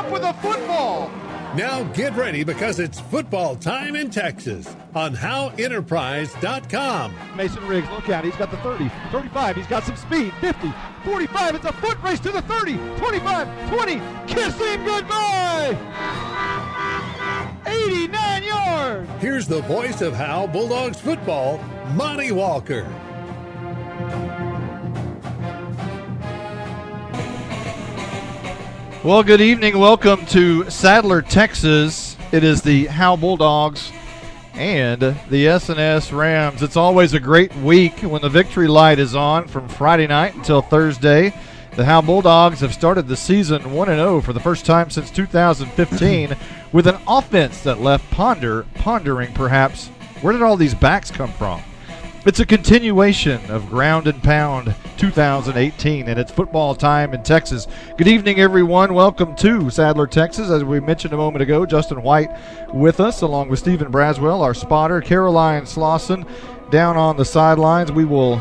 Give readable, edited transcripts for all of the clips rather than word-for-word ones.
up with a football. Now get ready because it's football time in Texas on HoweEnterprise.com. Mason Riggs, look out. He's got the 30, 35. He's got some speed. 50, 45. It's a foot race to the 30, 25, 20. Kiss him goodbye. 89 yards. Here's the voice of Howe Bulldogs football, Monty Walker. Well, good evening. Welcome to Sadler, Texas. It is the Howe Bulldogs and the S&S Rams. It's always a great week when the victory light is on from Friday night until Thursday. The Howe Bulldogs have started the season 1-0 for the first time since 2015 with an offense that left pondering perhaps, where did all these backs come from? It's a continuation of ground and pound 2018, and it's football time in Texas. Good evening, everyone. Welcome to Sadler, Texas. As we mentioned a moment ago, Justin White with us, along with Stephen Braswell, our spotter, Caroline Slauson down on the sidelines. We will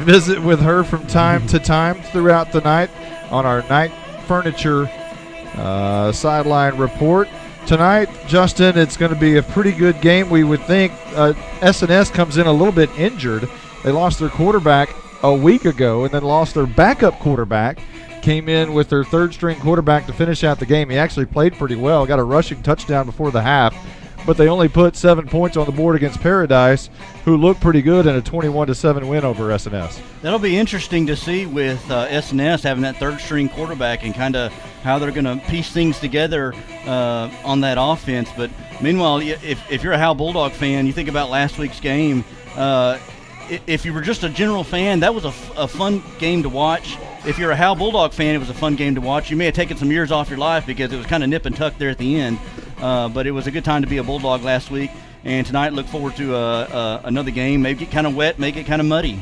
visit with her from time to time throughout the night on our night furniture sideline report. Tonight, Justin, it's going to be a pretty good game. We would think S&S comes in a little bit injured. They lost their quarterback a week ago and then lost their backup quarterback. Came in with their third-string quarterback to finish out the game. He actually played pretty well, got a rushing touchdown before the half, but they only put 7 points on the board against Paradise, who looked pretty good in a 21-7 win over S&S. That'll be interesting to see with S&S having that third-string quarterback and kind of how they're going to piece things together on that offense. But meanwhile, if you're a Howe Bulldog fan, you think about last week's game. If you were just a general fan, that was a fun game to watch. If you're a Howe Bulldog fan, it was a fun game to watch. You may have taken some years off your life because it was kind of nip and tuck there at the end. But it was a good time to be a Bulldog last week. And tonight, look forward to another game. Maybe get kind of wet, make it kind of muddy.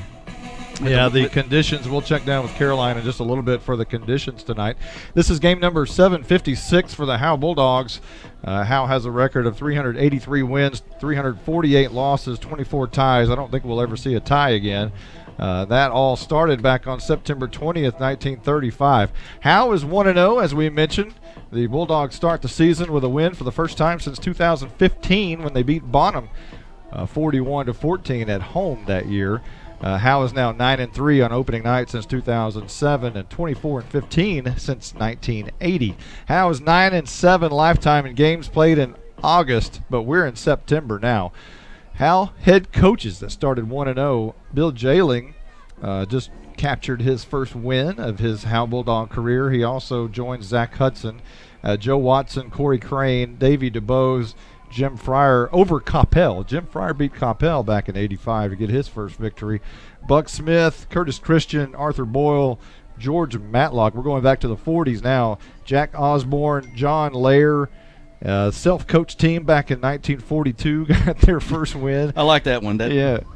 Yeah, the conditions, we'll check down with Caroline in just a little bit for the conditions tonight. This is game number 756 for the Howe Bulldogs. Howe has a record of 383 wins, 348 losses, 24 ties. I don't think we'll ever see a tie again. That all started back on September 20th, 1935. Howe is 1-0, as we mentioned. The Bulldogs start the season with a win for the first time since 2015 when they beat Bonham 41-14 at home that year. Howe is now 9-3 on opening night since 2007 and 24-15 since 1980. Howe is 9-7 lifetime in games played in August, but we're in September now. Howe head coaches that started 1-0. Bill Jailing just captured his first win of his Howe Bulldog career. He also joined Zach Hudson, Joe Watson, Corey Crane, Davey DeBose, Jim Fryer over Campbell. Jim Fryer beat Campbell back in '85 to get his first victory. Buck Smith, Curtis Christian, Arthur Boyle, George Matlock. We're going back to the 40s now. Jack Osborne, John Lair. Self-coached team back in 1942 got their first win. I like that one.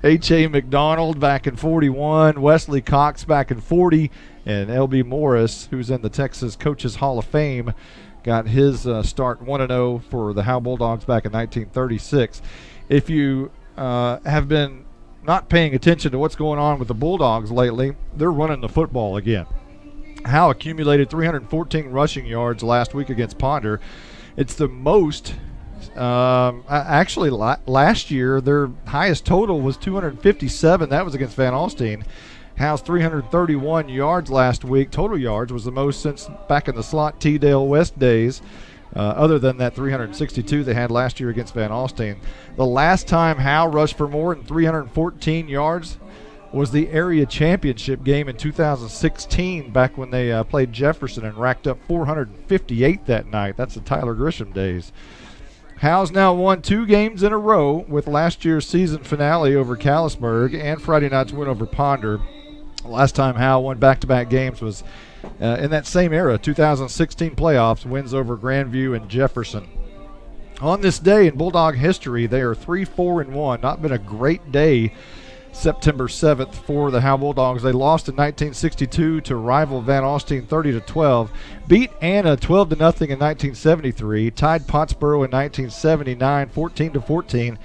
H.A. McDonald back in 41, Wesley Cox back in 40, and L.B. Morris, who's in the Texas Coaches Hall of Fame, got his start 1-0 for the Howe Bulldogs back in 1936. If you have been not paying attention to what's going on with the Bulldogs lately, they're running the football again. Howe accumulated 314 rushing yards last week against Ponder. It's the most. Actually, last year, their highest total was 257. That was against Van Alstyne. Howe's 331 yards last week. Total yards was the most since back in the slot T-Dale West days, other than that 362 they had last year against Van Alstyne. The last time Howe rushed for more than 314 yards was the area championship game in 2016, back when they played Jefferson and racked up 458 that night. That's the Tyler Grisham days. Howe's now won 2 games in a row with last year's season finale over Callisburg and Friday night's win over Ponder. Last time Howe won back-to-back games was in that same era, 2016 playoffs, wins over Grandview and Jefferson. On this day in Bulldog history, they are 3-4-1. Not been a great day September 7th for the Howe Bulldogs. They lost in 1962 to rival Van Alstyne 30-12, beat Anna 12-0 in 1973, tied Pottsboro in 1979 14-14,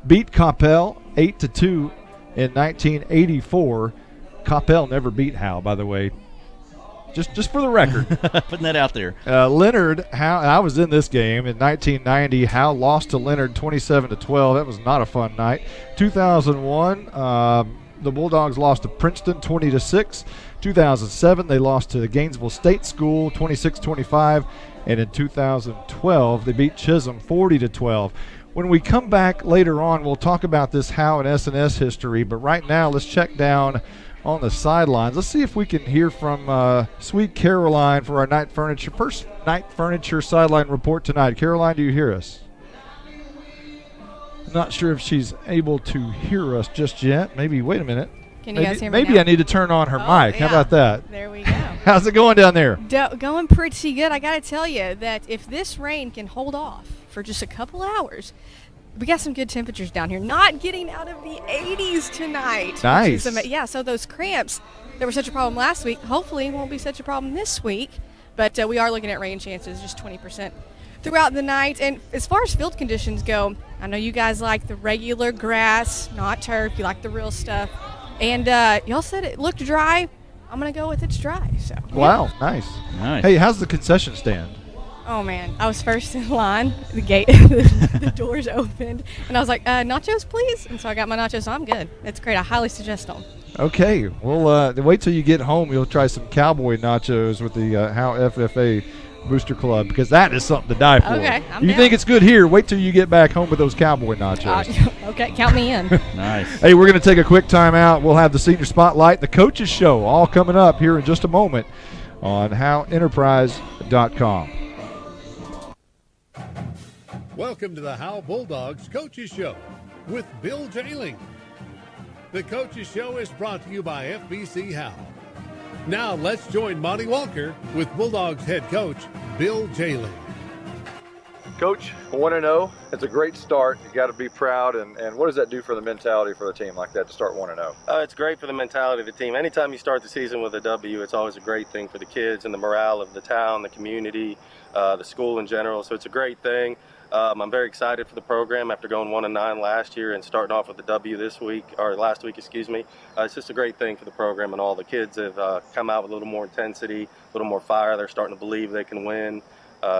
beat Campbell 8-2 in 1984. Campbell never beat Howe, by the way. Just for the record. Putting that out there. Leonard, I was in this game in 1990. Howe lost to Leonard 27-12. That was not a fun night. 2001, the Bulldogs lost to Princeton 20-6. 2007, they lost to the Gainesville State School 26-25. And in 2012, they beat Chisholm 40-12. When we come back later on, we'll talk about this Howe and S&S history. But right now, let's check down on the sidelines. Let's see if we can hear from Sweet Caroline for our first night furniture sideline report tonight. Caroline, do you hear us? I'm not sure if she's able to hear us just yet. Maybe, wait a minute. Can you guys hear me Maybe now? I need to turn on her mic. How about that? There we go. How's it going down there? Going pretty good. I got to tell you that if this rain can hold off for just a couple hours, we got some good temperatures down here. Not getting out of the 80s tonight. Nice. Yeah, so those cramps that were such a problem last week, hopefully won't be such a problem this week. But we are looking at rain chances, just 20% throughout the night. And as far as field conditions go, I know you guys like the regular grass, not turf. You like the real stuff. And y'all said it looked dry. I'm going to go with it's dry. So. Wow, nice. Hey, how's the concession stand? Oh, man. I was first in line. The gate, the doors opened. And I was like, nachos, please? And so I got my nachos. So I'm good. It's great. I highly suggest them. Okay. Well, wait till you get home. You'll try some cowboy nachos with the Howe FFA Booster Club, because that is something to die for. Okay, I'm You down. think it's good here, wait till you get back home with those cowboy nachos. Okay, count me in. Nice. Hey, we're going to take a quick timeout. We'll have the Senior Spotlight, the Coaches Show, all coming up here in just a moment on HoweEnterprise.com. Welcome to the Howe Bulldogs Coaches Show with Bill Jailing. The Coaches Show is brought to you by FBC Howe. Now let's join Monty Walker with Bulldogs head coach Bill Jailing. Coach, 1-0. It's a great start. You got to be proud. And what does that do for the mentality for the team like that to start 1-0? It's great for the mentality of the team. Anytime you start the season with a W, it's always a great thing for the kids and the morale of the town, the community, the school in general. So it's a great thing. I'm very excited for the program after going 1-9 last year and starting off with a W this week, or last week, excuse me. It's just a great thing for the program, and all the kids have come out with a little more intensity, a little more fire. They're starting to believe they can win.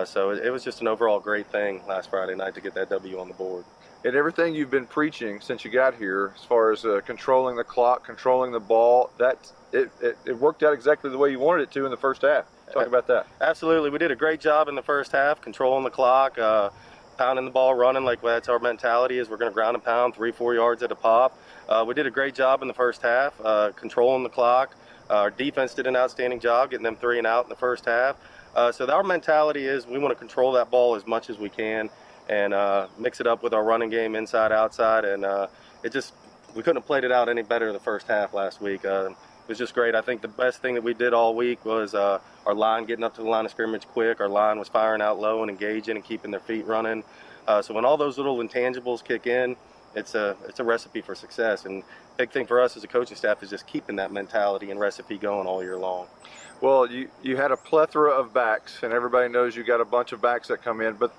So it was just an overall great thing last Friday night to get that W on the board. And everything you've been preaching since you got here, as far as controlling the clock, controlling the ball, it worked out exactly the way you wanted it to in the first half. Talk about that. Absolutely. We did a great job in the first half, controlling the clock, pounding the ball, running like that's our mentality is we're going to ground and pound 3-4 yards at a pop. We did a great job in the first half, controlling the clock. Our defense did an outstanding job getting them 3 and out in the first half. So our mentality is we want to control that ball as much as we can and mix it up with our running game inside, outside. And we couldn't have played it out any better the first half last week. It was just great. I think the best thing that we did all week was our line getting up to the line of scrimmage quick. Our line was firing out low and engaging and keeping their feet running. So when all those little intangibles kick in, it's a recipe for success. And big thing for us as a coaching staff is just keeping that mentality and recipe going all year long. Well, you had a plethora of backs, and everybody knows you got a bunch of backs that come in. But,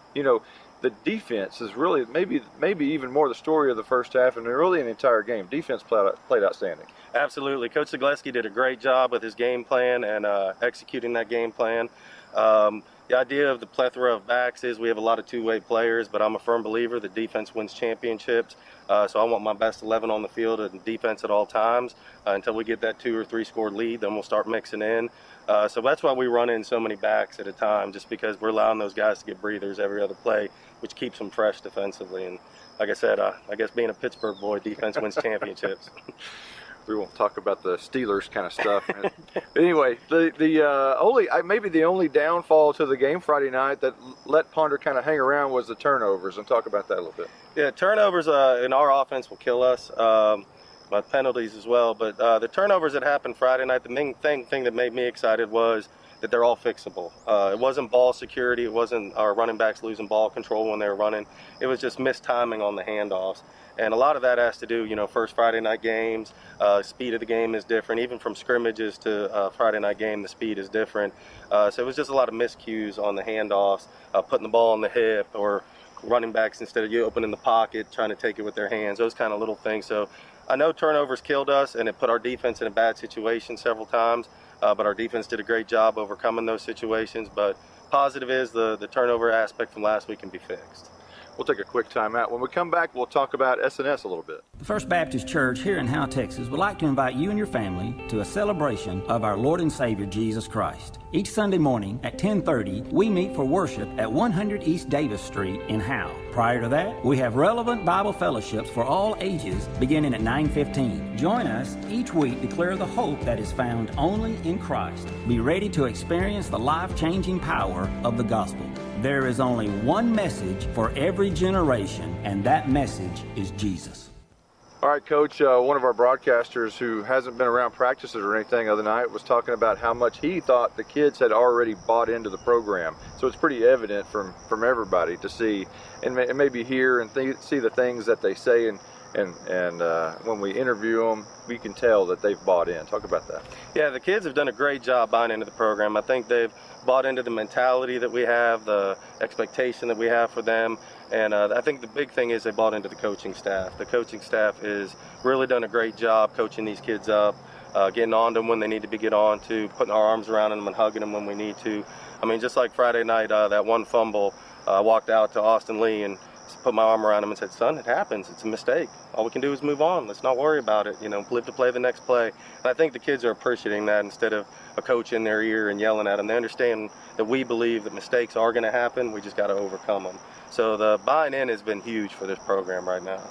the defense is really maybe even more the story of the first half and really an entire game. Defense played outstanding. Absolutely. Coach Zagleski did a great job with his game plan and executing that game plan. The idea of the plethora of backs is we have a lot of two-way players, but I'm a firm believer that defense wins championships. So I want my best 11 on the field and defense at all times until we get that 2 or 3 score lead. Then we'll start mixing in. So that's why we run in so many backs at a time, just because we're allowing those guys to get breathers every other play, which keeps them fresh defensively. And like I said, I guess being a Pittsburgh boy, defense wins championships. We won't talk about the Steelers kind of stuff. But anyway, maybe the only downfall to the game Friday night that let Ponder kind of hang around was the turnovers, and talk about that a little bit. Yeah, turnovers in our offense will kill us, but penalties as well. But the turnovers that happened Friday night, the main thing that made me excited was that they're all fixable. It wasn't ball security. It wasn't our running backs losing ball control when they were running. It was just missed timing on the handoffs. And a lot of that has to do, first Friday night games, speed of the game is different. Even from scrimmages to Friday night game, the speed is different. So it was just a lot of miscues on the handoffs, putting the ball on the hip, or running backs instead of you opening the pocket, trying to take it with their hands, those kind of little things. So I know turnovers killed us, and it put our defense in a bad situation several times. but our defense did a great job overcoming those situations. But positive is the turnover aspect from last week can be fixed. We'll take a quick time out. When we come back, we'll talk about SNS a little bit. The First Baptist Church here in Howe, Texas would like to invite you and your family to a celebration of our Lord and Savior Jesus Christ. Each Sunday morning at 10:30, we meet for worship at 100 East Davis Street in Howe. Prior to that, we have relevant Bible fellowships for all ages beginning at 9:15. Join us each week to declare the hope that is found only in Christ. Be ready to experience the life-changing power of the gospel. There is only one message for every generation, and that message is Jesus. All right, Coach, one of our broadcasters who hasn't been around practices or anything the other night was talking about how much he thought the kids had already bought into the program. So it's pretty evident from everybody to see and maybe hear and see the things that they say, and when we interview them, we can tell that they've bought in. Talk about that. Yeah, the kids have done a great job buying into the program. I think they've bought into the mentality that we have, the expectation that we have for them, and I think the big thing is they bought into the coaching staff. The coaching staff is really done a great job coaching these kids up, getting on to them when they need to be get on to, putting our arms around them and hugging them when we need to. I mean, just like Friday night, that one fumble, I walked out to Austin Lee and put my arm around him and said, "Son, it happens. It's a mistake. All we can do is move on. Let's not worry about it. Live to play the next play." And I think the kids are appreciating that instead of a coach in their ear and yelling at them. They understand that we believe that mistakes are going to happen. We just got to overcome them. So the buying in has been huge for this program right now.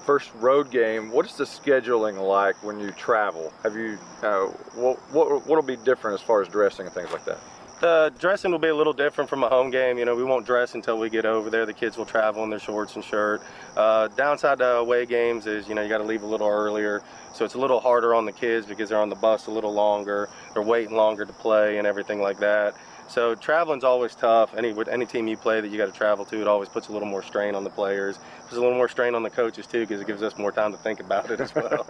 First road game, what is the scheduling like when you travel? Have you, what'll be different as far as dressing and things like that? The dressing will be a little different from a home game. We won't dress until we get over there. The kids will travel in their shorts and shirt. Downside to away games is, you got to leave a little earlier. So it's a little harder on the kids because they're on the bus a little longer. They're waiting longer to play and everything like that. So traveling's always tough. Any team you play that you got to travel to, it always puts a little more strain on the players. Puts a little more strain on the coaches too, because it gives us more time to think about it as well.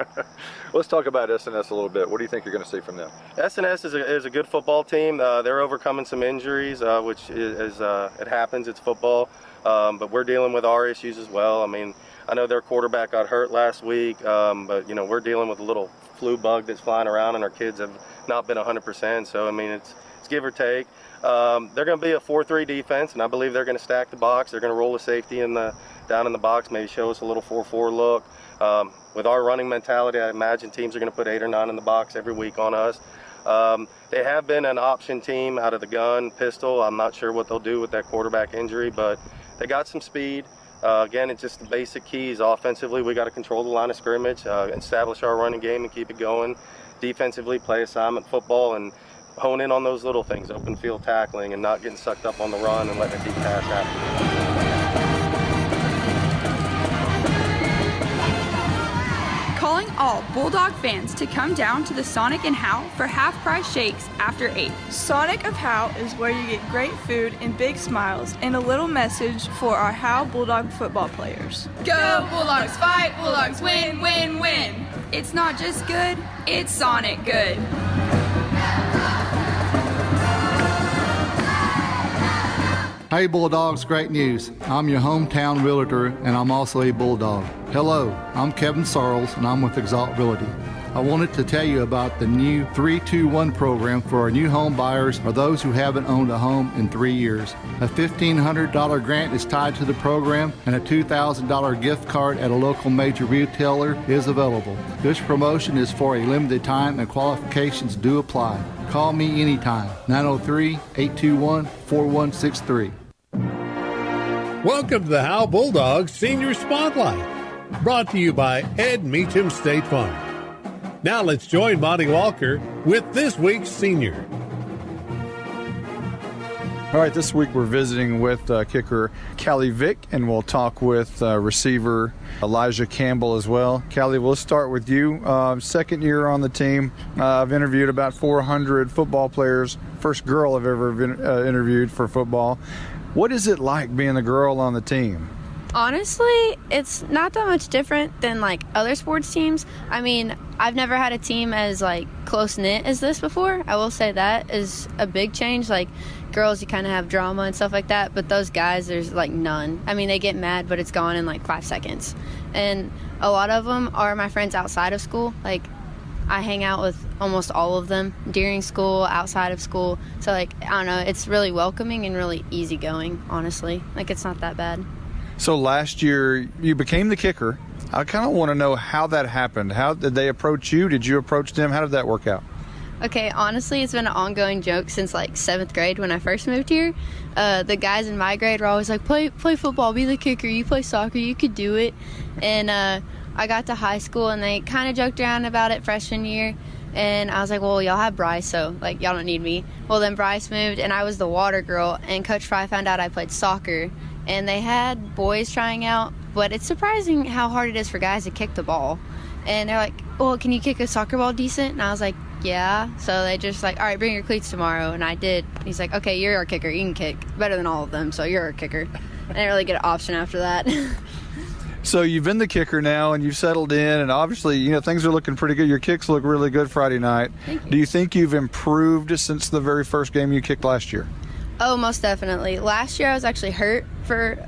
Let's talk about SNS a little bit. What do you think you're going to see from them? SNS is a good football team. They're overcoming some injuries, which is it happens. It's football, but we're dealing with our issues as well. I mean, I know their quarterback got hurt last week, but we're dealing with a little flu bug that's flying around, and our kids have not been 100%. So I mean, it's give or take. They're going to be a 4-3 defense, and I believe they're going to stack the box. They're going to roll a safety down in the box, maybe show us a little 4-4 look. With our running mentality, I imagine teams are going to put 8 or 9 in the box every week on us. They have been an option team out of the gun, pistol. I'm not sure what they'll do with that quarterback injury, but they got some speed. Again, it's just the basic keys. Offensively, we got to control the line of scrimmage, establish our running game and keep it going. Defensively, play assignment football and hone in on those little things, open field tackling and not getting sucked up on the run and letting a deep pass happen. Calling all Bulldog fans to come down to the Sonic in Howe for half-price shakes after 8. Sonic of Howe is where you get great food and big smiles and a little message for our Howe Bulldog football players. Go Bulldogs, fight Bulldogs, win, win, win. It's not just good, it's Sonic good. Hey Bulldogs, great news. I'm your hometown realtor and I'm also a Bulldog. Hello, I'm Kevin Sarles and I'm with Exalt Realty. I wanted to tell you about the new 321 program for our new home buyers or those who haven't owned a home in 3 years. A $1,500 grant is tied to the program and a $2,000 gift card at a local major retailer is available. This promotion is for a limited time and qualifications do apply. Call me anytime, 903-821-4163. Welcome to the Howe Bulldogs Senior Spotlight, brought to you by Ed Meacham State Farm. Now let's join Monty Walker with this week's senior. All right, this week we're visiting with kicker Callie Vick, and we'll talk with receiver Elijah Campbell as well. Callie, we'll start with you. Second year on the team. I've interviewed about 400 football players. First girl I've ever been interviewed for football. What is it like being a girl on the team? Honestly, it's not that much different than like other sports teams. I mean, I've never had a team as like close-knit as this before. I will say that is a big change. Like girls, you kind of have drama and stuff like that, but those guys, there's like none. I mean, they get mad, but it's gone in like 5 seconds. And a lot of them are my friends outside of school. Like I hang out with almost all of them during school, outside of school. So, like, I don't know, it's really welcoming and really easygoing, honestly. Like, it's not that bad. So last year you became the kicker. I kind of want to know how that happened. How did they approach you? Did you approach them? How did that work out? Okay, honestly, it's been an ongoing joke since like 7th grade when I first moved here. The guys in my grade were always like, play football, be the kicker, you play soccer, you could do it. And I got to high school and they kind of joked around about it freshman year. And I was like, well, y'all have Bryce, so like y'all don't need me. Well, then Bryce moved and I was the water girl, and Coach Fry found out I played soccer. And they had boys trying out, but it's surprising how hard it is for guys to kick the ball. And they're like, well, can you kick a soccer ball decent? And I was like, yeah. So they just like, all right, bring your cleats tomorrow. And I did. He's like, okay, you're our kicker. You can kick better than all of them, so you're our kicker. I didn't really get an option after that. So you've been the kicker now, and you've settled in, and obviously, you know, things are looking pretty good. Your kicks look really good Friday night. Thank you. Do you think you've improved since the very first game you kicked last year? Oh, most definitely. Last year I was actually hurt for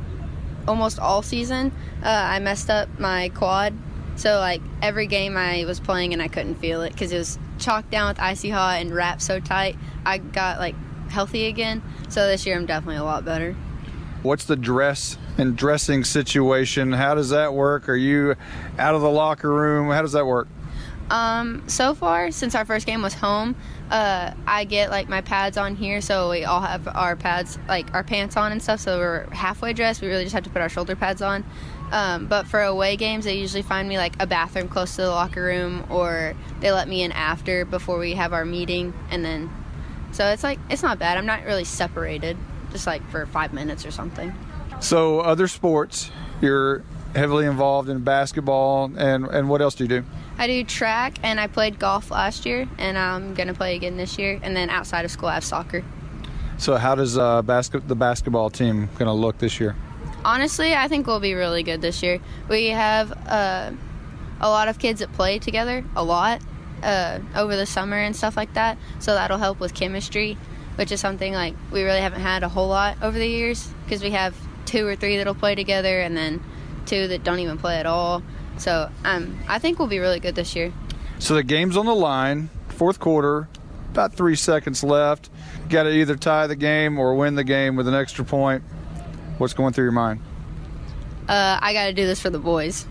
almost all season. I messed up my quad. So, like, every game I was playing and I couldn't feel it because it was chalked down with icy hot and wrapped so tight. I got, like, healthy again. So this year I'm definitely a lot better. What's the dress and dressing situation? How does that work? Are you out of the locker room? How does that work? So far, since our first game was home, I get, like, my pads on here, so we all have our pads, like, our pants on and stuff, so we're halfway dressed. We really just have to put our shoulder pads on. But for away games, they usually find me, like, a bathroom close to the locker room, or they let me in after, before we have our meeting, and then, so it's, like, it's not bad. I'm not really separated, just, like, for 5 minutes or something. So, other sports, you're heavily involved in basketball, and what else do you do? I do track, and I played golf last year, and I'm going to play again this year. And then outside of school, I have soccer. So how does the basketball team going to look this year? Honestly, I think we'll be really good this year. We have a lot of kids that play together a lot over the summer and stuff like that, so that'll help with chemistry, which is something like we really haven't had a whole lot over the years because we have 2 or 3 that'll play together and then 2 that don't even play at all. So I think we'll be really good this year. So the game's on the line, 4th quarter, about 3 seconds left. Got to either tie the game or win the game with an extra point. What's going through your mind? I got to do this for the boys.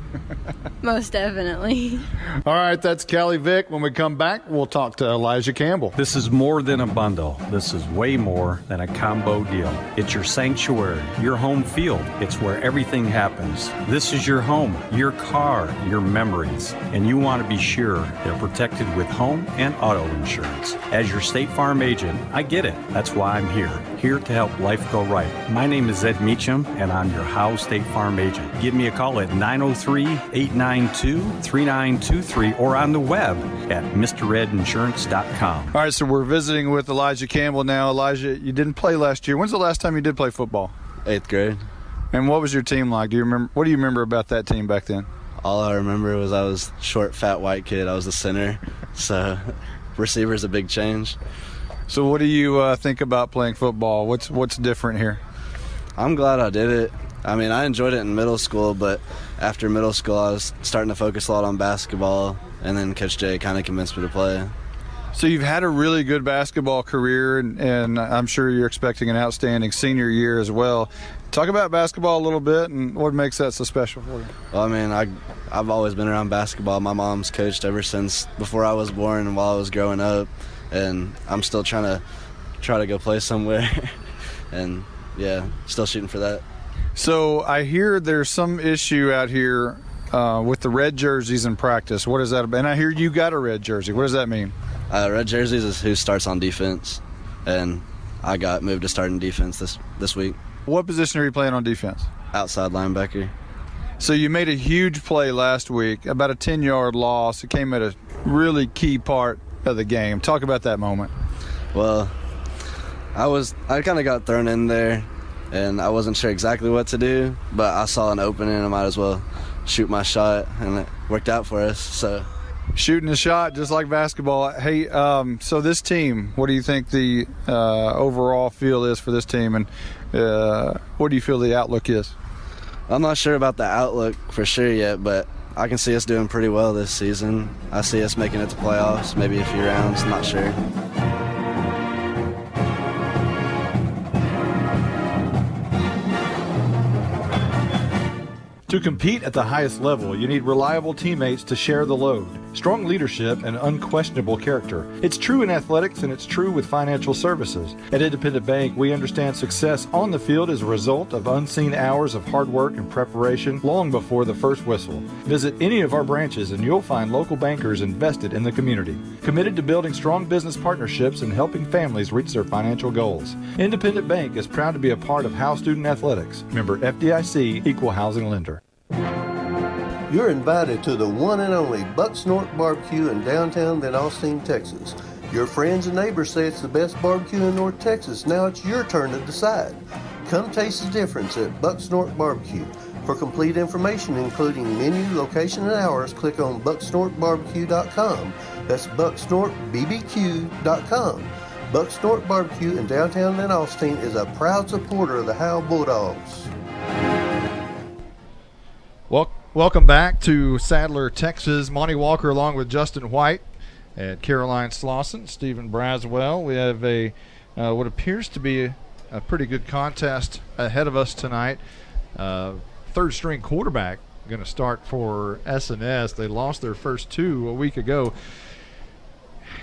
Most definitely. All right, that's Callie Vick. When we come back, we'll talk to Elijah Campbell. This is more than a bundle. This is way more than a combo deal. It's your sanctuary, your home field. It's where everything happens. This is your home, your car, your memories. And you want to be sure they're protected with home and auto insurance. As your State Farm agent, I get it. That's why I'm here to help life go right. My name is Ed Meacham, and I'm your Howe State Farm agent. Give me a call at 903-892-3923 or on the web at MrRedInsurance.com. All right, so we're visiting with Elijah Campbell now. Elijah, you didn't play last year. When's the last time you did play football? 8th grade. And what was your team like? Do you remember? What do you remember about that team back then? All I remember was I was short, fat, white kid. I was the center, so receiver's a big change. So what do you think about playing football? What's different here? I'm glad I did it. I mean, I enjoyed it in middle school, but after middle school, I was starting to focus a lot on basketball, and then Coach Jay kind of convinced me to play. So you've had a really good basketball career, and I'm sure you're expecting an outstanding senior year as well. Talk about basketball a little bit and what makes that so special for you. Well, I mean, I've always been around basketball. My mom's coached ever since before I was born and while I was growing up, and I'm still trying to go play somewhere, and yeah, still shooting for that. So I hear there's some issue out here with the red jerseys in practice. What is that about? And I hear you got a red jersey. What does that mean? Red jerseys is who starts on defense, and I got moved to starting defense this week. What position are you playing on defense? Outside linebacker. So you made a huge play last week, about a 10-yard loss. It came at a really key part of the game. Talk about that moment. Well, I kind of got thrown in there, and I wasn't sure exactly what to do, but I saw an opening and I might as well shoot my shot, and it worked out for us. So shooting a shot just like basketball. Hey, so this team, what do you think the overall feel is for this team, and what do you feel the outlook is? I'm not sure about the outlook for sure yet, but I can see us doing pretty well this season. I see us making it to playoffs, maybe a few rounds, not sure. To compete at the highest level, you need reliable teammates to share the load, strong leadership, and unquestionable character. It's true in athletics, and it's true with financial services. At Independent Bank, we understand success on the field is a result of unseen hours of hard work and preparation long before the first whistle. Visit any of our branches, and you'll find local bankers invested in the community, committed to building strong business partnerships and helping families reach their financial goals. Independent Bank is proud to be a part of Howe Student Athletics. Member FDIC, Equal Housing Lender. You're invited to the one and only Buck Snort Barbecue in downtown Van Alstyne, Texas. Your friends and neighbors say it's the best barbecue in North Texas. Now it's your turn to decide. Come taste the difference at Buck Snort Barbecue. For complete information, including menu, location, and hours, click on bucksnortbarbecue.com. That's bucksnortbbq.com. Buck Snort Barbecue in downtown Van Alstyne is a proud supporter of the Howe Bulldogs. Welcome back to Sadler, Texas. Monty Walker along with Justin White and Caroline Slauson, Stephen Braswell. We have what appears to be a pretty good contest ahead of us tonight. Third-string quarterback going to start for S&S. They lost their first two a week ago.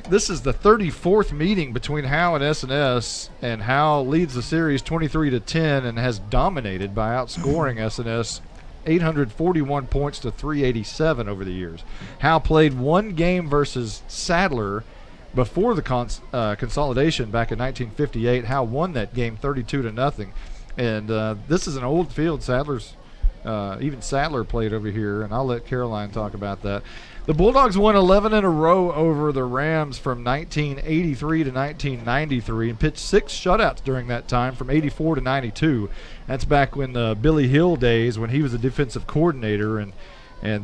This is the 34th meeting between Howe and S&S, and Howe leads the series 23-10 and has dominated by outscoring S&S 841 points to 387 over the years. Howe played one game versus Sadler before the consolidation back in 1958. Howe won that game 32-0. And this is an old field. Even Sadler played over here, and I'll let Caroline talk about that. The Bulldogs won 11 in a row over the Rams from 1983 to 1993 and pitched 6 shutouts during that time from 84 to 92. That's back when the Billy Hill days when he was a defensive coordinator, and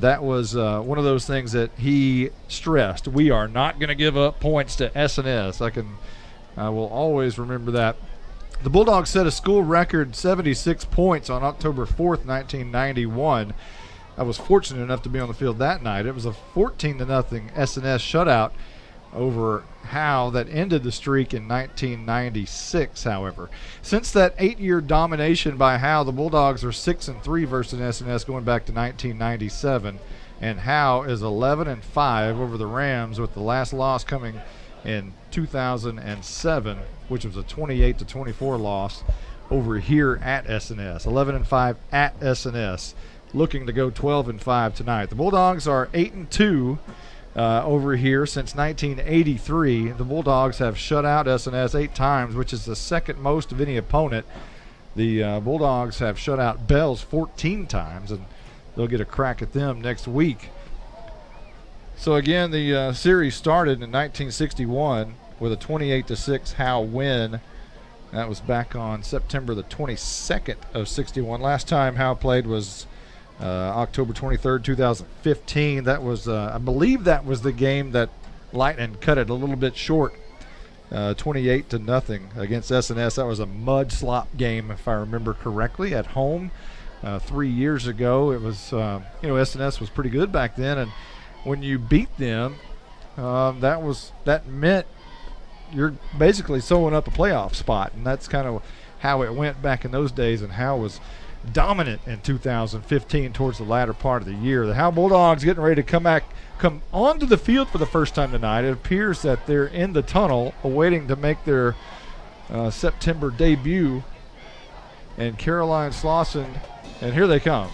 that was one of those things that he stressed. We are not going to give up points to S&S. I will always remember that. The Bulldogs set a school record 76 points on October 4th, 1991. I was fortunate enough to be on the field that night. It was a 14-0 S&S shutout over Howe that ended the streak in 1996, however. Since that 8-year domination by Howe, the Bulldogs are 6-3 versus S&S going back to 1997, and Howe is 11-5 over the Rams, with the last loss coming in 2007, which was a 28-24 loss over here at S&S. 11-5 at S&S. Looking to go 12-5 tonight. The Bulldogs are 8-2 over here since 1983. The Bulldogs have shut out S&S 8 times, which is the second most of any opponent. The Bulldogs have shut out Bells 14 times, and they'll get a crack at them next week. So again, the series started in 1961 with a 28-6 Howe win. That was back on September the 22nd of 61. Last time Howe played was October 23rd, 2015. That was, I believe that was the game that Lightning cut it a little bit short, 28-0 against S&S. That was a mud slop game, if I remember correctly, at home 3 years ago. It was, S&S was pretty good back then, and when you beat them, that meant you're basically sewing up a playoff spot, and that's kind of how it went back in those days, and how it was dominant in 2015 towards the latter part of the year. The Howe Bulldogs getting ready to come onto the field for the first time tonight. It appears that they're in the tunnel awaiting to make their September debut. And Caroline Slauson, and here they come.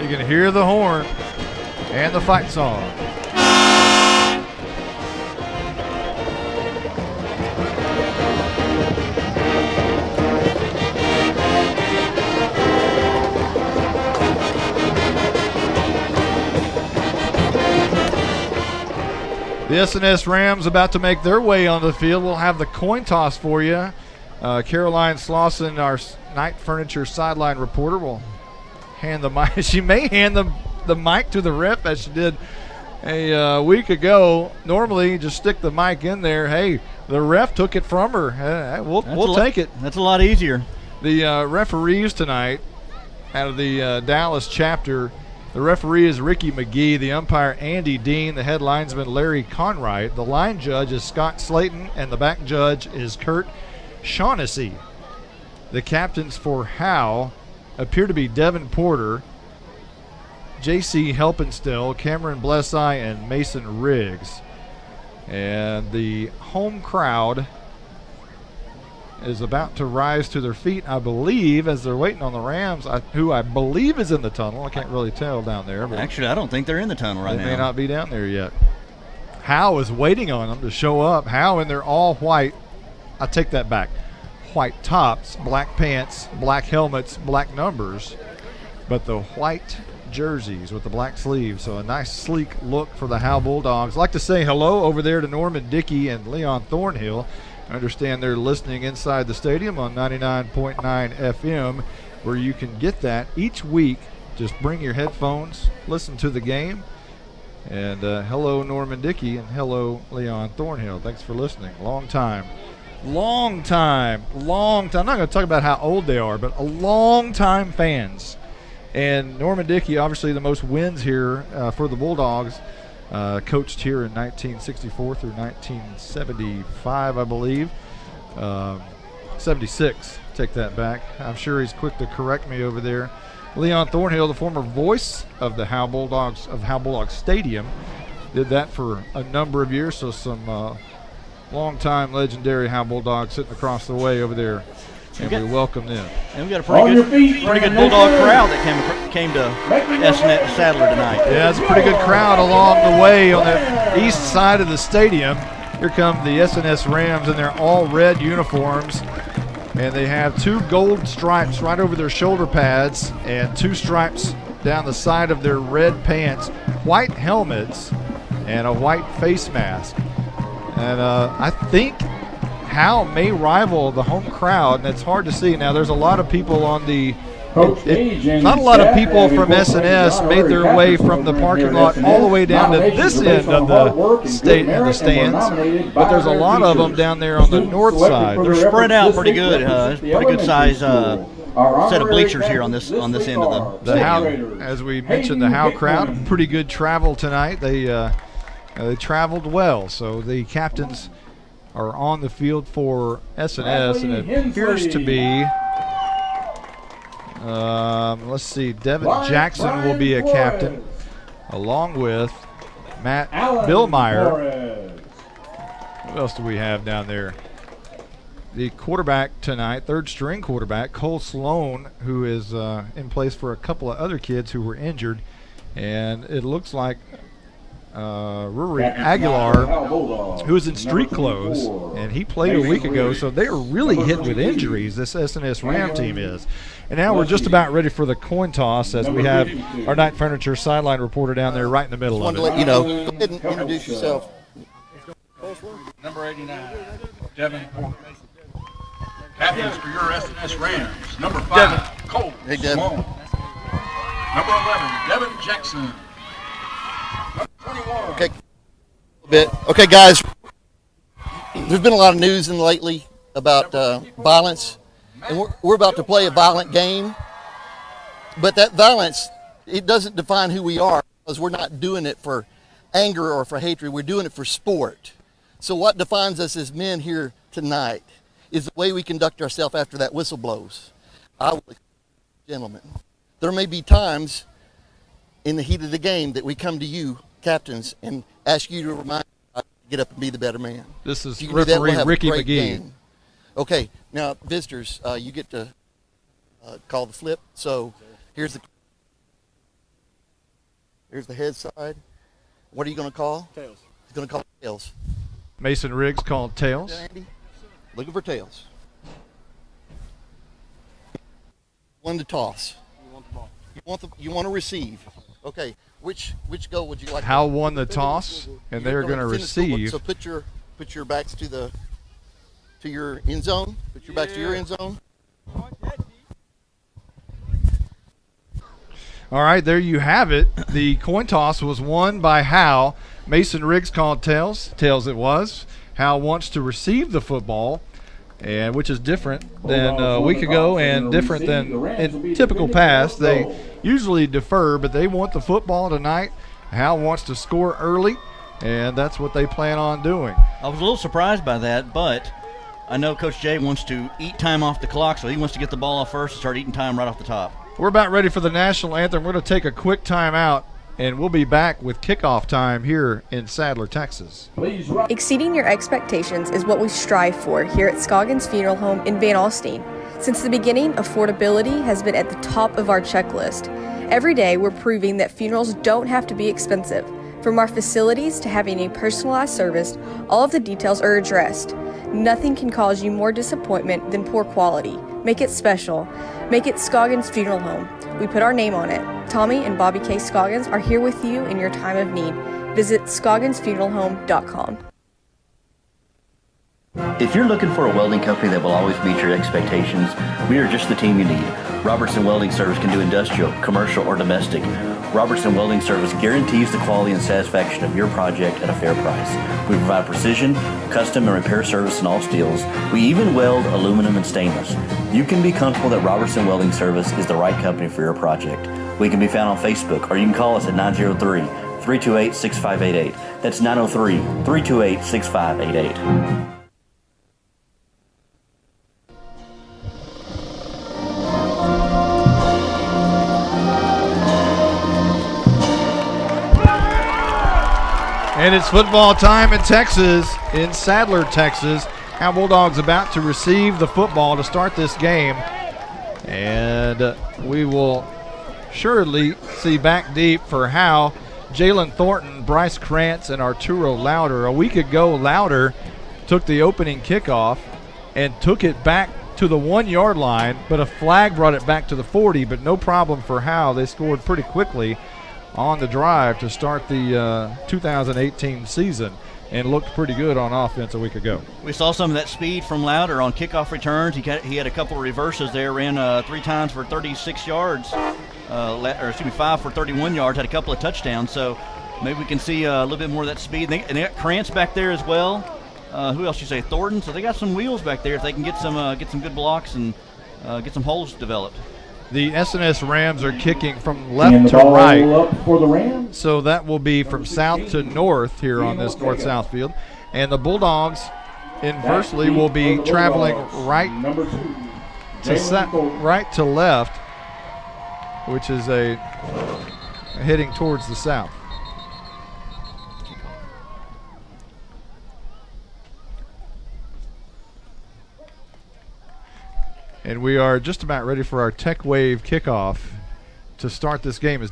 You can hear the horn and the fight song. The S&S Rams about to make their way onto the field. We'll have the coin toss for you. Caroline Slauson, our Night Furniture sideline reporter, will hand the mic. She may hand the mic to the ref as she did A week ago, normally just stick the mic in there. Hey, the ref took it from her. We'll take it. That's a lot easier. The referees tonight out of the Dallas chapter, the referee is Ricky McGee, the umpire Andy Dean, the head linesman Larry Conright, the line judge is Scott Slayton, and the back judge is Kurt Shaughnessy. The captains for Howe appear to be Devin Porter, J.C. Helpenstill, Cameron Blesseye, and Mason Riggs. And the home crowd is about to rise to their feet, I believe, as they're waiting on the Rams, who I believe is in the tunnel. I can't really tell down there. But actually, I don't think they're in the tunnel right now. They may not be down there yet. Howe is waiting on them to show up. Howe in their all white. I take that back. White tops, black pants, black helmets, black numbers, but the white jerseys with the black sleeves, so a nice sleek look for the Howe Bulldogs. I'd like to say hello over there to Norman Dickey and Leon Thornhill. I understand they're listening inside the stadium on 99.9 FM, where you can get that each week. Just bring your headphones, listen to the game, and hello Norman Dickey and hello Leon Thornhill. Thanks for listening. Long time. I'm not going to talk about how old they are, but a long time fans. And Norman Dickey, obviously the most wins here for the Bulldogs, coached here in 1964 through 1975, I believe. 76, take that back. I'm sure he's quick to correct me over there. Leon Thornhill, the former voice of the Howe Bulldogs, of Howe Bulldogs Stadium, did that for a number of years, so some long-time legendary Howe Bulldogs sitting across the way over there. And we welcome them. And we got a pretty good Bulldog crowd that came to SNet Sadler tonight. Yeah, it's a pretty good crowd along the way on the east side of the stadium. Here come the SNS Rams in their all red uniforms, and they have 2 gold stripes right over their shoulder pads and 2 stripes down the side of their red pants, white helmets, and a white face mask. And I think Howe may rival the home crowd, and it's hard to see. Now, there's a lot of people on the not a lot of people from SNS made their way from the parking lot all the way down to this end of the stands, but there's a lot of them down there on the north side. They're spread out pretty good. Pretty good size set of bleachers here on this end of the Howe. As we mentioned, the Howe crowd, pretty good travel tonight. They traveled well, so the captains are on the field for SNS, and it appears to be, let's see, Devin Jackson will be a captain, along with Matt Billmeyer. What else do we have down there? The quarterback tonight, third-string quarterback, Cole Sloan, who is in place for a couple of other kids who were injured, and it looks like Rory Aguilar, who is in street clothes, and he played a week ago, so they are really hit with injuries, this SNS Ram team is. And now we're just about ready for the coin toss, as we have our Night Furniture sideline reporter down there right in the middle of it. To let you know, go ahead and introduce yourself. Number 89, Devin Porter. Captains for your SNS Rams. Number 5, Cole Sloan. Number 11, Devin Jackson. Okay, okay, guys. There's been a lot of news lately about violence, and we're about to play a violent game. But that violence, it doesn't define who we are, because we're not doing it for anger or for hatred. We're doing it for sport. So what defines us as men here tonight is the way we conduct ourselves after that whistle blows. Gentlemen, there may be times in the heat of the game that we come to you, captains, and ask you to remind us to get up and be the better man. This is referee Ricky McGee. Game. Okay, now visitors, you get to call the flip. So here's the head side. What are you going to call? Tails. He's going to call tails. Mason Riggs called tails. Andy, looking for tails. One to toss. You want the ball. You want to receive. Okay, which goal would you like? Howe won the toss, and they're going to receive. So put your backs to your end zone. Put your backs to your end zone. All right, there you have it. The coin toss was won by Howe. Mason Riggs called tails. Tails it was. Howe wants to receive the football, and which is different than a week ago and different than in typical past. They usually defer, but they want the football tonight. Howe wants to score early, and that's what they plan on doing. I was a little surprised by that, but I know Coach Jay wants to eat time off the clock, so he wants to get the ball off first and start eating time right off the top. We're about ready for the national anthem. We're going to take a quick time out, and we'll be back with kickoff time here in Sadler, Texas. Exceeding your expectations is what we strive for here at Scoggins Funeral Home in Van Alstyne. Since the beginning, affordability has been at the top of our checklist. Every day, we're proving that funerals don't have to be expensive. From our facilities to having a personalized service, all of the details are addressed. Nothing can cause you more disappointment than poor quality. Make it special. Make it Scoggins Funeral Home. We put our name on it. Tommy and Bobby K. Scoggins are here with you in your time of need. Visit scogginsfuneralhome.com. If you're looking for a welding company that will always meet your expectations, we are just the team you need. Robertson Welding Service can do industrial, commercial, or domestic. Robertson Welding Service guarantees the quality and satisfaction of your project at a fair price. We provide precision, custom, and repair service in all steels. We even weld aluminum and stainless. You can be comfortable that Robertson Welding Service is the right company for your project. We can be found on Facebook, or you can call us at 903-328-6588. That's 903-328-6588. And it's football time in Texas, in Sadler, Texas. Howe Bulldogs about to receive the football to start this game. And we will surely see back deep for Howe. Jalen Thornton, Bryce Krantz, and Arturo Lauder. A week ago, Lauder took the opening kickoff and took it back to the 1 yard line, but a flag brought it back to the 40, but no problem for Howe. They scored pretty quickly on the drive to start the 2018 season and looked pretty good on offense a week ago. We saw some of that speed from Lauder on kickoff returns. He had a couple of reverses there, ran 3 times for 36 yards, 5 for 31 yards, had a couple of touchdowns. So maybe we can see a little bit more of that speed. And they got Krantz back there as well. Who else you say? Thornton. So they got some wheels back there if they can get some good blocks and get some holes developed. The S&S Rams are kicking from left to right, for the Rams. So that will be from south to north here on this north-south field. And the Bulldogs, inversely, will be traveling right to left, which is heading towards the south. And we are just about ready for our Tech Wave kickoff to start this game. As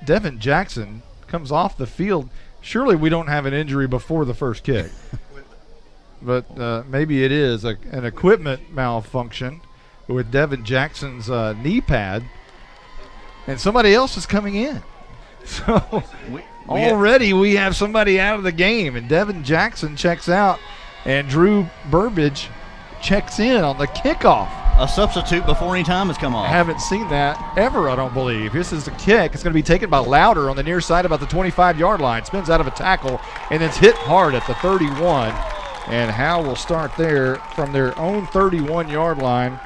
Devin Jackson comes off the field. Surely we don't have an injury before the first kick. But maybe it is an equipment malfunction with Devin Jackson's knee pad. And somebody else is coming in. So already we have somebody out of the game. And Devin Jackson checks out. And Drew Burbage checks in on the kickoff. A substitute before any time has come off. I haven't seen that ever, I don't believe. This is the kick. It's going to be taken by Lauder on the near side about the 25-yard line. Spins out of a tackle, and it's hit hard at the 31. And Howe will start there from their own 31-yard line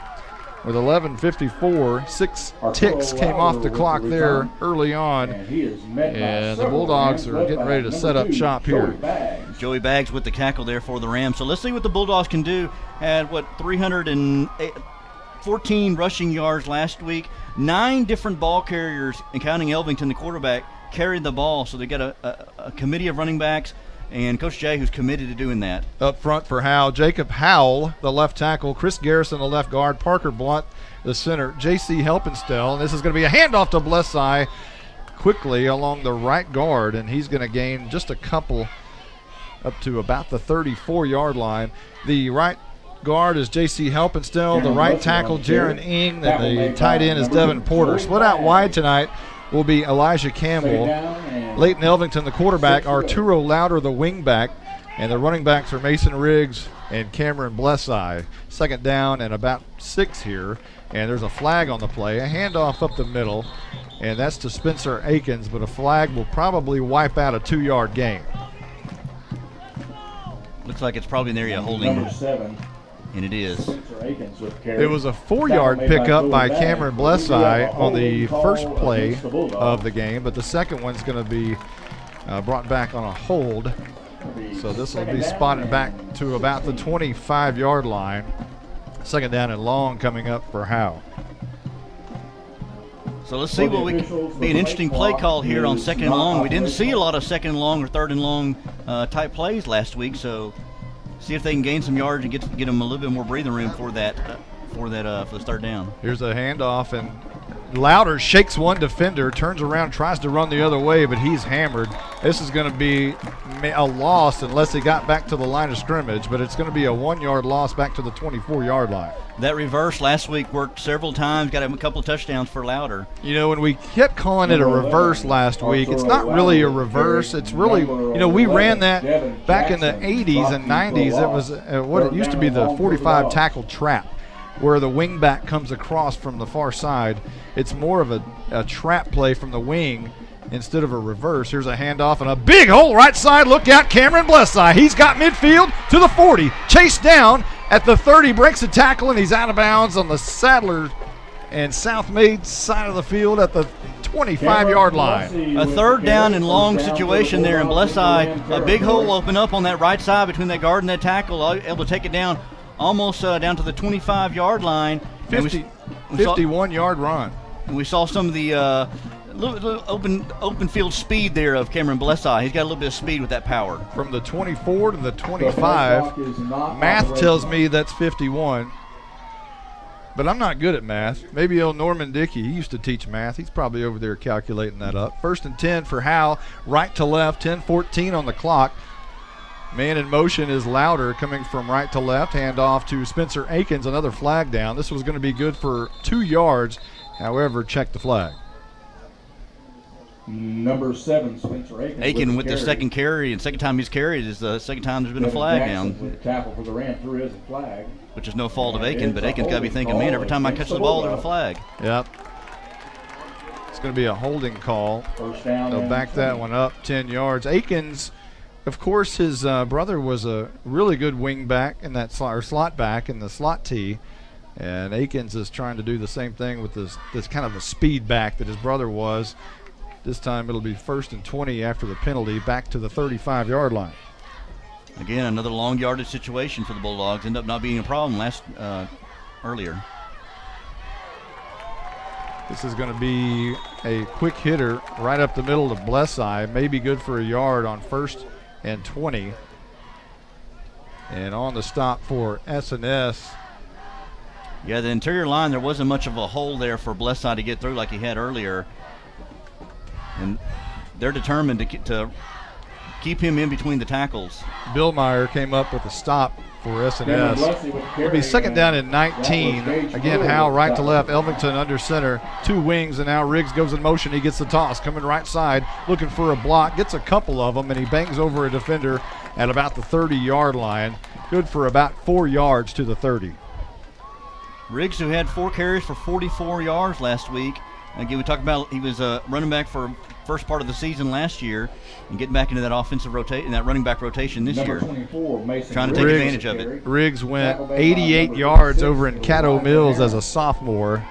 with 11:54. 6 ticks came off the clock there early on. And the Bulldogs are getting ready to set up shop here. Joey Baggs with the tackle there for the Rams. So let's see what the Bulldogs can do. Had 314 rushing yards last week. 9 different ball carriers, and counting Elvington, the quarterback, carried the ball. So they got a committee of running backs, and Coach Jay, who's committed to doing that. Up front for Howe, Jacob Howell, the left tackle, Chris Garrison, the left guard, Parker Blunt, the center, J.C. Helpenstell. And this is going to be a handoff to Blessai quickly along the right guard, and he's going to gain just a couple up to about the 34-yard line. The right guard is J.C. Helpenstell, the right tackle Jaron Ing, and the tight end is Devin Porter. Split out wide tonight will be Elijah Campbell, Leighton Elvington, the quarterback, Arturo Lauder, the wingback, and the running backs are Mason Riggs and Cameron Blessai. Second down and about 6 here. and there's a flag on the play. A handoff up the middle, and that's to Spencer Akins, but a flag will probably wipe out a 2-yard gain. Looks like it's probably an area holding. Number 7. And it is. It was a 4-yard pickup by Cameron Blesseye on the first play of the game, but the second one's going to be brought back on a hold. So this will be spotted back to about the 25-yard line. Second down and long coming up for Howe. So let's see what we can be an interesting play call here on second and long. We didn't see a lot of second and long or third and long type plays last week, so see if they can gain some yards and get them a little bit more breathing room for the third down. Here's a handoff, and Louder shakes one defender, turns around, tries to run the other way, but he's hammered. This is going to be a loss unless he got back to the line of scrimmage, but it's going to be a 1-yard loss back to the 24-yard line. That reverse last week worked several times, got him a couple of touchdowns for Louder. You know, when we kept calling it a reverse last week, it's not really a reverse. It's really, we ran that back in the 80s and 90s. It was what it used to be the 45 tackle trap, where the wing back comes across from the far side. It's more of a trap play from the wing instead of a reverse. Here's a handoff and a big hole right side. Look out, Cameron Blesseye. He's got midfield to the 40. Chased down at the 30, breaks a tackle, and he's out of bounds on the Sadler and South Maid side of the field at the 25-yard line. A third down and long situation there, and Blesseye, a big hole open up on that right side between that guard and that tackle, able to take it down almost down to the 25-yard line. 51-yard run. And we saw some of the little open field speed there of Cameron Blesseye. He's got a little bit of speed with that power. From the 24 to the 25, math tells me that's 51. But I'm not good at math. Maybe old Norman Dickey, he used to teach math. He's probably over there calculating that up. 1st and 10 for Howe, right to left, 10:14 on the clock. Man in motion is Louder, coming from right to left. Hand off to Spencer Akins, another flag down. This was going to be good for 2 yards. However, check the flag. Number 7, Spencer Akins. Aiken with the second carry, and second time he's carried is the second time there's been a flag down. With the tackle for the ran through is a flag. Which is no fault of Aiken, but Aiken's got to be thinking, man, every time I catch the ball, there's a flag. Yep. It's going to be a holding call. First down. They'll back that one up 10 yards. Aikens, of course, his brother was a really good wing back in that slot back in the slot tee. And Akins is trying to do the same thing with this kind of a speed back that his brother was. This time it'll be 1st and 20 after the penalty, back to the 35-yard line. Again, another long yardage situation for the Bulldogs. Ended up not being a problem earlier. This is going to be a quick hitter right up the middle to Blesseye. Maybe good for a yard on 1st and 20. And on the stop for S&S. Yeah, the interior line, there wasn't much of a hole there for Blesseye to get through like he had earlier. And they're determined to keep him in between the tackles. Bill Meyer came up with a stop for S&S. It'll be 2nd down and 19. Again, Howe right to left, Elvington under center, 2 wings, and now Riggs goes in motion. He gets the toss, coming right side, looking for a block, gets a couple of them, and he bangs over a defender at about the 30-yard line. Good for about 4 yards to the 30. Riggs, who had 4 carries for 44 yards last week. Again, we talked about he was running back for first part of the season last year and getting back into that offensive rotation, that running back rotation this year. Trying to take advantage of it. Riggs went 88 yards over in Caddo Mills as a sophomore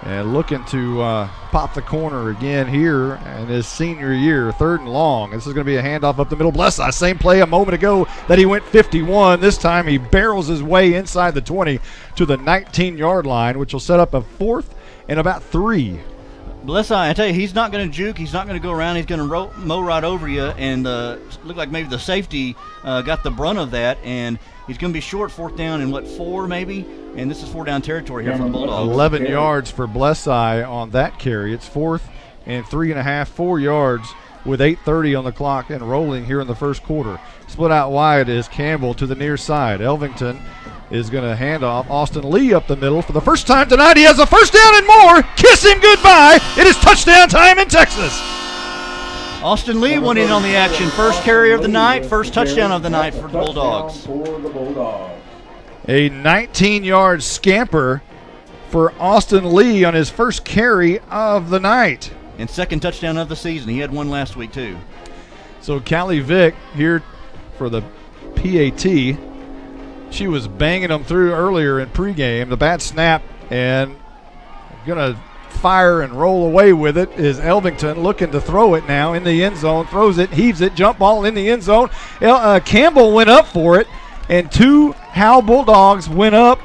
and looking to pop the corner again here in his senior year, 3rd and long. This is going to be a handoff up the middle. Blesseye, same play a moment ago that he went 51. This time he barrels his way inside the 20 to the 19-yard line, which will set up a 4th and about 3. Blesseye, I tell you, he's not going to juke. He's not going to go around. He's going to mow right over you, and look like maybe the safety got the brunt of that, and he's going to be short 4th down and 4 maybe, and this is 4-down territory here for the Bulldogs. 11 yards for Blesseye on that carry. It's 4th and 3.5, 4 yards with 8:30 on the clock and rolling here in the first quarter. Split out wide is Campbell to the near side. Elvington is going to hand off. Austin Lee up the middle for the first time tonight. He has a 1st down and more. Kiss him goodbye. It is touchdown time in Texas. Austin Lee went in on the action. First carry of the night, first touchdown of the night for the Bulldogs. A 19-yard scamper for Austin Lee on his first carry of the night. And second touchdown of the season. He had one last week, too. So Callie Vick here for the PAT. She was banging them through earlier in pregame. The bad snap, and going to fire and roll away with it is Elvington, looking to throw it now in the end zone. Throws it, heaves it, jump ball in the end zone. Campbell went up for it, and two Howe Bulldogs went up,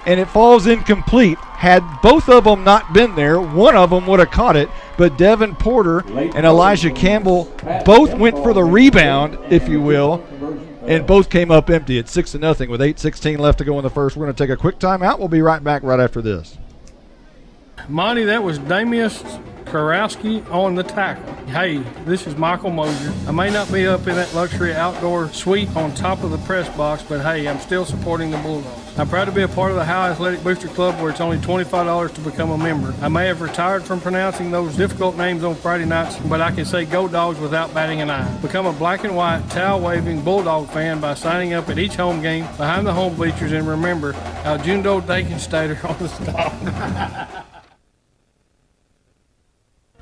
and it falls incomplete. Had both of them not been there, one of them would have caught it, but Devin Porter and Elijah Campbell both went for the rebound, if you will, and both came up empty at 6-0 with 8:16 left to go in the first. We're going to take a quick timeout. We'll be right back right after this. Monty, that was Damius Karowski on the tackle. Hey, this is Michael Mosier. I may not be up in that luxury outdoor suite on top of the press box, but hey, I'm still supporting the Bulldogs. I'm proud to be a part of the Howe Athletic Booster Club, where it's only $25 to become a member. I may have retired from pronouncing those difficult names on Friday nights, but I can say go Dogs without batting an eye. Become a black and white, towel-waving Bulldog fan by signing up at each home game behind the home bleachers, and remember, Aljundo Dakenstater on the stop.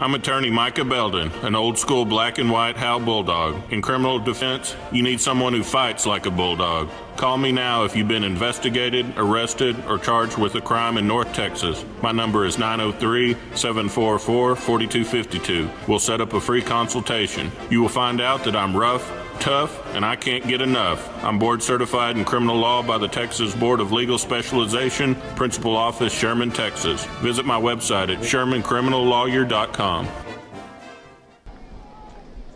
I'm attorney Micah Belden, an old-school black and white Howe Bulldog. In criminal defense, you need someone who fights like a Bulldog. Call me now if you've been investigated, arrested, or charged with a crime in North Texas. My number is 903-744-4252. We'll set up a free consultation. You will find out that I'm rough, tough, and I can't get enough. I'm board certified in criminal law by the Texas Board of Legal Specialization, Principal Office, Sherman, Texas. Visit my website at shermancriminallawyer.com.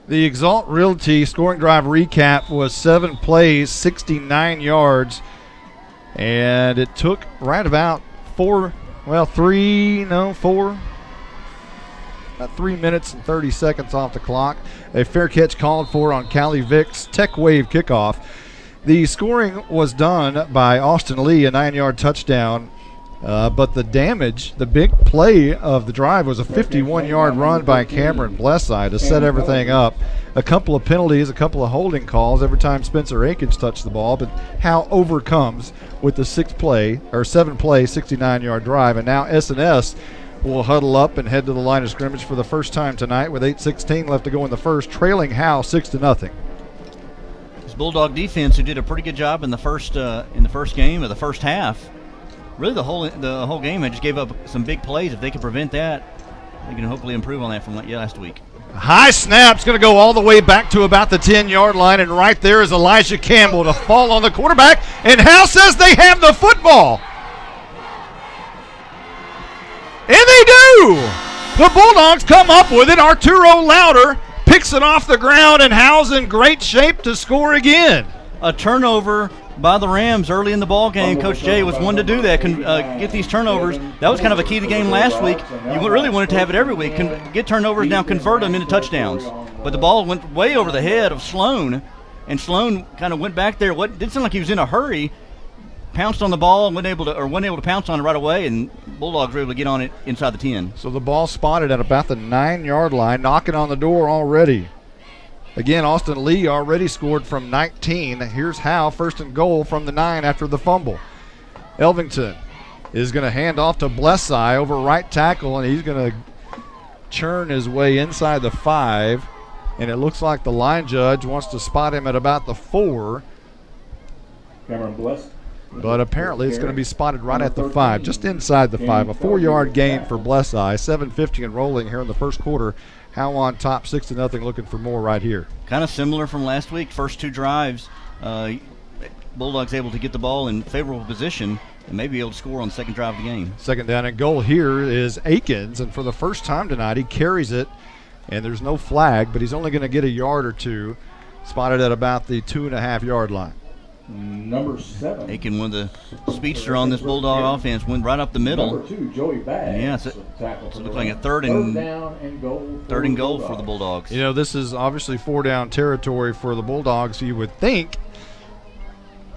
The Exalt Realty scoring drive recap was 7 plays, 69 yards, and it took right about 4 about 3 minutes and 30 seconds off the clock. A fair catch called for on Callie Vick's Tech Wave kickoff. The scoring was done by Austin Lee, a 9-yard touchdown. But the damage, the big play of the drive was a 51-yard run by Cameron Blesside to set everything up. A couple of penalties, a couple of holding calls every time Spencer Akins touched the ball, but Howe overcomes with the 7-play, 69-yard drive. And now S&S will huddle up and head to the line of scrimmage for the first time tonight with 8:16 left to go in the first, trailing Howe 6-0. This Bulldog defense, who did a pretty good job in the first game of the first half. Really, the whole game, they just gave up some big plays. If they can prevent that, they can hopefully improve on that from last week. High snap's going to go all the way back to about the 10-yard line, and right there is Elijah Campbell to fall on the quarterback, and Howe says they have the football. And they do! The Bulldogs come up with it. Arturo Louder picks it off the ground, and Howe's in great shape to score again. A turnover by the Rams early in the ball game. Coach Jay was one to do that, get these turnovers. That was kind of a key to the game last week. You really wanted to have it every week. Get turnovers, now convert them into touchdowns. But the ball went way over the head of Sloan, and Sloan kind of went back there. What didn't sound like he was in a hurry. Pounced on the ball, wasn't able to pounce on it right away, and Bulldogs were able to get on it inside the 10. So the ball spotted at about the 9-yard line, knocking on the door already. Again, Austin Lee already scored from 19. Here's Howe, first and goal from the 9 after the fumble. Elvington is going to hand off to Blesseye over right tackle, and he's going to churn his way inside the 5. And it looks like the line judge wants to spot him at about the 4. Cameron Bless. But apparently it's going to be spotted right at the 5, just inside the 5. A 4-yard gain for Blesseye. 7:50 and rolling here in the first quarter. Howe on top, 6-0, looking for more right here. Kind of similar from last week. First 2 drives, Bulldogs able to get the ball in favorable position and maybe able to score on the second drive of the game. Second down and goal here is Akins, and for the first time tonight he carries it, and there's no flag, but he's only going to get a yard or two, spotted at about the 2.5-yard line. Number 7. Aiken, one of the speedster on this Bulldog offense, went right up the middle. Number 2, Joey Baggs. Yeah, so it looks like a third and goal for the Bulldogs. You know, this is obviously 4-down territory for the Bulldogs. You would think,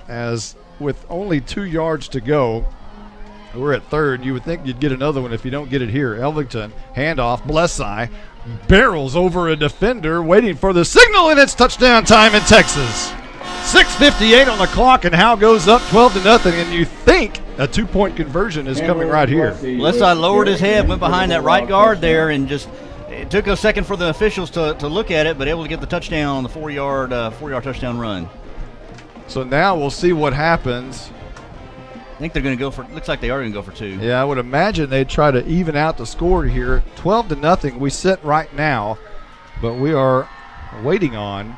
as with only 2 yards to go, we're at third, you would think you'd get another one if you don't get it here. Elvington, handoff, Blesseye, barrels over a defender, waiting for the signal, and it's touchdown time in Texas. 6:58 on the clock, and Howe goes up 12-0, and you think a 2-point conversion is coming right here. Westside lowered his head, went behind that right guard there, and just it took a second for the officials to look at it, but able to get the touchdown on the 4-yard touchdown run. So now we'll see what happens. I think they're going to go for. Looks like they are going to go for 2. Yeah, I would imagine they'd try to even out the score here. 12-0. We sit right now, but we are waiting on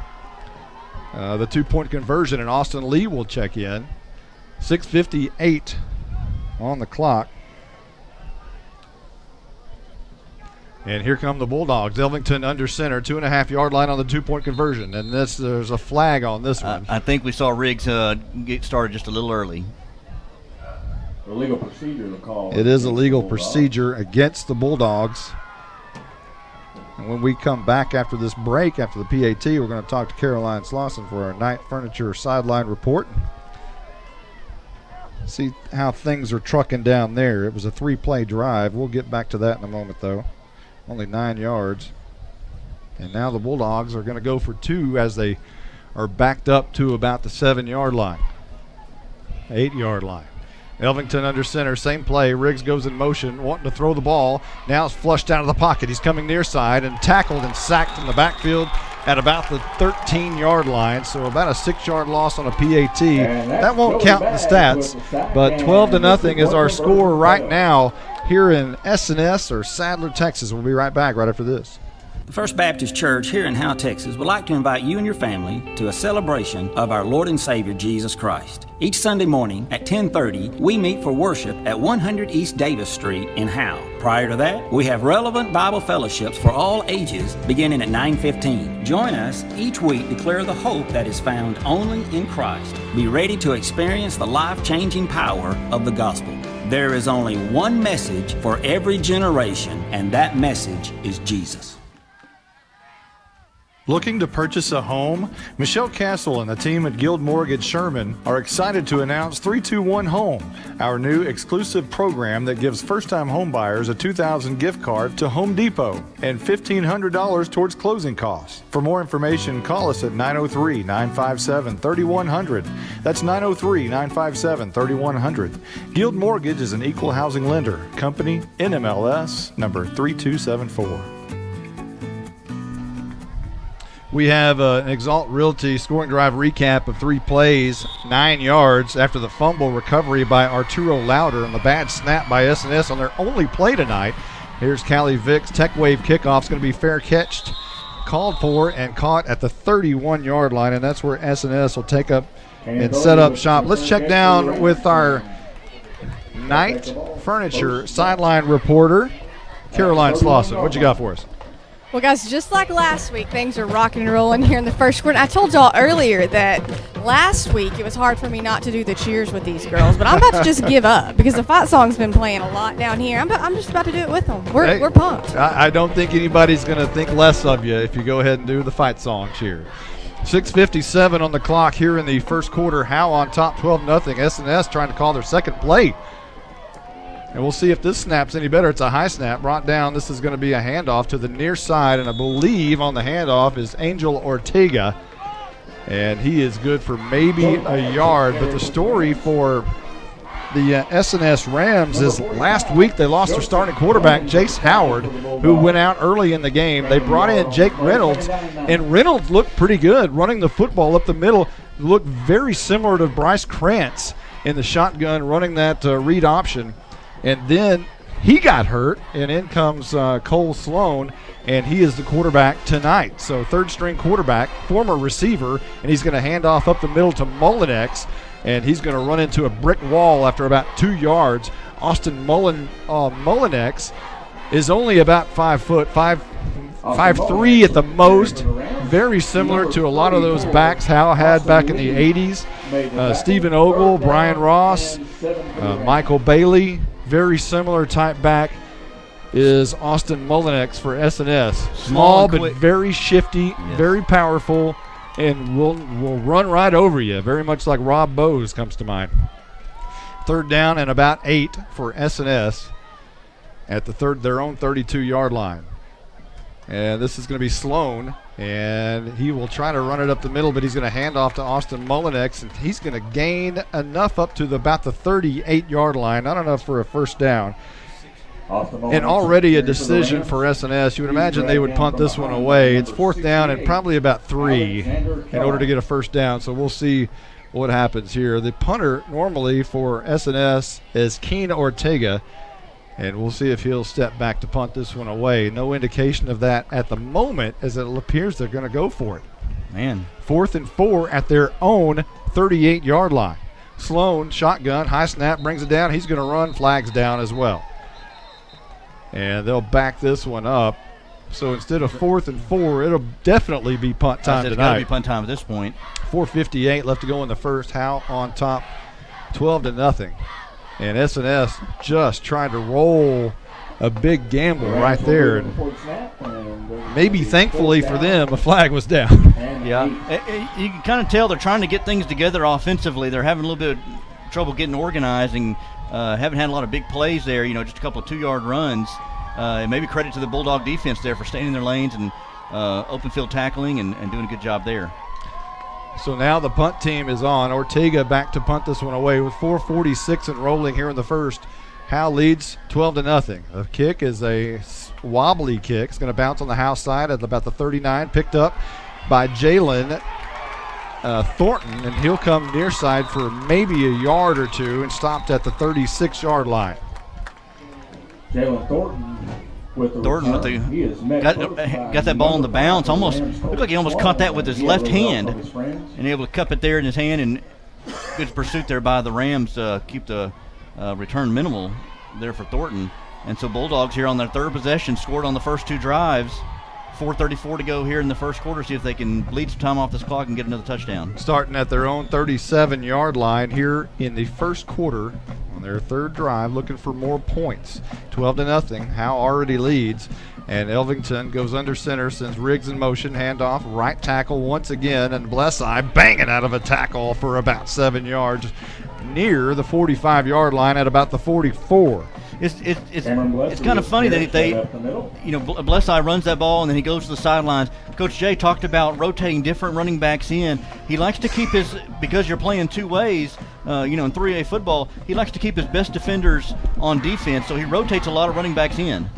the 2-point conversion, and Austin Lee will check in. 6:58 on the clock. And here come the Bulldogs. Elvington under center, 2.5-yard line on the 2-point conversion. And there's a flag on this one. I think we saw Riggs get started just a little early. Illegal procedure to call. It is a legal procedure against the Bulldogs. And when we come back after this break, after the PAT, we're going to talk to Caroline Slauson for our Night Furniture Sideline Report. See how things are trucking down there. It was a 3-play drive. We'll get back to that in a moment, though. Only 9 yards. And now the Bulldogs are going to go for 2 as they are backed up to about the 7-yard line. 8-yard line. Elvington under center, same play. Riggs goes in motion, wanting to throw the ball. Now it's flushed out of the pocket. He's coming near side and tackled and sacked in the backfield at about the 13-yard line. So about a 6-yard loss on a PAT. That won't count in the stats, but 12-0 is our score right now here in S&S or Sadler, Texas. We'll be right back right after this. The First Baptist Church here in Howe, Texas would like to invite you and your family to a celebration of our Lord and Savior Jesus Christ. Each Sunday morning at 10:30, we meet for worship at 100 East Davis Street in Howe. Prior to that, we have relevant Bible fellowships for all ages beginning at 9:15. Join us each week to declare the hope that is found only in Christ. Be ready to experience the life-changing power of the gospel. There is only one message for every generation, and that message is Jesus. Looking to purchase a home? Michelle Castle and the team at Guild Mortgage Sherman are excited to announce 321 Home, our new exclusive program that gives first-time home buyers a $2,000 gift card to Home Depot and $1,500 towards closing costs. For more information, call us at 903-957-3100. That's 903-957-3100. Guild Mortgage is an equal housing lender. Company NMLS number 3274. We have an Exalt Realty scoring drive recap of 3 plays, 9 yards after the fumble recovery by Arturo Lauder and the bad snap by S&S on their only play tonight. Here's Callie Vick's Tech Wave kickoff. It's going to be fair catched, called for, and caught at the 31-yard line, and that's where S&S will take up and set up shop. Let's check down with our Night Furniture sideline reporter, Caroline Slauson. What you got for us? Well, guys, just like last week, things are rocking and rolling here in the first quarter. I told y'all earlier that last week it was hard for me not to do the cheers with these girls, but I'm about to just give up because the fight song's been playing a lot down here. I'm just about to do it with them. We're pumped. I don't think anybody's going to think less of you if you go ahead and do the fight song cheer. 6:57 on the clock here in the first quarter. Howe on top, 12-0. S&S trying to call their second play. And we'll see if this snap's any better. It's a high snap brought down. This is going to be a handoff to the near side, and I believe on the handoff is Angel Ortega. And he is good for maybe a yard. But the story for the S&S Rams is last week they lost their starting quarterback, Jace Howard, who went out early in the game. They brought in Jake Reynolds, and Reynolds looked pretty good running the football up the middle. Looked very similar to Bryce Krantz in the shotgun running that read option. And then he got hurt, and in comes Cole Sloan, and he is the quarterback tonight. So third-string quarterback, former receiver, and he's going to hand off up the middle to Mullinex, and he's going to run into a brick wall after about 2 yards. Austin Mullinex is only about 5 foot, 5'3" at the most. Very similar to a lot of those backs Howe had back in the 80s. Stephen Ogle, Brian Ross, Michael Bailey. Very similar type back is Austin Mullinex for S&S. Small but very shifty, very powerful, and will run right over you, very much like Rob Bowes comes to mind. Third down and about 8 for S&S at their own 32-yard line. And this is going to be Sloan And he will try to run it up the middle, but he's going to hand off to Austin Mullinex, and he's going to gain enough up to about the 38-yard line, not enough for a first down. And already a decision for S&S. You would imagine they would punt this one away. It's 4th down and probably about 3 in order to get a first down, so we'll see what happens here. The punter normally for S&S is Keen Ortega, and we'll see if he'll step back to punt this one away. No indication of that at the moment, as it appears they're going to go for it. Man. 4th and 4 at their own 38-yard line. Sloan, shotgun, high snap, brings it down. He's going to run, flags down as well. And they'll back this one up. So instead of 4th and 4, it'll definitely be punt time tonight. It's got to be punt time at this point. 4:58 left to go in the first. Howe on top, 12-0. And S&S just trying to roll a big gamble right there. And maybe thankfully for them, a flag was down. Yeah, you can kind of tell they're trying to get things together offensively. They're having a little bit of trouble getting organized and haven't had a lot of big plays there, just a couple of 2-yard runs. And maybe credit to the Bulldog defense there for staying in their lanes and open field tackling and doing a good job there. So now the punt team is on. Ortega back to punt this one away with 4:46 and rolling here in the first. Howe leads 12-0. The kick is a wobbly kick. It's going to bounce on the Howe side at about the 39, picked up by Jalen Thornton, and he'll come near side for maybe a yard or two and stopped at the 36-yard line. Jalen Thornton with the got that ball on the bounce. Almost looked like he almost caught that with his left hand and able to cup it there in his hand, and good pursuit there by the Rams to keep the return minimal there for Thornton. And so Bulldogs here on their third possession scored on the first 2 drives. 4:34 to go here in the first quarter. See if they can bleed some time off this clock and get another touchdown. Starting at their own 37-yard line here in the first quarter on their third drive, looking for more points. 12-0. Howe already leads, and Elvington goes under center, sends Riggs in motion, handoff, right tackle once again, and Blesseye banging out of a tackle for about 7 yards near the 45-yard line at about the 44. It's kind of funny that Blesseye runs that ball and then he goes to the sidelines. Coach Jay talked about rotating different running backs in. He likes to keep because you're playing 2 ways, in 3A football, he likes to keep his best defenders on defense, so he rotates a lot of running backs in.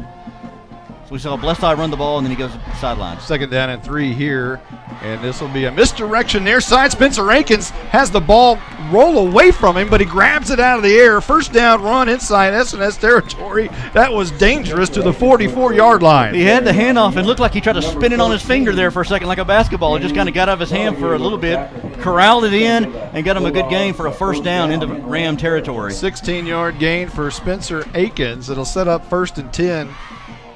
So we saw Blesseye run the ball and then he goes to the sidelines. 2nd down and 3 here, and this will be a misdirection near side. Spencer Akins has the ball roll away from him, but he grabs it out of the air. First down run inside S&S territory. That was dangerous to the 44-yard line. He had the handoff and looked like he tried to spin it on his finger there for a second like a basketball. It just kind of got out of his hand for a little bit, corralled it in, and got him a good gain for a first down into Ram territory. 16-yard gain for Spencer Akins. It'll set up 1st and 10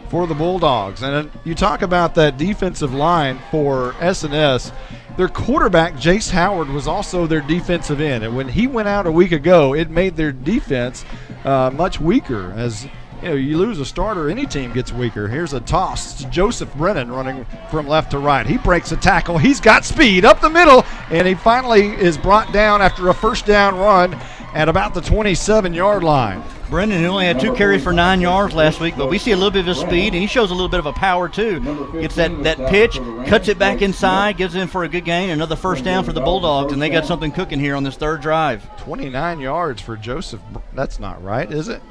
for the Bulldogs. And you talk about that defensive line for S&S. Their quarterback, Jace Howard, was also their defensive end. And when he went out a week ago, it made their defense much weaker. As you lose a starter, any team gets weaker. Here's a toss. It's Joseph Brennan running from left to right. He breaks a tackle. He's got speed up the middle, and he finally is brought down after a first down run at about the 27-yard line. Brendan, who only had 2 carries for 9 yards last week, but we see a little bit of his speed, and he shows a little bit of a power too. Gets that pitch, cuts it back inside, gives in for a good gain, another first down for the Bulldogs, and they got something cooking here on this third drive. 29 yards for Joseph. That's not right, is it?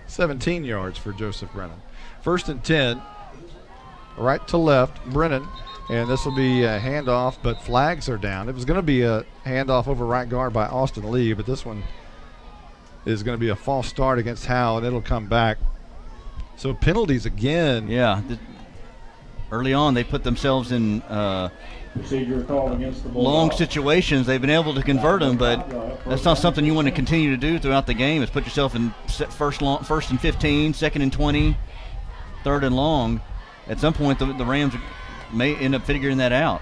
17 yards for Joseph Brennan. 1st and 10, right to left, Brennan, and this will be a handoff, but flags are down. It was going to be a handoff over right guard by Austin Lee, but this one is going to be a false start against Howe, and it'll come back. So penalties again. Yeah. Early on, they put themselves in long situations. They've been able to convert them, but that's not something you want to continue to do throughout the game, is put yourself in first and 15, 2nd and 20, 3rd and long. At some point, the Rams may end up figuring that out.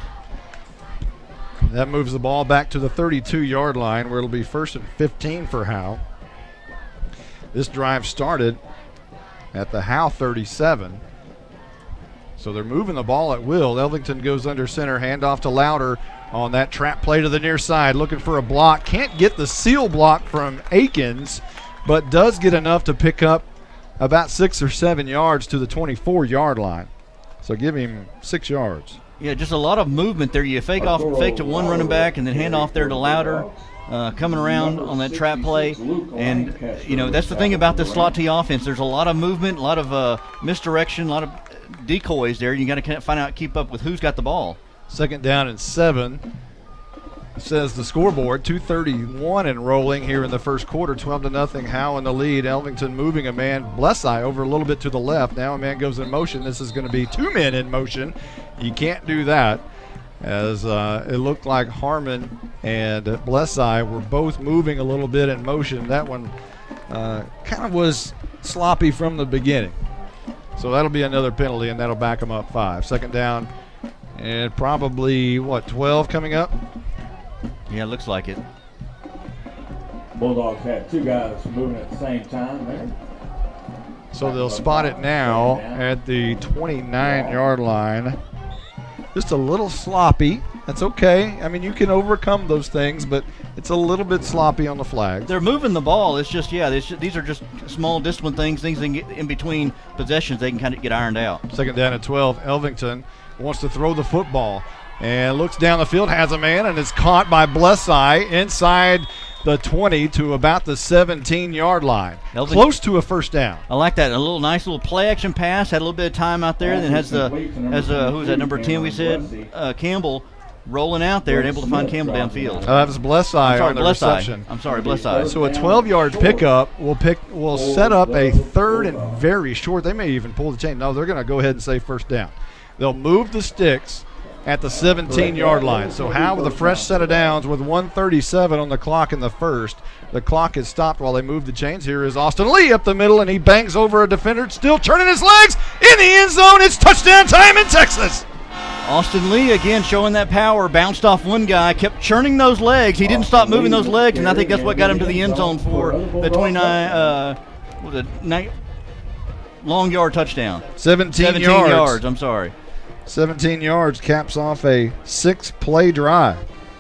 That moves the ball back to the 32-yard line, where it'll be 1st and 15 for Howe. This drive started at the Howe 37. So they're moving the ball at will. Elvington goes under center, handoff to Louder on that trap play to the near side, looking for a block. Can't get the seal block from Akins, but does get enough to pick up about 6 or 7 yards to the 24-yard line. So give him 6 yards. Yeah, just a lot of movement there. You fake to one running back and then hand off there to Louder, coming around on that trap play. And, that's the thing about this slot T offense. There's a lot of movement, a lot of misdirection, a lot of decoys there. You got to keep up with who's got the ball. 2nd down and 7. Says the scoreboard, 2:31 and rolling here in the first quarter, 12-0. Howe in the lead. Elvington moving a man, Blesseye, over a little bit to the left. Now a man goes in motion. This is going to be 2 men in motion. You can't do that, as it looked like Harmon and Blesseye were both moving a little bit in motion. That one kind of was sloppy from the beginning. So that'll be another penalty, and that'll back them up 5. 2nd down and probably, 12 coming up? Yeah, it looks like it. Bulldogs had 2 guys moving at the same time there. So they'll spot it now at the 29-yard line. Just a little sloppy. That's okay. I mean, you can overcome those things, but it's a little bit sloppy on the flag. They're moving the ball. It's just, these are just small discipline things they can get in between possessions. They can kind of get ironed out. 2nd down and 12. Elvington wants to throw the football and looks down the field, has a man, and is caught by Blesseye inside the 20 to about the 17-yard line. Close to a first down. I like that. A nice little play action pass. Had a little bit of time out there. And then has who was that, number 10 we said? Campbell rolling out there and able to find Campbell downfield. That was Blesseye on the reception. I'm sorry, Blesseye. So a 12-yard pickup will set up a 3rd and very short. They may even pull the chain. No, they're going to go ahead and say first down. They'll move the sticks at the 17-yard line. So Howe with a fresh set of downs with 1:37 on the clock in the first. The clock is stopped while they move the chains. Here is Austin Lee up the middle, and he bangs over a defender, still turning his legs in the end zone. It's touchdown time in Texas. Austin Lee again showing that power, bounced off one guy, kept churning those legs. He didn't stop moving those legs, and I think that's what got him to the end zone for the 29 long yard touchdown. 17 yards. I'm sorry. 17 yards caps off a 6-play drive,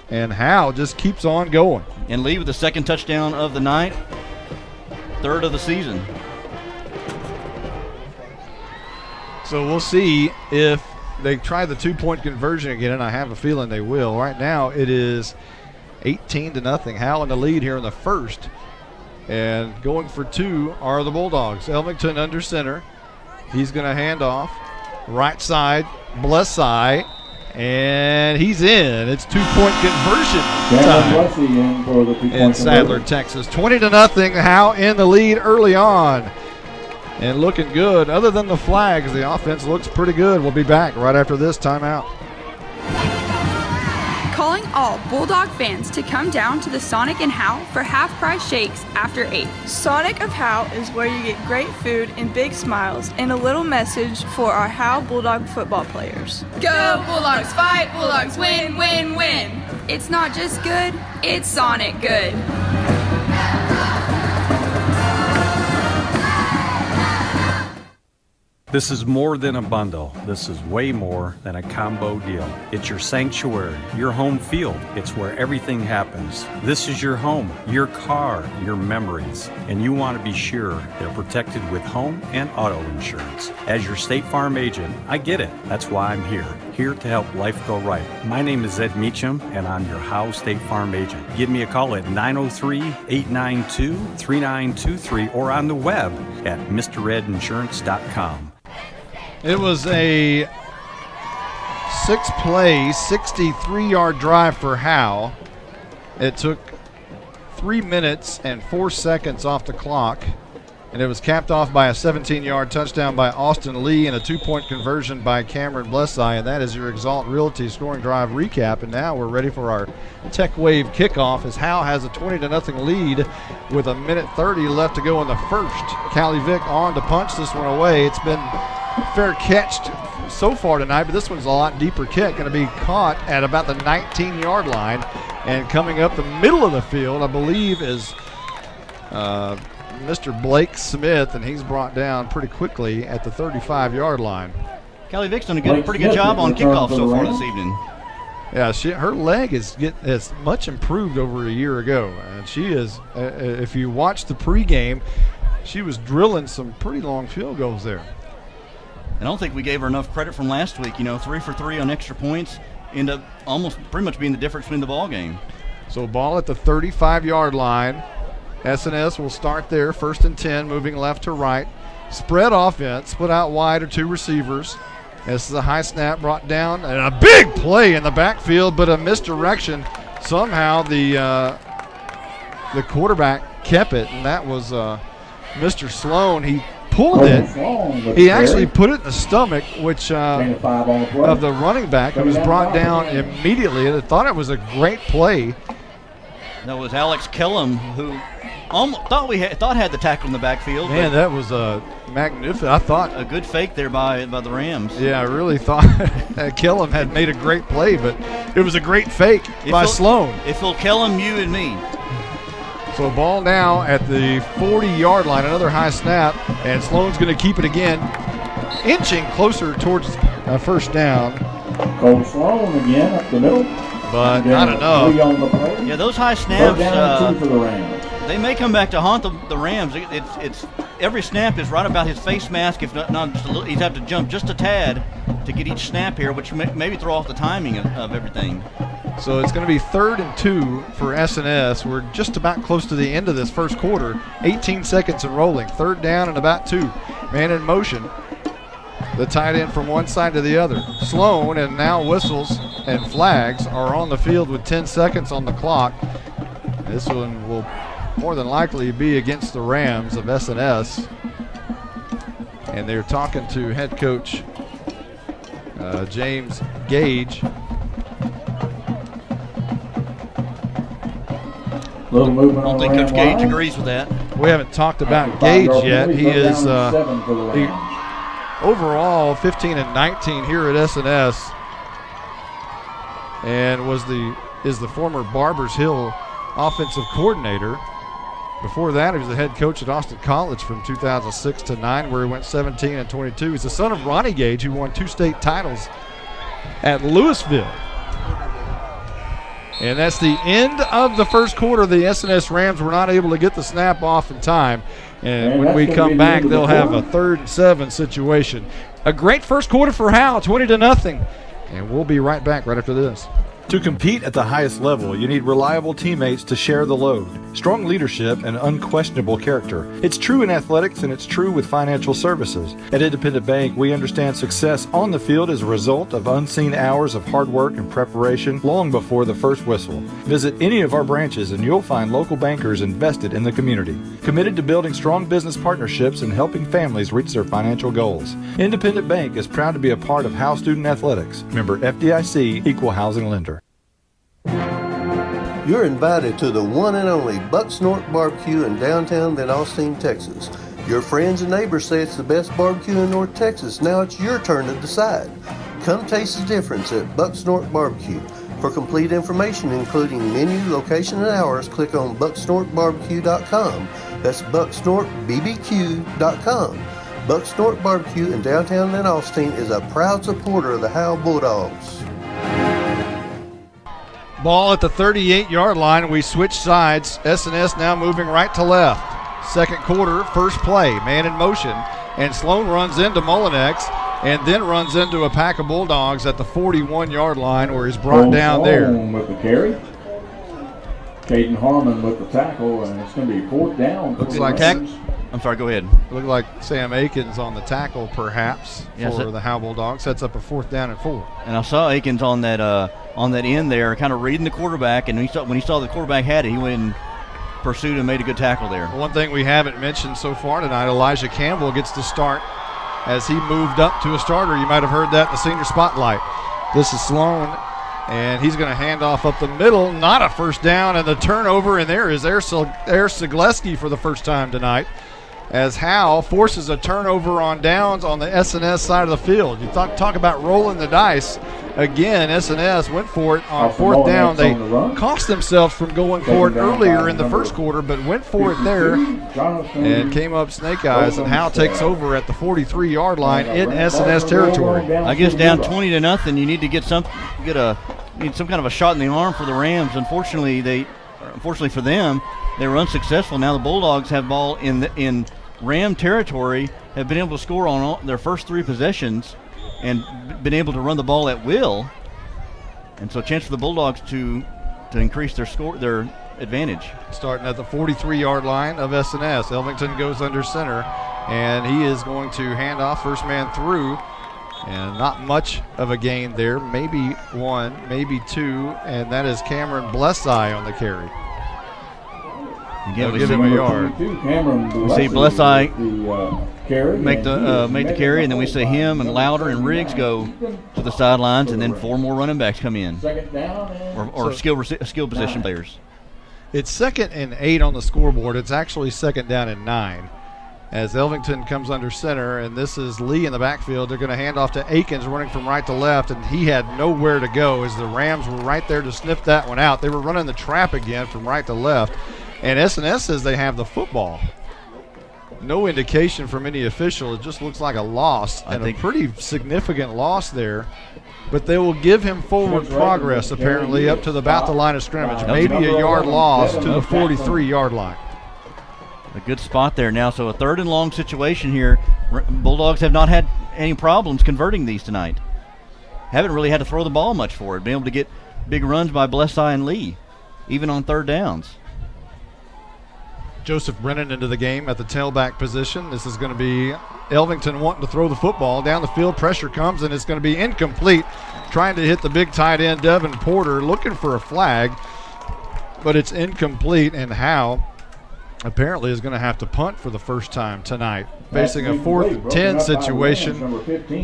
and Howe just keeps on going. And Lee with the 2nd touchdown of the night, 3rd of the season. So we'll see if they try the 2-point conversion again, and I have a feeling they will. Right now it is 18-0. Howe in the lead here in the first, and going for 2 are the Bulldogs. Elvington under center. He's going to hand off. Right side, Blesseye, and he's in. It's 2-point conversion time in Sadler, Texas. 20-0. Howe in the lead early on, and looking good. Other than the flags, the offense looks pretty good. We'll be back right after this timeout. Calling all Bulldog fans to come down to the Sonic and Howe for half-price shakes after 8. Sonic of Howe is where you get great food and big smiles and a little message for our Howe Bulldog football players. Go Bulldogs, fight Bulldogs, win, win, win. It's not just good, it's Sonic good. This is more than a bundle. This is way more than a combo deal. It's your sanctuary, your home field. It's where everything happens. This is your home, your car, your memories. And you want to be sure they're protected with home and auto insurance. As your State Farm agent, I get it. That's why I'm here to help life go right. My name is Ed Meacham, and I'm your Howe State Farm agent. Give me a call at 903-892-3923 or on the web at mredinsurance.com. It was a 6-play, 63-yard drive for Howe. It took 3 minutes and 4 seconds off the clock, and it was capped off by a 17-yard touchdown by Austin Lee and a 2-point conversion by Cameron Blesseye. And that is your Exalt Realty scoring drive recap. And now we're ready for our Tech Wave kickoff as Howe has a 20-0 lead with 1:30 left to go in the first. Callie Vick on to punch this one away. It's been fair catched so far tonight, but this one's a lot deeper kick. Going to be caught at about the 19-yard line, and coming up the middle of the field, I believe, is Mr. Blake Smith, and he's brought down pretty quickly at the 35-yard line. Callie Vick's done a pretty good job on kickoff so far this evening. Yeah, her leg is much improved over a year ago, and she is. If you watch the pregame, she was drilling some pretty long field goals there. I don't think we gave her enough credit from last week. 3 for 3 on extra points, end up almost pretty much being the difference between the ball game. So ball at the 35-yard line. S&S will start there, 1st and 10, moving left to right. Spread offense, split out wide are 2 receivers. This is a high snap brought down, and a big play in the backfield, but a misdirection. Somehow the quarterback kept it, and that was Mr. Sloan. He pulled it. He actually put it in the stomach, which of the running back, who was brought down immediately. And I thought it was a great play. That was Alex Kellum, who thought had the tackle in the backfield. Man, that was magnificent. I thought a good fake there by the Rams. Yeah, I really thought that Kellum had made a great play, but it was a great fake by Sloan. It fooled Kellum, you, and me. So ball now at the 40-yard line, another high snap, and Sloan's going to keep it again, inching closer towards first down. Cole Sloan again up the middle. But not enough. Yeah, those high snaps, they may come back to haunt the Rams. It's every snap is right about his face mask. If not just a little, he'd have to jump just a tad to get each snap here, which may maybe throw off the timing of everything. So it's going to be 3rd and 2 for S&S. We're just about close to the end of this first quarter. 18 seconds and rolling. 3rd down and about 2. Man in motion. The tight end from one side to the other. Sloan, and now whistles and flags are on the field with 10 seconds on the clock. This one will more than likely be against the Rams of S&S. And they're talking to head coach James Gage. I don't think Coach Gage agrees with that. We haven't talked about Gage yet. He is overall 15 and 19 here at S&S, and is the former Barbers Hill offensive coordinator. Before that, he was the head coach at Austin College from 2006 to 9, where he went 17 and 22. He's the son of Ronnie Gage, who won 2 state titles at Louisville. And that's the end of the first quarter. The S&S Rams were not able to get the snap off in time. And when we come back, they'll have a 3rd and 7 situation. A great first quarter for Howe, 20-0. And we'll be right back right after this. To compete at the highest level, you need reliable teammates to share the load, strong leadership, and unquestionable character. It's true in athletics, and it's true with financial services. At Independent Bank, we understand success on the field is a result of unseen hours of hard work and preparation long before the first whistle. Visit any of our branches, and you'll find local bankers invested in the community, committed to building strong business partnerships and helping families reach their financial goals. Independent Bank is proud to be a part of Howe Student Athletics. Member FDIC, Equal Housing Lender. You're invited to the one and only Buck Snort Barbecue in downtown Van Alstyne, Texas. Your friends and neighbors say it's the best barbecue in North Texas. Now it's your turn to decide. Come taste the difference at Buck Snort Barbecue. For complete information, including menu, location, and hours, click on bucksnortbarbecue.com. That's bucksnortbbq.com. Buck Snort Barbecue in downtown Van Alstyne is a proud supporter of the Howe Bulldogs. Ball at the 38-yard line. We switch sides. S&S now moving right to left. Second quarter, first play, man in motion. And Sloan runs into Mullinex and then runs into a pack of Bulldogs at the 41-yard line, where he's brought down there. With the carry. Caden Harmon with the tackle, and it's going to be 4th down. Looks like I'm sorry, go ahead. Looked like Sam Akins on the tackle, perhaps, for the Howe Bulldogs. Sets up a 4th down and 4. And I saw Akins on that end there, kind of reading the quarterback, and when he saw the quarterback had it, he went and pursued and made a good tackle there. One thing we haven't mentioned so far tonight, Elijah Campbell gets to start as he moved up to a starter. You might have heard that in the senior spotlight. This is Sloan, and he's going to hand off up the middle. Not a first down, and the turnover, and there is Air Sigleski for the first time tonight, as Howe forces a turnover on downs on the S&S side of the field. You talk about rolling the dice. Again, S&S went for it on 4th down. They cost themselves from going for it earlier in the first quarter, but went for it there and came up snake eyes, and Howe takes over at the 43-yard line in S&S territory. I guess down 20-0, you need to get some kind of a shot in the arm for the Rams. Unfortunately for them, they were unsuccessful. Now the Bulldogs have ball in Ram territory have been able to score on their first 3 possessions and been able to run the ball at will. And so a chance for the Bulldogs to increase their advantage. Starting at the 43-yard line of S&S. Elvington goes under center, and he is going to hand off first man through. And not much of a gain there, maybe 1, maybe 2, and that is Cameron Blesseye on the carry. Again, give him a yard. We see Blesseye make the carry, and then we see him and Louder and Riggs go to the sidelines, and then 4 more running backs come in, or skill position players. It's 2nd and 8 on the scoreboard. It's actually 2nd down and 9. As Elvington comes under center, and this is Lee in the backfield. They're going to hand off to Akins running from right to left, and he had nowhere to go as the Rams were right there to sniff that one out. They were running the trap again from right to left, and S&S says they have the football. No indication from any official. It just looks like a loss, and a pretty significant loss there. But they will give him forward progress, apparently, up to about the line of scrimmage. Maybe a yard loss to the 43-yard line. A good spot there now. So a 3rd and long situation here. Bulldogs have not had any problems converting these tonight. Haven't really had to throw the ball much for it. Been able to get big runs by Blesseye and Lee, even on 3rd downs. Joseph Brennan into the game at the tailback position. This is going to be Elvington wanting to throw the football down the field. Pressure comes, and it's going to be incomplete. Trying to hit the big tight end, Devin Porter, looking for a flag, but it's incomplete, and Howe apparently is going to have to punt for the first time tonight, facing a 4th and 10 situation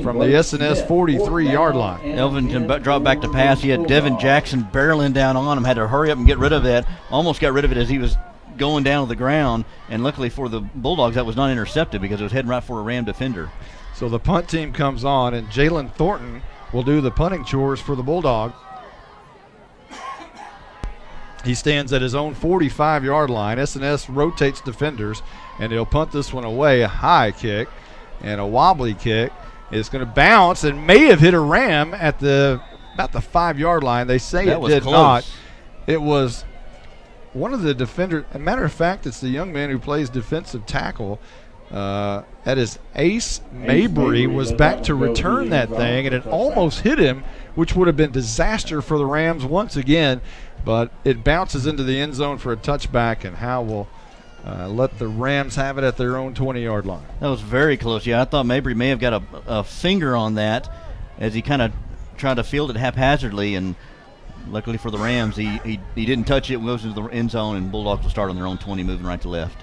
from the S&S 43-yard line. Elvington dropped back to pass. He had Devin Jackson barreling down on him, had to hurry up and get rid of that. Almost got rid of it as he was going down to the ground, and luckily for the Bulldogs that was not intercepted because it was heading right for a Ram defender. So the punt team comes on, and Jalen Thornton will do the punting chores for the Bulldogs. He stands at his own 45-yard line. S&S rotates defenders, and he'll punt this one away. A high kick and a wobbly kick. It's going to bounce and may have hit a Ram at about the 5-yard line. They say it did not. It was one of the defenders. As a matter of fact, it's the young man who plays defensive tackle. That is Ace Mabry was back to return that thing, and it almost hit him, which would have been disaster for the Rams once again. But it bounces into the end zone for a touchback, and Howe will let the Rams have it at their own 20-yard line. That was very close. Yeah, I thought Mabry may have got a finger on that as he kind of tried to field it haphazardly, and luckily for the Rams, he didn't touch it. It goes into the end zone, and Bulldogs will start on their own 20, moving right to left.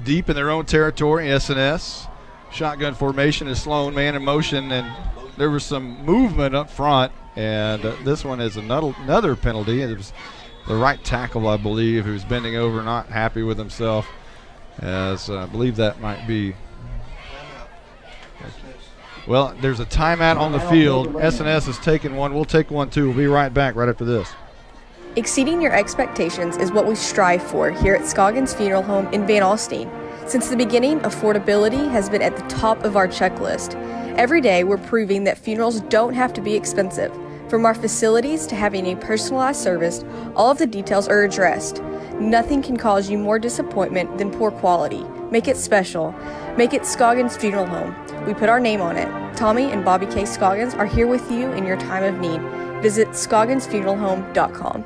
Deep in their own territory, S&S. Shotgun formation is Sloan, man in motion, and there was some movement up front. And this one is another penalty. It was the right tackle, I believe, who's bending over, not happy with himself, as I believe that might be. Well, there's a timeout on the field. S&S has taken one. We'll take one, too. We'll be right back right after this. Exceeding your expectations is what we strive for here at Scoggins Funeral Home in Van Alstyne. Since the beginning, affordability has been at the top of our checklist. Every day, we're proving that funerals don't have to be expensive. From our facilities to having a personalized service, all of the details are addressed. Nothing can cause you more disappointment than poor quality. Make it special. Make it Scoggins Funeral Home. We put our name on it. Tommy and Bobby K. Scoggins are here with you in your time of need. Visit scogginsfuneralhome.com.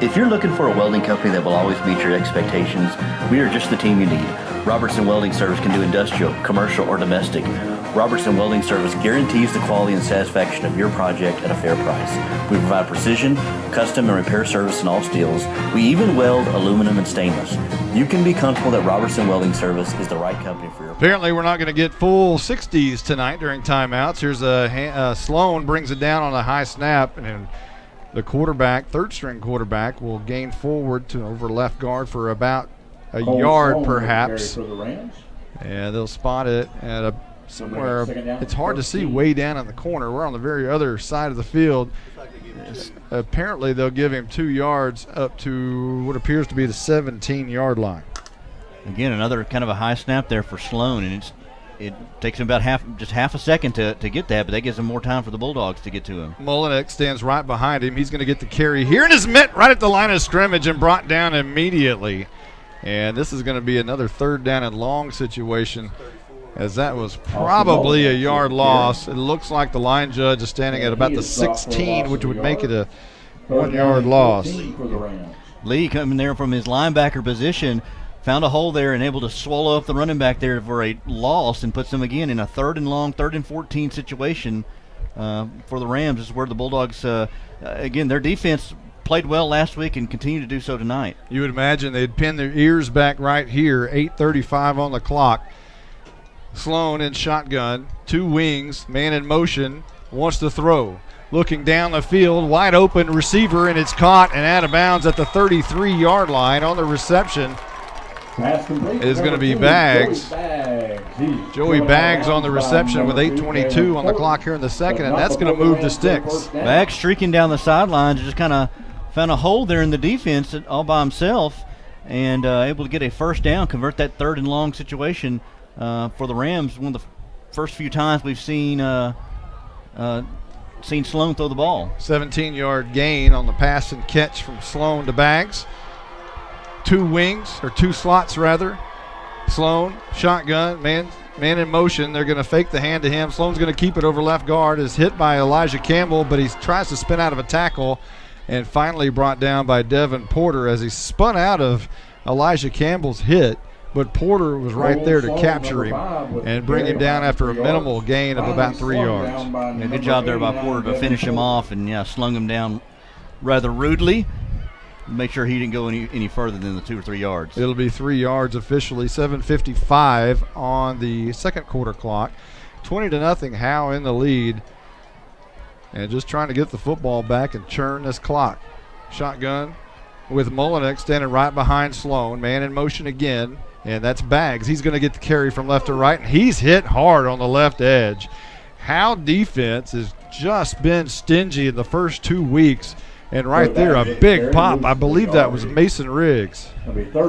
If you're looking for a welding company that will always meet your expectations, we are just the team you need. Robertson Welding Service can do industrial, commercial, or domestic. Robertson Welding Service guarantees the quality and satisfaction of your project at a fair price. We provide precision, custom, and repair service in all steels. We even weld aluminum and stainless. You can be comfortable that Robertson Welding Service is the right company for your project. Apparently we're not going to get full 60s tonight during timeouts. Here's Sloan brings it down on a high snap, and the quarterback, third-string quarterback, will gain forward to over left guard for about a yard perhaps. And they'll spot it at somewhere. It's hard to see way down in the corner. We're on the very other side of the field. Apparently they'll give him 2 yards up to what appears to be the 17-yard line. Again, another kind of a high snap there for Sloan, and it takes him about half a second to get that, but that gives him more time for the Bulldogs to get to him. Mullinex stands right behind him. He's going to get the carry here and is met right at the line of scrimmage and brought down immediately. And this is going to be another 3rd down and long situation, as that was probably a yard loss. It looks like the line judge is standing at about the 16, which would make it a 1-yard loss. Lee coming there from his linebacker position, found a hole there and able to swallow up the running back there for a loss and puts them again in a 3rd and long, 3rd and 14 situation for the Rams. This is where the Bulldogs, again, their defense played well last week and continue to do so tonight. You would imagine they'd pin their ears back right here, 8:35 on the clock. Sloan in shotgun, 2 wings, man in motion, wants to throw. Looking down the field, wide open receiver, and it's caught and out of bounds at the 33-yard line. On the reception is going to be Baggs. Joey Baggs on the reception with 8:22 on the clock here in the second, and that's going to move the sticks. Baggs streaking down the sidelines, just kind of found a hole there in the defense all by himself, and able to get a 1st down, convert that 3rd and long situation for the Rams. One of the first few times we've seen Sloan throw the ball. 17-yard gain on the pass and catch from Sloan to Baggs. 2 slots rather. Sloan, shotgun, man in motion. They're going to fake the hand to him. Sloan's going to keep it over left guard. Is hit by Elijah Campbell, but he tries to spin out of a tackle and finally brought down by Devin Porter as he spun out of Elijah Campbell's hit. But Porter was right there to capture him and bring him down after a minimal gain of about 3 yards. Yeah, good job there by Porter to finish him off and slung him down rather rudely. Make sure he didn't go any further than the 2 or 3 yards. It'll be 3 yards officially. 7:55 on the second quarter clock. 20-0, Howe in the lead. And just trying to get the football back and churn this clock. Shotgun with Mullinex standing right behind Sloan. Man in motion again. And that's Baggs. He's going to get the carry from left to right, and he's hit hard on the left edge. Howe defense has just been stingy in the first 2 weeks. And right there, a big pop. I believe that was Mason Riggs.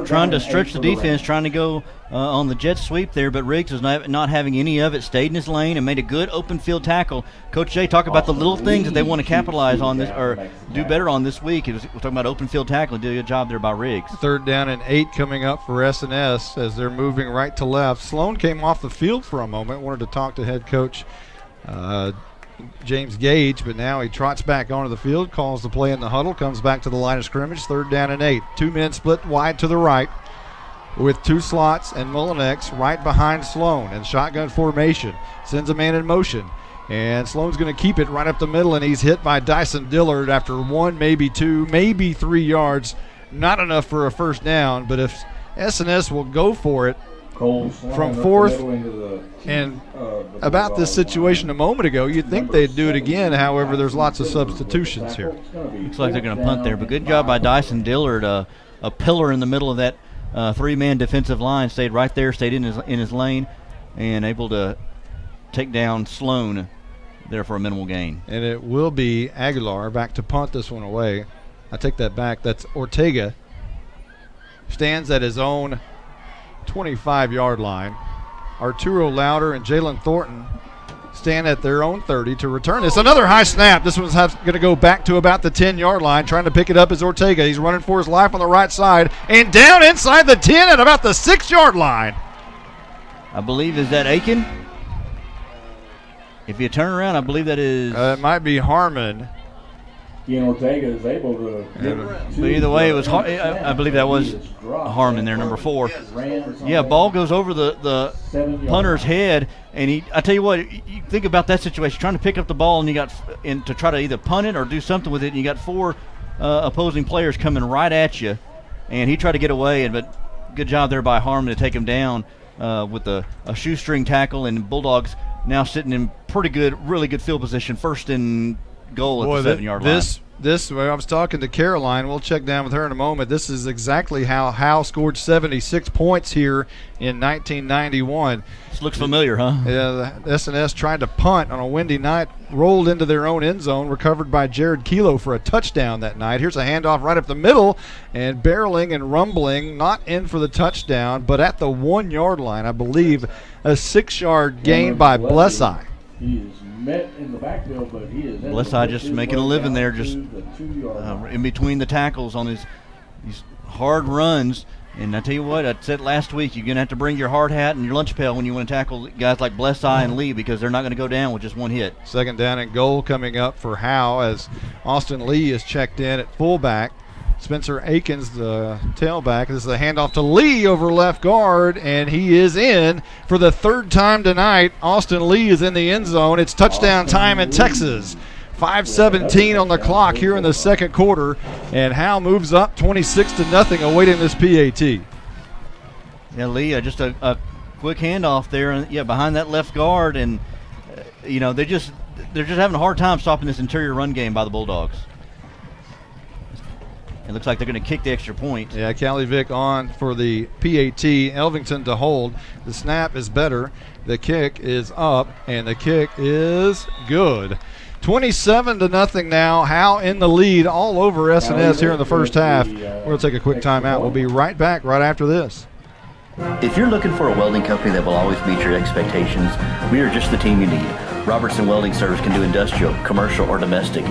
Trying to stretch the defense, trying to go on the jet sweep there, but Riggs was not having any of it, stayed in his lane and made a good open field tackle. Coach Jay talked about the little things that they want to capitalize on this or do better on this week. We're talking about open field tackle. Did a good job there by Riggs. 3rd down and 8 coming up for S&S as they're moving right to left. Sloan came off the field for a moment, wanted to talk to head coach James Gage, but now he trots back onto the field, calls the play in the huddle, comes back to the line of scrimmage. 3rd down and 8. 2 men split wide to the right with 2 slots and Mullinex right behind Sloan in shotgun formation. Sends a man in motion, and Sloan's going to keep it right up the middle, and he's hit by Dyson Dillard after 1, maybe 2, maybe 3 yards. Not enough for a 1st down, but if S&S will go for it from 4th and about this situation a moment ago, you'd think they'd do it again. However, there's lots of substitutions here. Looks like they're going to punt there, but good job by Dyson Dillard, a pillar in the middle of that 3-man defensive line. Stayed right there, stayed in his lane, and able to take down Sloan there for a minimal gain. And it will be Aguilar back to punt this one away. I take that back. That's Ortega. Stands at his own 25-yard line. Arturo Lauder and Jalen Thornton stand at their own 30 to return this. Another high snap. This one's going to go back to about the 10-yard line. Trying to pick it up is Ortega. He's running for his life on the right side and down inside the 10 at about the 6-yard line. I believe, is that Aiken? If you turn around, I believe that is... it might be Harmon. Ortega is able to but either way, it was I believe that was Harmon there, number 4. Yeah, ball goes over the punter's head, and I tell you what, you think about that situation, trying to pick up the ball, and you got to try to either punt it or do something with it, and you got 4 opposing players coming right at you, and he tried to get away, but good job there by Harmon to take him down with a shoestring tackle, and Bulldogs now sitting in really good field position, 1st and goal at the 7-yard line. I was talking to Caroline. We'll check down with her in a moment. This is exactly how Howe scored 76 points here in 1991. This looks familiar, huh? Yeah, the S&S tried to punt on a windy night, rolled into their own end zone, recovered by Jared Kilo for a touchdown that night. Here's a handoff right up the middle, and barreling and rumbling, not in for the touchdown, but at the 1-yard line, I believe, a 6-yard gain by Blesseye. He is met in the backfield, but he is Blesseye just making a living there, just in between the tackles on these hard runs. And I tell you what, I said last week, you're going to have to bring your hard hat and your lunch pail when you want to tackle guys like Blesseye and Lee, because they're not going to go down with just one hit. Second down and goal coming up for Howe as Austin Lee is checked in at fullback. Spencer Akins, the tailback. This is a handoff to Lee over left guard, and he is in for the third time tonight. Austin Lee is in the end zone. It's touchdown time in Texas. 5:17 on the clock here in the second quarter, and Howe moves up 26-0, awaiting this PAT. Yeah, Lee, just a quick handoff there, behind that left guard, and they're just having a hard time stopping this interior run game by the Bulldogs. It looks like they're going to kick the extra point. Yeah, Callie Vick on for the PAT. Elvington to hold. The snap is better. The kick is up, and the kick is good. 27-0 now. Howe in the lead all over S&S here in the first half. We'll take a quick timeout. We'll be right back right after this. If you're looking for a welding company that will always meet your expectations, we are just the team you need. Robertson Welding Service can do industrial, commercial, or domestic.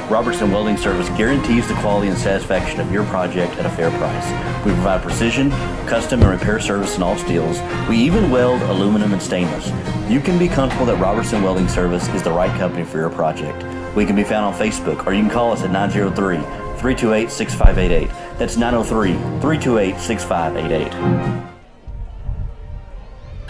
Robertson Welding Service guarantees the quality and satisfaction of your project at a fair price. We provide precision, custom, and repair service in all steels. We even weld aluminum and stainless. You can be comfortable that Robertson Welding Service is the right company for your project. We can be found on Facebook, or you can call us at 903-328-6588. That's 903-328-6588.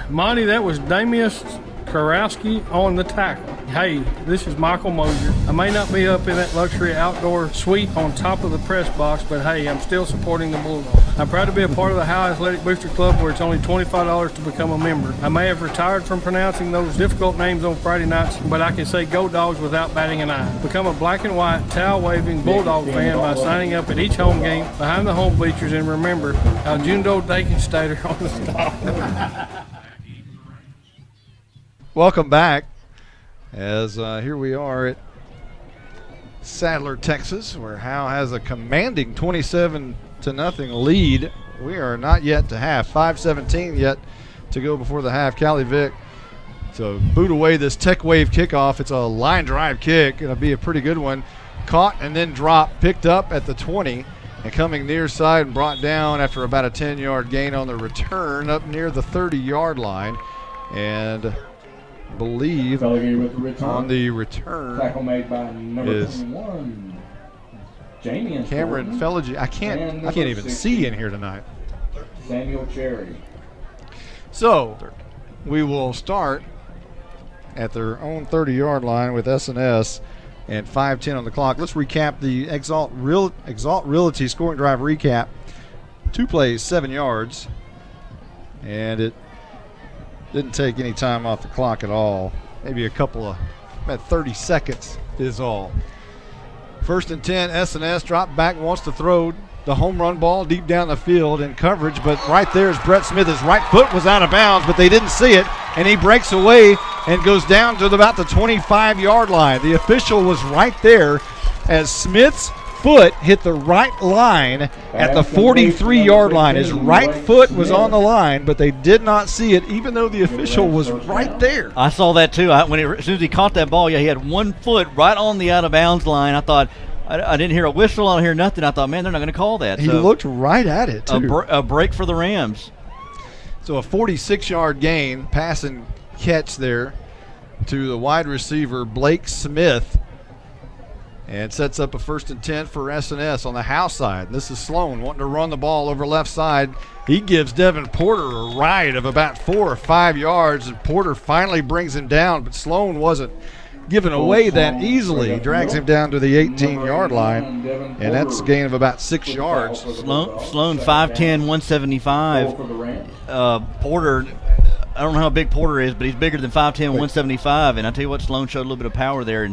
Monty, that was Damius Karowski on the tackle. Hey, this is Michael Mosier. I may not be up in that luxury outdoor suite on top of the press box, but hey, I'm still supporting the Bulldogs. I'm proud to be a part of the Howe Athletic Booster Club, where it's only $25 to become a member. I may have retired from pronouncing those difficult names on Friday nights, but I can say go Dogs without batting an eye. Become a black and white, towel-waving Bulldog fan by signing up at each home game, behind the home bleachers, and remember, Aljundo Dakenstater on the stop. Welcome back, as here we are at Sadler, Texas, where Howe has a commanding 27-0 lead. We are not yet to half. 5:17 yet to go before the half. Callie Vick to boot away this Tech Wave kickoff. It's a line drive kick. Going to be a pretty good one. Caught and then dropped, picked up at the 20, and coming near side and brought down after about a 10-yard gain on the return up near the 30-yard line. And believe on the return tackle made by number 21, Jamie Cameron Felage. I can't even see in here tonight. Samuel Cherry. So we will start at their own 30-yard line with S&S and 5:10 on the clock. Let's recap the Exalt Realty scoring drive recap. 2 plays, 7 yards, and it didn't take any time off the clock at all. Maybe about 30 seconds is all. 1st and 10, S&S drop back, wants to throw the home run ball deep down the field in coverage, but right there is Brett Smith. His right foot was out of bounds, but they didn't see it, and he breaks away and goes down to about the 25-yard line. The official was right there as Smith's foot hit the right line at the 43-yard line. His right foot was on the line, but they did not see it, even though the official was right there. I saw that too. As soon as he caught that ball, he had 1 foot right on the out-of-bounds line. I thought, I didn't hear a whistle, I don't hear nothing. I thought, man, they're not going to call that. He looked right at it, too. A break for the Rams. So a 46-yard gain, pass and catch there to the wide receiver, Blake Smith. And sets up a 1st and 10 for S&S on the Howe side. This is Sloan wanting to run the ball over left side. He gives Devin Porter a ride of about 4 or 5 yards, and Porter finally brings him down, but Sloan wasn't given away that easily. He drags him down to the 18-yard line, and that's a gain of about 6 yards. Sloan 5'10", 175. Porter, I don't know how big Porter is, but he's bigger than 5'10", 175, and I tell you what, Sloan showed a little bit of power there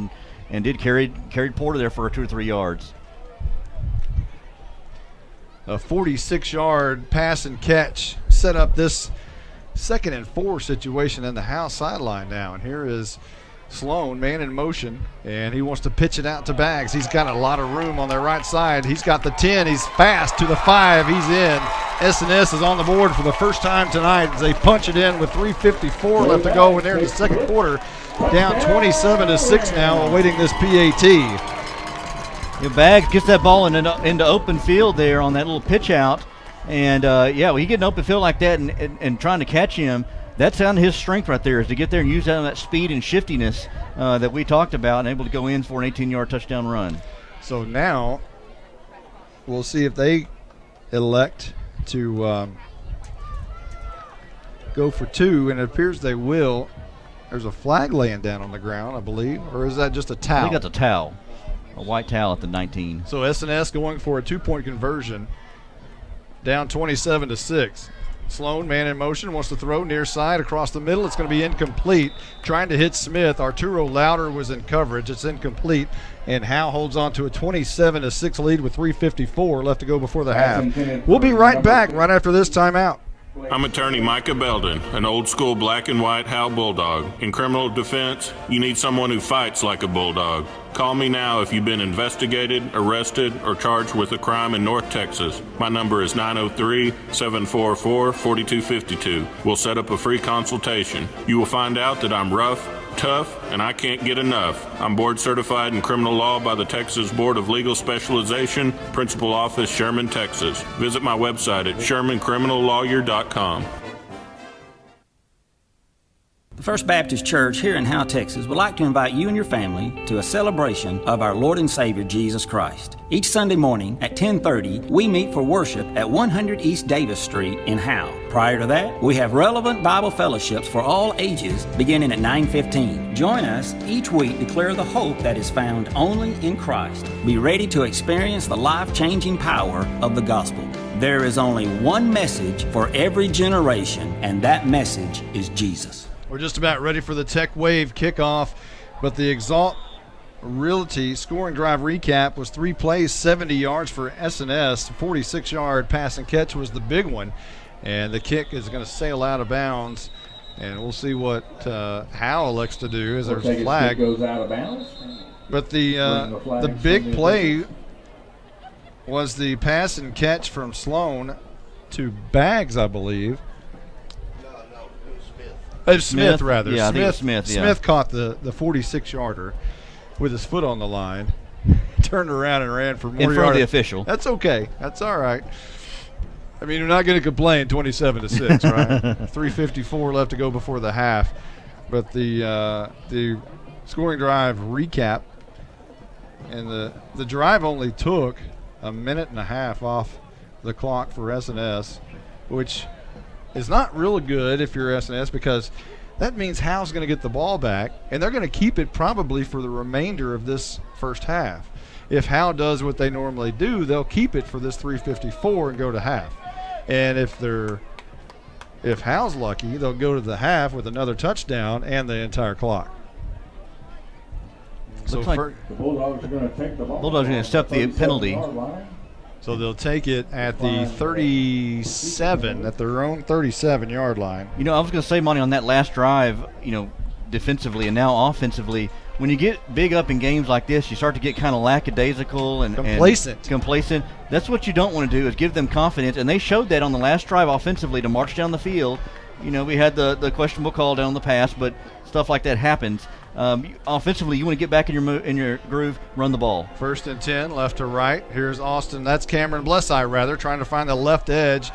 and did carried Porter there for 2 or 3 yards. A 46-yard pass and catch set up this 2nd and 4 situation in the Howe sideline now. And here is Sloan, man in motion, and he wants to pitch it out to Baggs. He's got a lot of room on their right side. He's got the 10. He's fast to the 5. He's in. S&S is on the board for the first time tonight as they punch it in with 3:54 left to go in there in the second quarter. Down 27-6 now, awaiting this PAT. Baggs gets that ball into open field there on that little pitch out, And, when you get an open field like that and trying to catch him, that's on his strength right there, is to get there and use that speed and shiftiness that we talked about and able to go in for an 18-yard touchdown run. So now we'll see if they elect to go for two, and it appears they will. There's a flag laying down on the ground, I believe, or is that just a towel? I think that's a towel, a white towel at the 19. So S&S going for a two-point conversion, down 27-6. Sloan, man in motion, wants to throw near side across the middle. It's going to be incomplete. Trying to hit Smith. Arturo Louder was in coverage. It's incomplete. And Howe holds on to a 27-6 lead with 3:54 left to go before the half. We'll be right back right after this timeout. I'm attorney Micah Belden, an old-school black and white Howe Bulldog. In criminal defense, you need someone who fights like a bulldog. Call me now if you've been investigated, arrested, or charged with a crime in North Texas. My number is 903-744-4252. We'll set up a free consultation. You will find out that I'm rough, tough, and I can't get enough. I'm board certified in criminal law by the Texas Board of Legal Specialization, Principal Office, Sherman, Texas. Visit my website at shermancriminallawyer.com. The First Baptist Church here in Howe, Texas would like to invite you and your family to a celebration of our Lord and Savior Jesus Christ. Each Sunday morning at 10:30, we meet for worship at 100 East Davis Street in Howe. Prior to that, we have relevant Bible fellowships for all ages beginning at 9:15. Join us each week to declare the hope that is found only in Christ. Be ready to experience the life-changing power of the gospel. There is only one message for every generation, and that message is Jesus. We're just about ready for the Tech Wave kickoff, but the Exalt Realty scoring drive recap was 3 plays, 70 yards for S&S. 46-yard pass and catch was the big one, and the kick is going to sail out of bounds, and we'll see what Howe elects to do as there's a flag. Goes out of bounds. But the big play was the pass and catch from Sloan to Baggs, I believe. Smith, rather. Yeah, Smith caught the 46-yarder with his foot on the line, turned around and ran for more yards. In front of the official. That's okay. That's all right. I mean, you're not going to complain 27-6, right? 3:54 left to go before the half. But the scoring drive recap, and the drive only took a minute and a half off the clock for S&S, which is not real good if you're S&S, because that means Howe's going to get the ball back, and they're going to keep it probably for the remainder of this first half. If Howe does what they normally do, they'll keep it for this 3:54 and go to half. And if Howe's lucky, they'll go to the half with another touchdown and the entire clock. So like the Bulldogs are going to take the ball. Bulldogs are going to accept the penalty. So they'll take it at the 37, at their own 37-yard line. You know, I was going to say, Monty, on that last drive, defensively and now offensively, when you get big up in games like this, you start to get kind of lackadaisical and complacent. That's what you don't want to do, is give them confidence. And they showed that on the last drive offensively to march down the field. We had the questionable call down the pass, but stuff like that happens. Offensively, you want to get back in your groove, run the ball. 1st and 10, left to right. Here's Austin. That's Cameron Blesseye, rather, trying to find the left edge.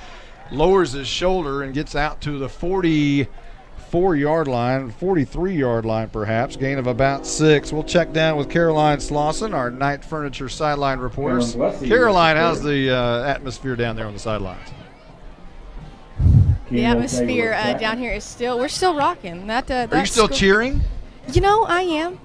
Lowers his shoulder and gets out to the 44-yard line, 43-yard line perhaps, gain of about 6. We'll check down with Caroline Slauson, our Night Furniture sideline reporters. Caroline, how's the atmosphere down there on the sidelines? The atmosphere down here is we're still rocking. Are you still cheering? I am.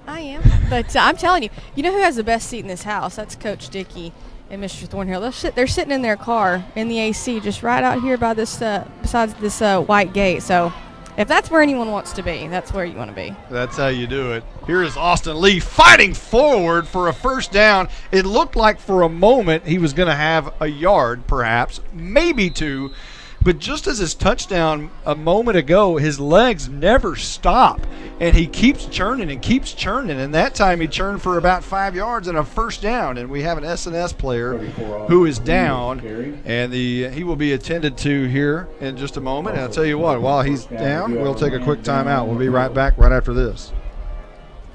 But I'm telling you, who has the best seat in this house? That's Coach Dickey and Mr. Thornhill. They're sitting in their car in the AC just right out here by this, besides this white gate. So if that's where anyone wants to be, that's where you want to be. That's how you do it. Here is Austin Lee fighting forward for a first down. It looked like for a moment he was going to have a yard, perhaps, maybe 2. But just as his touchdown a moment ago, his legs never stop, and he keeps churning and keeps churning. And that time he churned for about 5 yards and a first down. And we have an S&S player who is down, and he will be attended to here in just a moment. And I'll tell you what, while he's down, we'll take a quick timeout. We'll be right back right after this.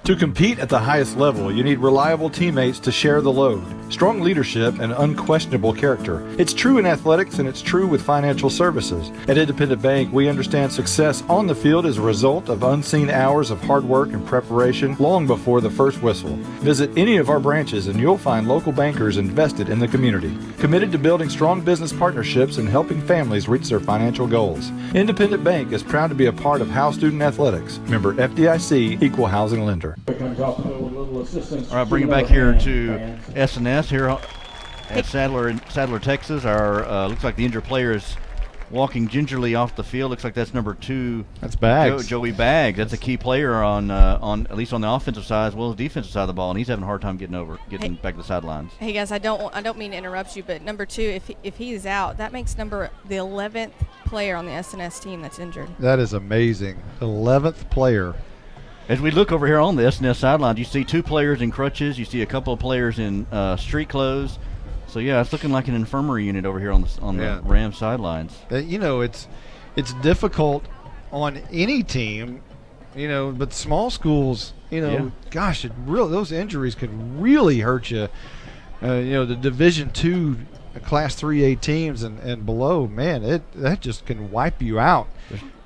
To compete at the highest level, you need reliable teammates to share the load, strong leadership, and unquestionable character. It's true in athletics, and it's true with financial services. At Independent Bank, we understand success on the field is a result of unseen hours of hard work and preparation long before the first whistle. Visit any of our branches and you'll find local bankers invested in the community, committed to building strong business partnerships and helping families reach their financial goals. Independent Bank is proud to be a part of Howe Student Athletics. Member FDIC, Equal Housing Lender. All right, bring it back here to S&S here at Sadler, Texas. Our looks like the injured player is walking gingerly off the field. Looks like that's number 2. That's Baggs. Joey Baggs. That's a key player on at least on the offensive side as well as defensive side of the ball, and he's having a hard time getting back to the sidelines. Hey guys, I don't mean to interrupt you, but number 2, if he is out, that makes the 11th player on the S&S team that's injured. That is amazing. 11th player. As we look over here on the S&S sidelines, you see 2 players in crutches. You see a couple of players in street clothes. So yeah, it's looking like an infirmary unit over here on the Rams sidelines. It's difficult on any team, but small schools, gosh, those injuries could really hurt you. The Division II, Class 3A teams and below, man, that just can wipe you out.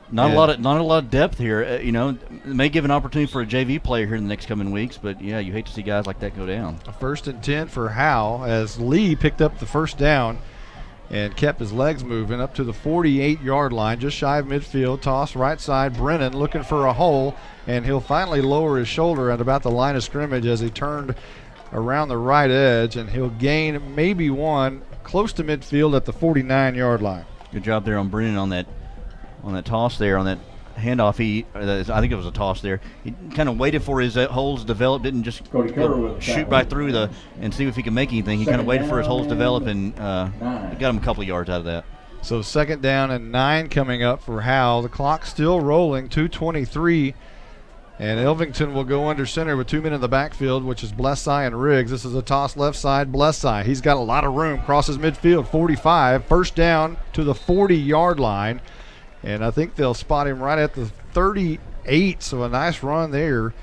Not a lot of depth here. It may give an opportunity for a JV player here in the next coming weeks, but yeah, you hate to see guys like that go down. 1st and 10 for Howe as Lee picked up the first down and kept his legs moving up to the 48-yard line, just shy of midfield. Toss right side. Brennan looking for a hole, and he'll finally lower his shoulder at about the line of scrimmage as he turned around the right edge, and he'll gain maybe 1 close to midfield at the 49-yard line. Good job there on Brennan on that toss there, on that handoff. I think it was a toss there. He kind of waited for his holes to develop, didn't just shoot right through and see if he can make anything. He kind of waited for his holes to develop and got him a couple of yards out of that. So 2nd down and 9 coming up for Howe. The clock's still rolling, 2:23, and Elvington will go under center with 2 men in the backfield, which is Blessai and Riggs. This is a toss left side. Blessai, he's got a lot of room, crosses midfield, 45, 1st down to the 40-yard line. And I think they'll spot him right at the 38, so a nice run there.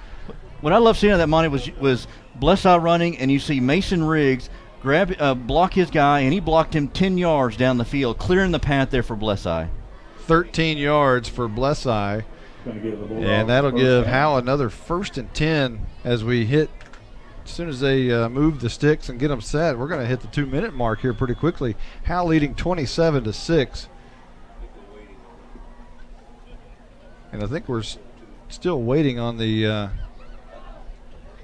What I love seeing that, Monty, was Blessai running, and you see Mason Riggs block his guy, and he blocked him 10 yards down the field, clearing the path there for Blessai. 13 yards for Blessai, and that'll give Howe another 1st and 10 as we hit. As soon as they move the sticks and get them set, we're going to hit the 2-minute mark here pretty quickly. Howe leading 27-6. And I think we're still waiting on the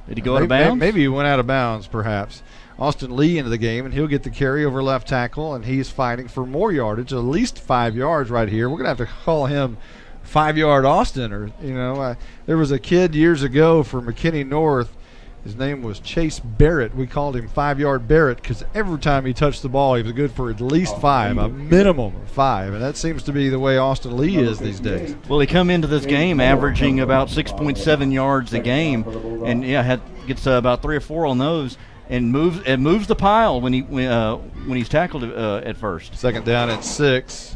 did he go out of bounds? Maybe he went out of bounds, perhaps. Austin Lee into the game, and he'll get the carry over left tackle, and he's fighting for more yardage, at least 5 yards right here. We're going to have to call him 5-yard Austin. There was a kid years ago from McKinney North. His name was Chase Barrett. We called him 5-yard Barrett because every time he touched the ball, he was good for at least 5, a minimum of 5. And that seems to be the way Austin Lee is these days. Well, he come into this game averaging about 6.7 yards a game, and gets about 3 or 4 on those, and moves the pile when he's tackled at first. 2nd down and 6.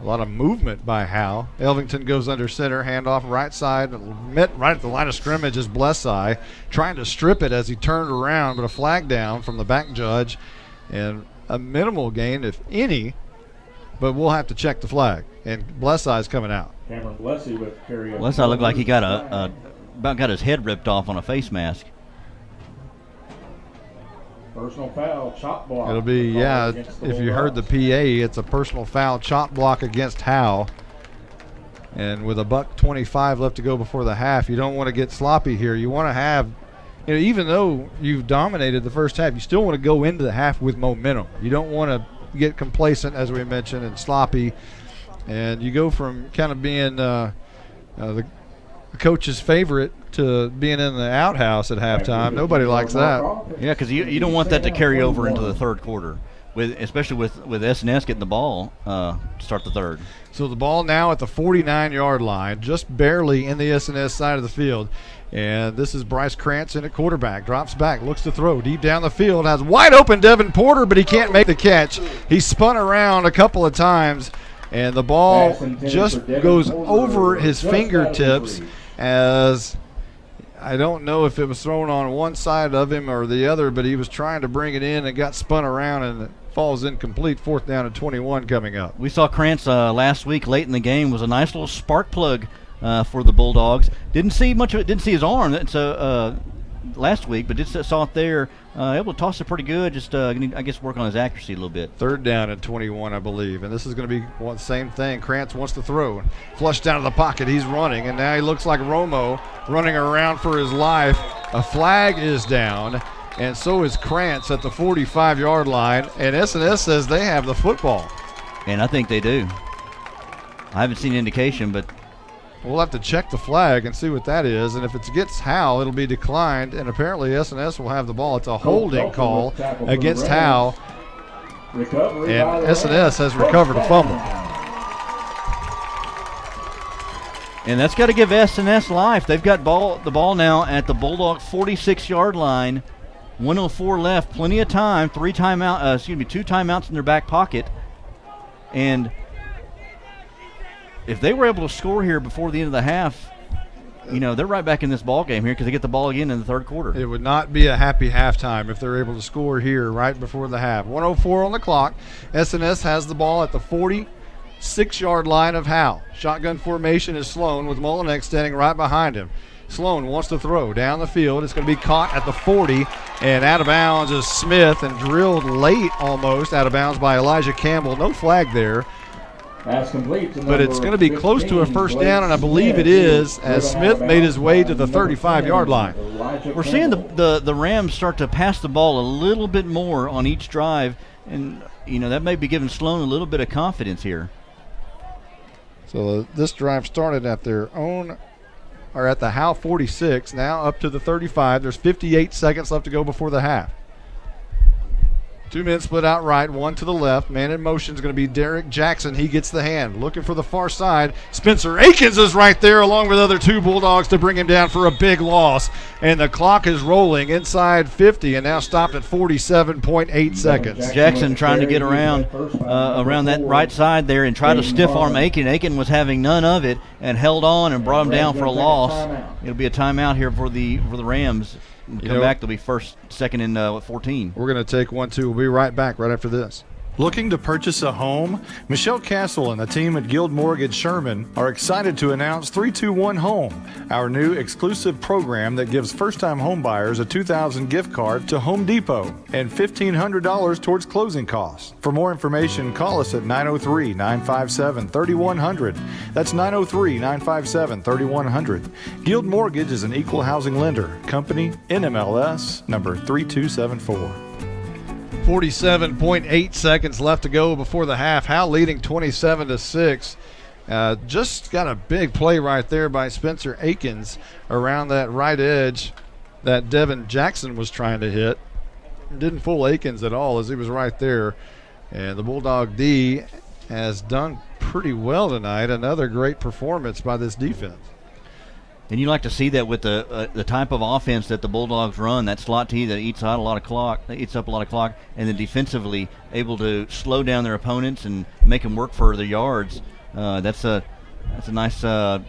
A lot of movement by Howe. Elvington goes under center, handoff right side, met right at the line of scrimmage is Blessai, trying to strip it as he turned around, but a flag down from the back judge, and a minimal gain, if any, but we'll have to check the flag. And Blessai's coming out. Blessai looked like he got about got his head ripped off on a face mask. Personal foul, chop block. It'll be, if you heard the PA, it's a personal foul chop block against Howe. And with $1:25 left to go before the half, you don't want to get sloppy here. You want to have, even though you've dominated the first half, you still want to go into the half with momentum. You don't want to get complacent, as we mentioned, and sloppy. And you go from kind of being the coach's favorite to being in the outhouse at halftime. Nobody likes that. Yeah, because you don't want that to carry over into the third quarter, especially with S&S getting the ball to start the third. So the ball now at the 49-yard line, just barely in the S&S side of the field. And this is Bryce Cranston at quarterback. Drops back, looks to throw. Deep down the field, has wide open Devin Porter, but he can't make the catch. He spun around a couple of times, and the ball just goes over his fingertips. as I don't know if it was thrown on one side of him or the other, but he was trying to bring it in and got spun around, and it falls incomplete. 4th down and 21 coming up. We saw Krantz last week late in the game was a nice little spark plug for the Bulldogs. Didn't see much of it, didn't see his arm last week, but saw it there. Able to toss it pretty good. Just, I guess, work on his accuracy a little bit. 3rd down and 21, I believe. And this is going to be the same thing. Krantz wants to throw. Flush down to the pocket. He's running, and now he looks like Romo running around for his life. A flag is down, and so is Krantz at the 45-yard line. And S&S says they have the football. And I think they do. I haven't seen indication, but we'll have to check the flag and see what that is, and if it's against Howe, it'll be declined, and apparently S&S will have the ball. It's a holding call against Howe, and S&S has recovered a fumble. And that's got to give S&S life. They've got the ball now at the Bulldog 46-yard line. 1:04 left, plenty of time. 2 timeouts in their back pocket, and if they were able to score here before the end of the half, they're right back in this ball game here because they get the ball again in the 3rd quarter. It would not be a happy halftime if they're able to score here right before the half. 1:04 on the clock. S&S has the ball at the 46-yard line of Howe. Shotgun formation is Sloan with Mullinex standing right behind him. Sloan wants to throw down the field. It's going to be caught at the 40, and out of bounds is Smith, and drilled late almost out of bounds by Elijah Campbell. No flag there. But it's going to be close to a 1st down, and I believe it is, as Smith made his way to the 35-yard line. We're seeing the Rams start to pass the ball a little bit more on each drive, and that may be giving Sloan a little bit of confidence here. So this drive started at their own, or at the Howe 46, now up to the 35. There's 58 seconds left to go before the half. 2 men split out right, 1 to the left. Man in motion is going to be Derek Jackson. He gets the hand. Looking for the far side. Spencer Akins is right there along with other 2 Bulldogs to bring him down for a big loss. And the clock is rolling inside 50 and now stopped at 47.8 seconds. Jackson trying to get around that right side there and try to stiff arm Aiken. Aiken was having none of it and held on and brought him down for a loss. It'll be a timeout here for the Rams. Come back, they'll be 2nd and 14. We're going to take 1-2. We'll be right back right after this. Looking to purchase a home? Michelle Castle and the team at Guild Mortgage Sherman are excited to announce 321 Home, our new exclusive program that gives first-time home buyers a $2,000 gift card to Home Depot and $1,500 towards closing costs. For more information, call us at 903-957-3100. That's 903-957-3100. Guild Mortgage is an equal housing lender. Company NMLS number 3274. 47.8 seconds left to go before the half. Howe leading 27-6. Just got a big play right there by Spencer Akins around that right edge that Devin Jackson was trying to hit. Didn't fool Akins at all as he was right there. And the Bulldog D has done pretty well tonight. Another great performance by this defense. And you like to see that with the type of offense that the Bulldogs run, that slot T that eats up a lot of clock, and then defensively able to slow down their opponents and make them work for their yards. That's a nice for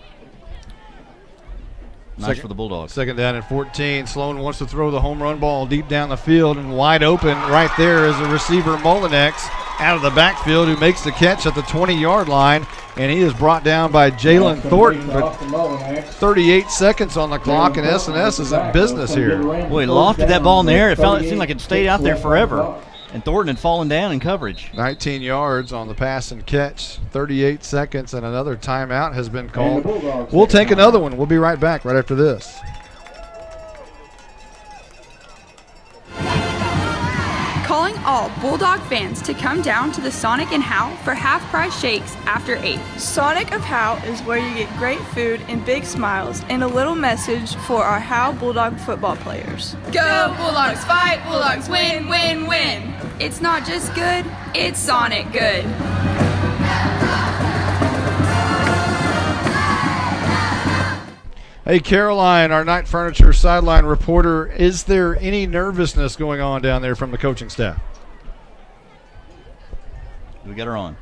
the Bulldogs. 2nd down and 14. Sloan wants to throw the home run ball deep down the field, and wide open right there is the receiver Mullinex out of the backfield, who makes the catch at the 20-yard line, and he is brought down by Jalen Thornton. But 38 seconds on the clock, and S&S is in business here. Boy, he lofted that ball in the air. It seemed like it stayed out there forever, and Thornton had fallen down in coverage. 19 yards on the pass and catch. 38 seconds, and another timeout has been called. We'll take another one. We'll be right back right after this. Calling all Bulldog fans to come down to the Sonic in Howe for half-price shakes after 8. Sonic of Howe is where you get great food and big smiles and a little message for our Howe Bulldog football players. Go Bulldogs, fight Bulldogs, win, win, win. It's not just good, it's Sonic good. Hey, Caroline, our Night Furniture sideline reporter, is there any nervousness going on down there from the coaching staff? We got her on.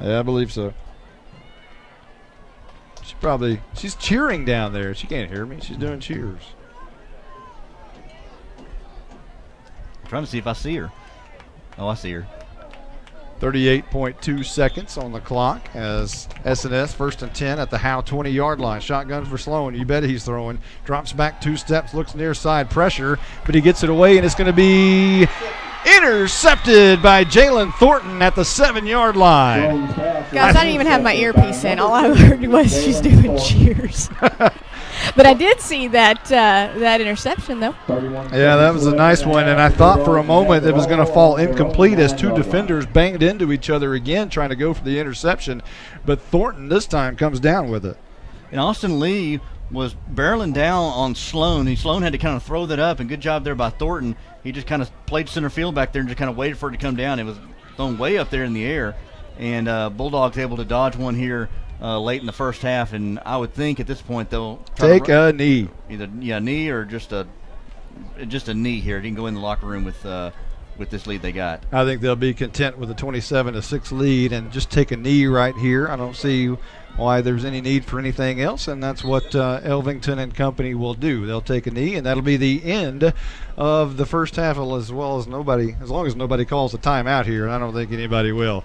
Yeah, I believe so. She's cheering down there. She can't hear me. She's doing cheers. I'm trying to see if I see her. Oh, I see her. 38.2 seconds on the clock as S&S 1st and 10 at the Howe 20-yard line. Shotgun for Sloan. You bet he's throwing. Drops back 2 steps, looks near side pressure, but he gets it away, and it's going to be intercepted by Jalen Thornton at the 7-yard line. Guys, I didn't even have my earpiece in. All I heard was she's doing cheers. But I did see that interception, though. Yeah, that was a nice one, and I thought for a moment it was going to fall incomplete as 2 defenders banged into each other again trying to go for the interception. But Thornton this time comes down with it. And Austin Lee was barreling down on Sloan. Sloan had to kind of throw that up, and good job there by Thornton. He just kind of played center field back there and just kind of waited for it to come down. It was thrown way up there in the air, and Bulldogs able to dodge one here late in the first half, and I would think at this point they'll take a knee. Either knee or just a knee here. He can go in the locker room with this lead they got. I think they'll be content with a 27-6 lead and just take a knee right here. I don't see why there's any need for anything else, and that's what Elvington and company will do. They'll take a knee, and that'll be the end of the first half, as long as nobody calls a timeout here, and I don't think anybody will.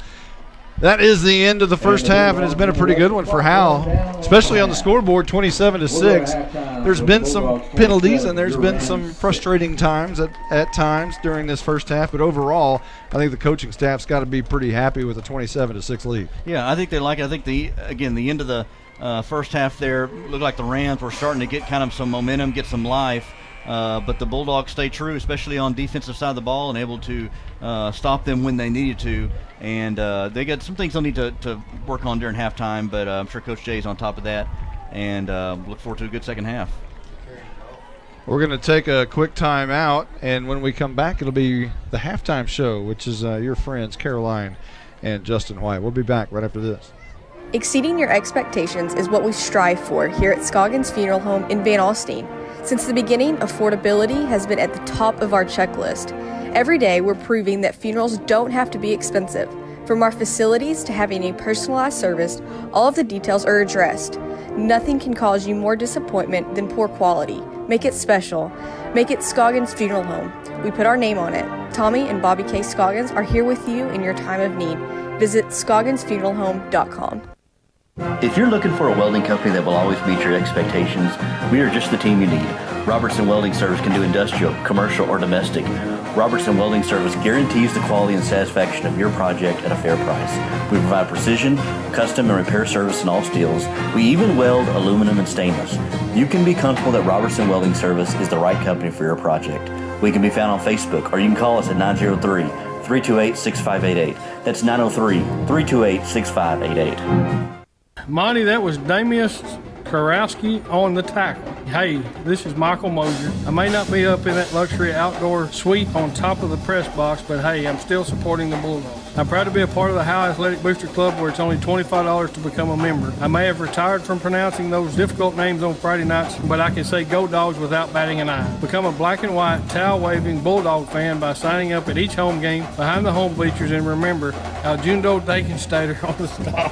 That is the end of the first half, and it's been a pretty good one for Howe, especially on the scoreboard, 27-6. There's been some penalties, and there's been some frustrating times at times during this first half, but overall, I think the coaching staff's got to be pretty happy with a 27-6 lead. Yeah, I think they like it. I think the end of the first half there looked like the Rams were starting to get kind of some momentum, get some life. But the Bulldogs stay true, especially on defensive side of the ball, and able to stop them when they needed to. And they got some things they'll need to work on during halftime, but I'm sure Coach Jay's on top of that, and look forward to a good second half. We're going to take a quick time out, and when we come back, it'll be the halftime show, which is your friends Caroline and Justin White. We'll be back right after this. Exceeding your expectations is what we strive for here at Scoggins Funeral Home in Van Alstyne. Since the beginning, affordability has been at the top of our checklist. Every day, we're proving that funerals don't have to be expensive. From our facilities to having a personalized service, all of the details are addressed. Nothing can cause you more disappointment than poor quality. Make it special. Make it Scoggins Funeral Home. We put our name on it. Tommy and Bobby K. Scoggins are here with you in your time of need. Visit scogginsfuneralhome.com. If you're looking for a welding company that will always meet your expectations, we are just the team you need. Robertson Welding Service can do industrial, commercial, or domestic. Robertson Welding Service guarantees the quality and satisfaction of your project at a fair price. We provide precision, custom, and repair service in all steels. We even weld aluminum and stainless. You can be comfortable that Robertson Welding Service is the right company for your project. We can be found on Facebook, or you can call us at 903-328-6588. That's 903-328-6588. Monty, that was Damius Karowski on the tackle. Hey, this is Michael Mosier. I may not be up in that luxury outdoor suite on top of the press box, but hey, I'm still supporting the Bulldogs. I'm proud to be a part of the Howe Athletic Booster Club, where it's only $25 to become a member. I may have retired from pronouncing those difficult names on Friday nights, but I can say go Dogs without batting an eye. Become a black and white, towel-waving Bulldog fan by signing up at each home game behind the home bleachers, and remember, Aljundo Dakenstater on the stop.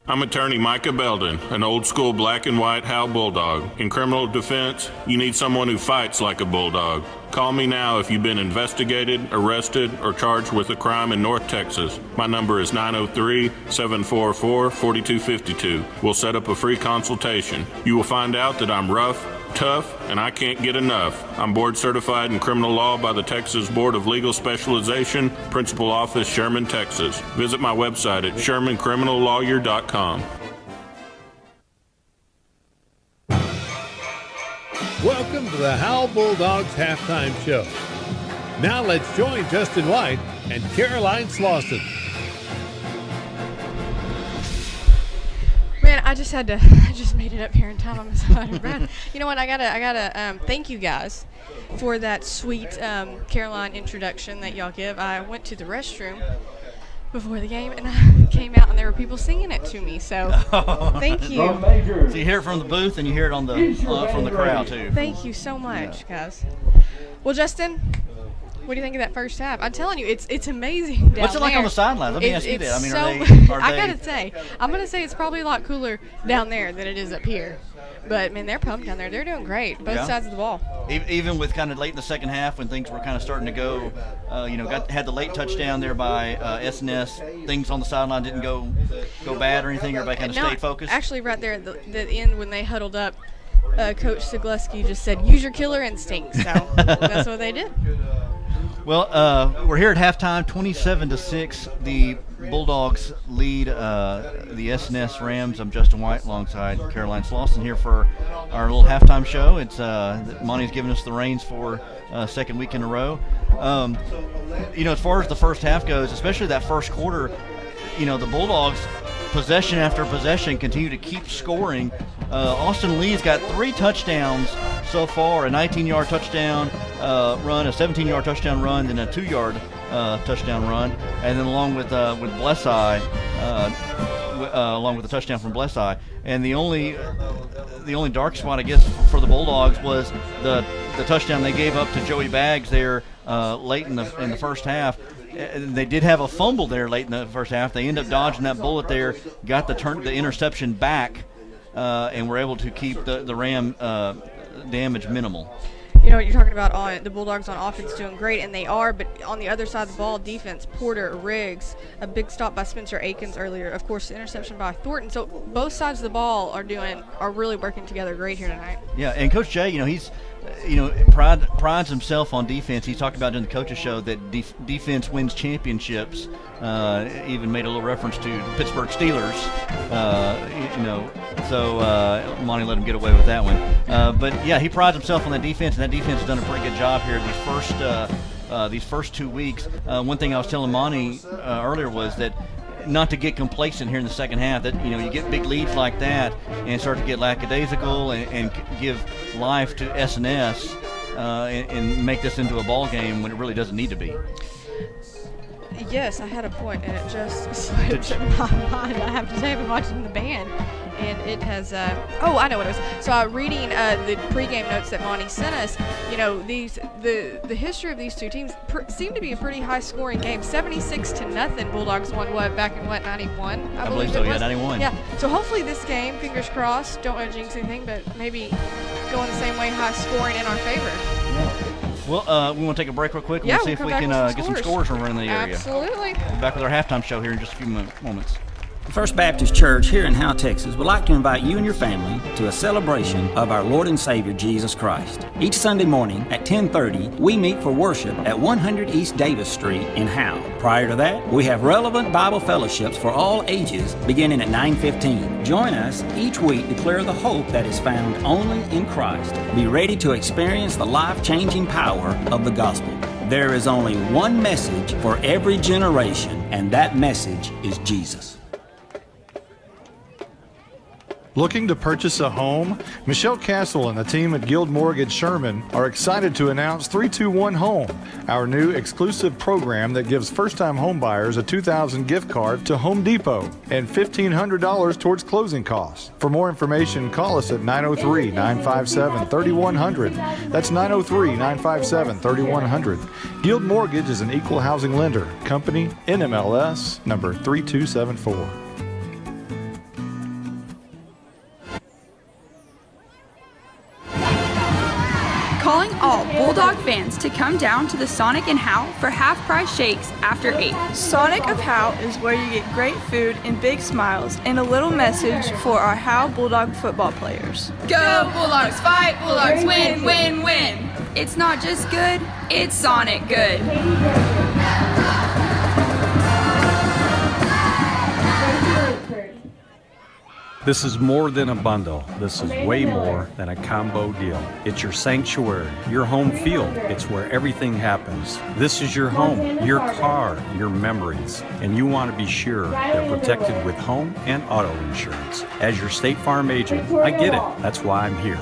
I'm attorney Micah Belden, an old-school black and white Howe Bulldog. In criminal defense, you need someone who fights like a Bulldog. Call me now if you've been investigated, arrested, or charged with a crime in North Texas. My number is 903-744-4252. We'll set up a free consultation. You will find out that I'm rough, tough, and I can't get enough. I'm board certified in criminal law by the Texas Board of Legal Specialization, Principal Office, Sherman, Texas. Visit my website at shermancriminallawyer.com. Welcome to the Howe Bulldogs halftime show. Now let's join Justin White and Caroline Slauson. Man, I just made it up here in time. I'm so out of breath. You know what? I gotta thank you guys for that sweet Caroline introduction that y'all give. I went to the restroom before the game, and I came out, and there were people singing it to me. So, thank you. So you hear it from the booth, and you hear it on the from the crowd too. Thank you so much, guys. Well, Justin, What do you think of that first half? I'm telling you, it's amazing down What's it like there. on the sidelines? Let me ask you that. I mean, I gotta say, I'm gonna say it's probably a lot cooler down there than it is up here. But man, they're pumped down there. They're doing great, both sides of the ball. Even with kind of late in the second half when things were kind of starting to go, had the late touchdown there by SNS. Things on the sideline didn't go bad or anything. Everybody kind of stayed focused. Actually, right there at the end when they huddled up, Coach Zagleski just said, "Use your killer instinct." So that's what they did. Well, we're here at halftime, 27-6. The Bulldogs lead the SNS Rams. I'm Justin White alongside Caroline Slauson here for our little halftime show. It's Monty's giving us the reins for second week in a row. As far as the first half goes, especially that first quarter, the Bulldogs, possession after possession, continue to keep scoring. Austin Lee's got 3 touchdowns so far, a 19-yard touchdown run, a 17-yard touchdown run, then a 2-yard touchdown run, and then along with Blesseye, along with the touchdown from Blesseye. And the only dark spot, I guess, for the Bulldogs was the touchdown they gave up to Joey Baggs there late in the first half. They did have a fumble there late in the first half. They ended up dodging that bullet there, got the interception back, and were able to keep the Ram damage minimal. You're talking about the Bulldogs on offense doing great, and they are, but on the other side of the ball, defense, Porter, Riggs, a big stop by Spencer Akins earlier, of course, the interception by Thornton. So both sides of the ball are really working together great here tonight. Yeah, and Coach Jay, he's prides himself on defense. He talked about in the coaches show that defense wins championships. Even made a little reference to the Pittsburgh Steelers. So Monty let him get away with that one. But yeah, he prides himself on that defense, and that defense has done a pretty good job here these first 2 weeks. One thing I was telling Monty earlier was that not to get complacent here in the second half, that you get big leads like that and start to get lackadaisical and give life to SNS and make this into a ball game when it really doesn't need to be. Yes, I had a point, and it just slipped my mind. I have to say, I've been watching the band, and it has. I know what it was. So, reading the pregame notes that Monty sent us, the history of these two teams seem to be a pretty high-scoring game. 76-0. Bulldogs won back in 91? I believe so. Yeah, 91. Yeah. So hopefully this game, fingers crossed. Don't want to jinx anything, but maybe going the same way, high-scoring in our favor. Yeah. Well, we want to take a break real quick. We'll see if we can get some scores from around the area. Absolutely. Back with our halftime show here in just a few moments. First Baptist Church here in Howe, Texas would like to invite you and your family to a celebration of our Lord and Savior Jesus Christ. Each Sunday morning at 10:30, we meet for worship at 100 East Davis Street in Howe. Prior to that, we have relevant Bible fellowships for all ages beginning at 9:15. Join us each week to declare the hope that is found only in Christ. Be ready to experience the life-changing power of the gospel. There is only one message for every generation, and that message is Jesus. Looking to purchase a home? Michelle Castle and the team at Guild Mortgage Sherman are excited to announce 321 Home, our new exclusive program that gives first-time homebuyers a $2,000 gift card to Home Depot and $1,500 towards closing costs. For more information, call us at 903-957-3100. That's 903-957-3100. Guild Mortgage is an equal housing lender. Company NMLS number 3274. Calling all Bulldog fans to come down to the Sonic in Howe for half-price shakes after 8. Sonic of Howe is where you get great food and big smiles and a little message for our Howe Bulldog football players. Go Bulldogs, fight Bulldogs, win, win, win. It's not just good, it's Sonic good. This is more than a bundle. This is way more than a combo deal. It's your sanctuary, your home field. It's where everything happens. This is your home, your car, your memories. And you want to be sure they're protected with home and auto insurance. As your State Farm agent, I get it. That's why I'm here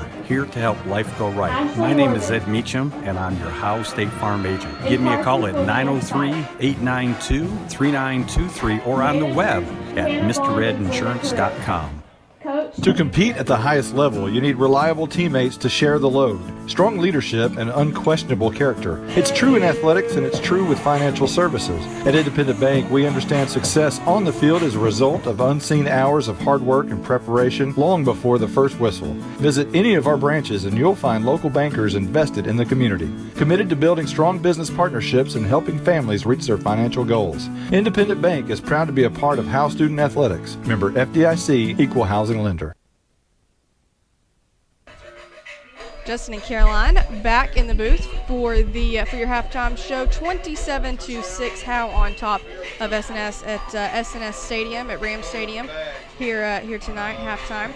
to help life go right. My name is Ed Meacham, and I'm your Howe State Farm agent. Give me a call at 903-892-3923 or on the web at MrRedInsurance.com. Coach, To compete at the highest level, you need reliable teammates to share the load, strong leadership, and unquestionable character. It's true in athletics, and it's true with financial services. At Independent Bank, we understand success on the field is a result of unseen hours of hard work and preparation long before the first whistle. Visit any of our branches, and you'll find local bankers invested in the community, committed to building strong business partnerships and helping families reach their financial goals. Independent Bank is proud to be a part of Howe Student Athletics. Member FDIC, Equal Housing Lender. Justin and Caroline back in the booth for your halftime show. 27-6 Howe on top of SNS at SNS Stadium at Ram Stadium here tonight halftime.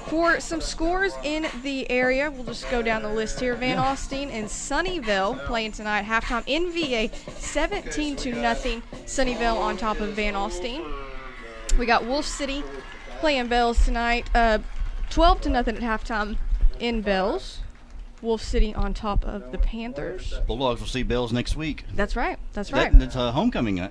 For some scores in the area, we'll just go down the list here. Van Alstyne and Sunnyvale playing tonight halftime in VA. 17-0 Sunnyvale on top of Van Alstyne. We got Wolf City playing Bells tonight. 12-0 at halftime in Bells. Wolf City on top of the Panthers. Bulldogs will see Bells next week. That's right. That's right. It's homecoming.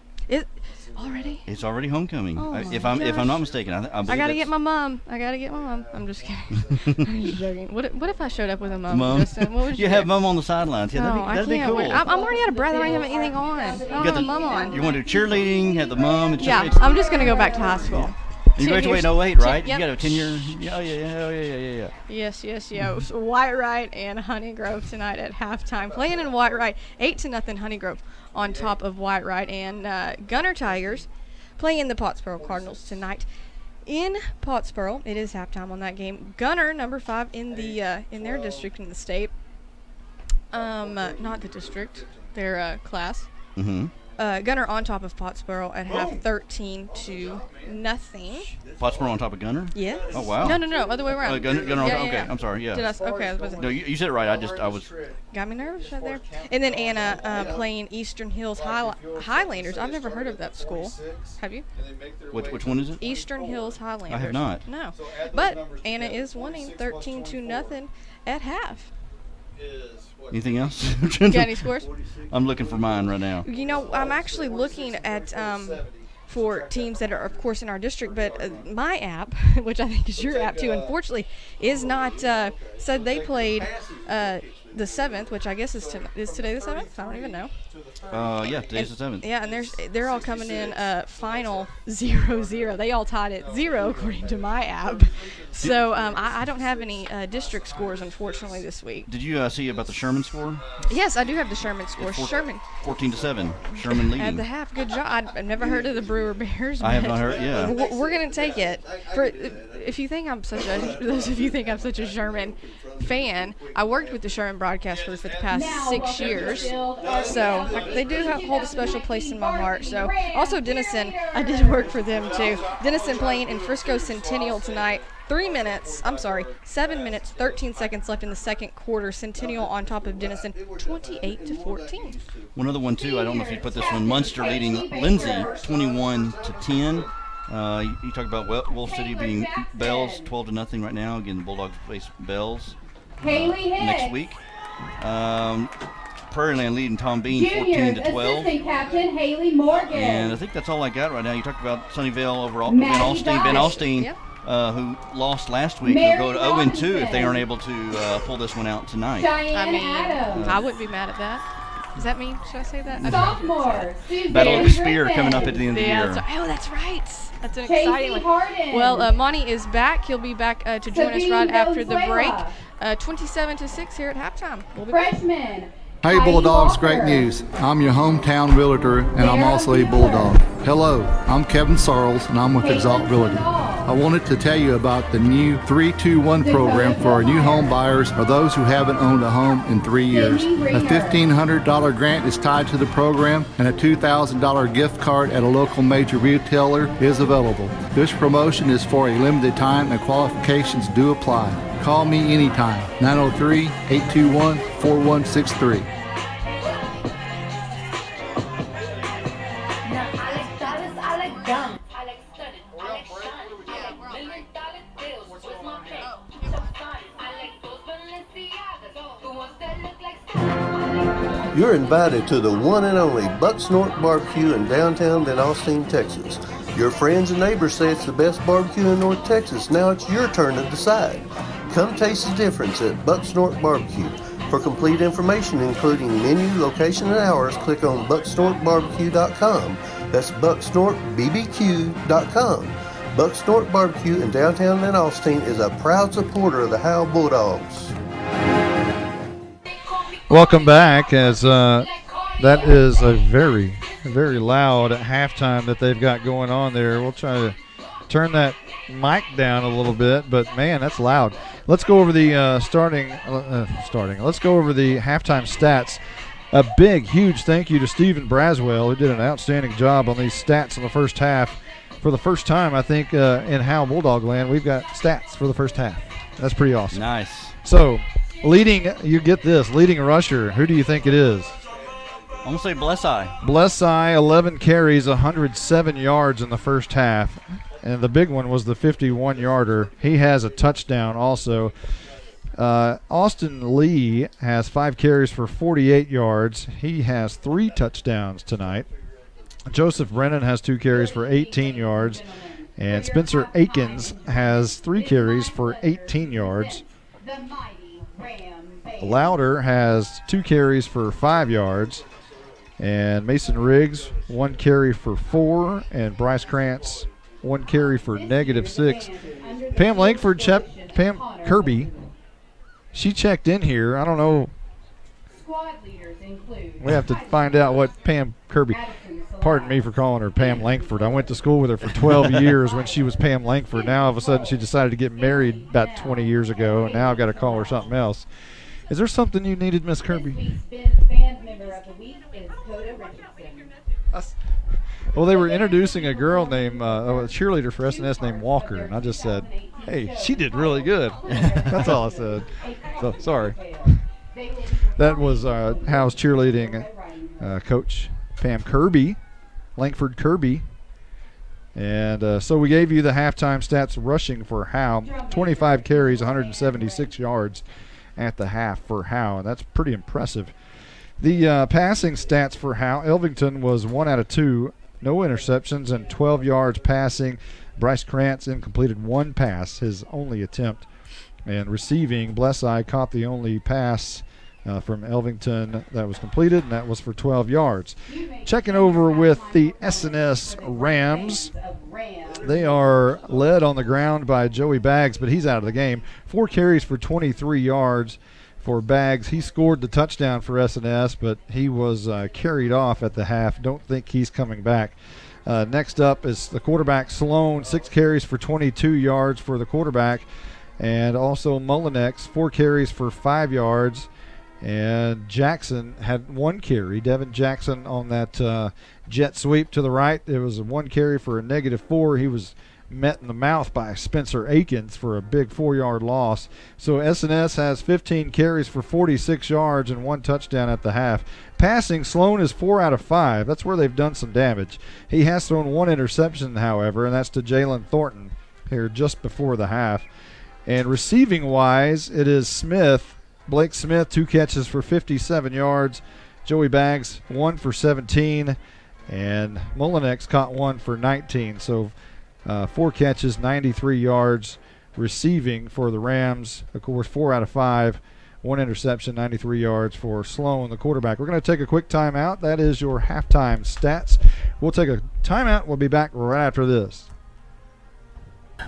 Already? It's already homecoming. Oh if I'm not mistaken, I gotta get my mom. I'm just kidding. I'm just joking. What if I showed up with a mom? Justin? What would you have mom on the sidelines? Yeah, that'd be cool. I'm already out of breath. I don't have anything on. I don't have a mom on. You want to do cheerleading? Have the mom? I'm just gonna go back to high school. You graduated in 08, right? Yep. You got a 10-year. Oh, yeah. Yes. So White and Honey Grove tonight at halftime. Playing in White 8-0 Honey Grove on top of White and Gunner Tigers playing the Pottsboro Cardinals tonight in Pottsboro. It is halftime on that game. Gunner, number 5 in their district in the state. Not the district, their class. Mm-hmm. Gunner on top of Pottsboro at half 13-0. Pottsboro on top of Gunner? Yes. Oh, wow. No, other way around. Gunner yeah. Okay, I'm sorry, yeah. No, you said it right. I was. Got me nervous right there. And then Anna playing Eastern Hills Highlanders. I've never heard of that school. Have you? Which one is it? Eastern Hills Highlanders. I have not. No. But Anna is winning 13-0 at half. Anything else? Got any scores? I'm looking for mine right now. You know, I'm actually looking at for teams that are, of course, in our district, but my app, which I think is your app too, unfortunately, is not. Said they played the 7th, which I guess is today the 7th. I don't even know. Yeah, today's the 7th. Yeah, and they're all coming in final 0-0. They all tied at 0 according to my app. So I don't have any district scores, unfortunately, this week. Did you see about the Sherman score? Yes, I do have the Sherman score. Sherman 14-7. Sherman leading. At the half. Good job. I've never heard of the Brewer Bears. I have not heard. Yeah. We're gonna take it. If you think I'm such a Sherman fan, I worked with the Sherman broadcast crew for the past 6 years, so they do hold a special place in my heart. So also Denison, I did work for them too. Denison playing in Frisco Centennial tonight. 7 minutes, 13 seconds left in the second quarter. Centennial on top of Denison, 28-14. One other one too. I don't know if you put this one. Munster leading Lindsay, 21-10. You talk about Wolf City beating Bells, 12-0 right now. Again, the Bulldogs face Bells next week. Prairie Land leading Tom Bean, 14-12. Assistant Captain Haley Morgan. And I think that's all I got right now. You talked about Sunnyvale overall. Ben Alstyne. Yep. Who lost last week, will go to 0-2 if they aren't able to pull this one out tonight. I wouldn't be mad at that. Does that mean, should I say that? Sophomore. Battle of the Spear coming up at the end of the year. That's right. That's an exciting one. Well, Monty is back. He'll be back to join us right after the break. 27-6 here at halftime. We'll be Freshman. Hey Bulldogs, great news. I'm your hometown realtor and I'm also a Bulldog. Hello, I'm Kevin Sarles and I'm with Exalt Realty. I wanted to tell you about the new 3-2-1 program for our new home buyers or those who haven't owned a home in 3 years. A $1,500 grant is tied to the program and a $2,000 gift card at a local major retailer is available. This promotion is for a limited time and qualifications do apply. Call me anytime, 903-821-4163. You're invited to the one and only Buck Snort Barbecue in downtown Van Alstyne, Texas. Your friends and neighbors say it's the best barbecue in North Texas. Now it's your turn to decide. Come taste the difference at Buck Snort Barbecue. For complete information, including menu, location, and hours, click on bucksnortbarbecue.com. That's bucksnortbbq.com. Buck Snort Barbecue in downtown Van Alstyne is a proud supporter of the Howe Bulldogs. Welcome back, as that is a very, very loud halftime that they've got going on there. We'll try to turn that mic down a little bit, but man, that's loud. Let's go over the Let's go over the halftime stats. A big, huge thank you to Stephen Braswell, who did an outstanding job on these stats in the first half. For the first time, I think, in Howe Bulldog land, we've got stats for the first half. That's pretty awesome. Nice. So, leading rusher, who do you think it is? I'm going to say Blesseye. Blesseye, 11 carries, 107 yards in the first half. And the big one was the 51-yarder. He has a touchdown also. Austin Lee has 5 carries for 48 yards. He has 3 touchdowns tonight. Joseph Brennan has 2 carries for 18 yards. And Spencer Akins has 3 carries for 18 yards. Louder has 2 carries for 5 yards. And Mason Riggs, 1 carry for 4. And Bryce Krantz, 1 carry for -6. Pam Kirby, she checked in here. I don't know. We have to find out what Pam Kirby. Pardon me for calling her Pam Langford. I went to school with her for 12 years when she was Pam Langford. Now all of a sudden she decided to get married about 20 years ago, and now I've got to call her something else. Is there something you needed, Miss Kirby? Well, they were introducing a girl named, a cheerleader for SNS named Walker, and I just said, hey, she did really good. That's all I said. So, sorry. That was Howe's cheerleading coach, Pam Kirby, Langford Kirby. And so we gave you the halftime stats rushing for Howe. 25 carries, 176 yards at the half for Howe, and that's pretty impressive. The passing stats for Howe, Elvington was 1 out of 2, no interceptions, and 12 yards passing. Bryce Krantz completed 1 pass, his only attempt. And receiving, Blesseye caught the only pass from Elvington that was completed, and that was for 12 yards. Checking over with the SNS Rams. They are led on the ground by Joey Baggs, but he's out of the game. 4 carries for 23 yards for Baggs. He scored the touchdown for SNS, but he was carried off at the half. Don't think he's coming back. Next up is the quarterback, Sloan, 6 carries for 22 yards for the quarterback. And also Mullinex, 4 carries for 5 yards. And Jackson had 1 carry. Devin Jackson on that jet sweep to the right. It was a 1 carry for a -4. He was met in the mouth by Spencer Akins for a big 4-yard loss. So SNS has 15 carries for 46 yards and 1 touchdown at the half. Passing, Sloan is 4 out of 5. That's where they've done some damage. He has thrown 1 interception, however, and that's to Jalen Thornton here just before the half. And receiving-wise, it is Smith. Blake Smith, 2 catches for 57 yards. Joey Baggs, 1 for 17. And Mullinex caught 1 for 19. So 4 catches, 93 yards receiving for the Rams. Of course, 4 out of 5. 1 interception, 93 yards for Sloan, the quarterback. We're going to take a quick timeout. That is your halftime stats. We'll take a timeout. We'll be back right after this.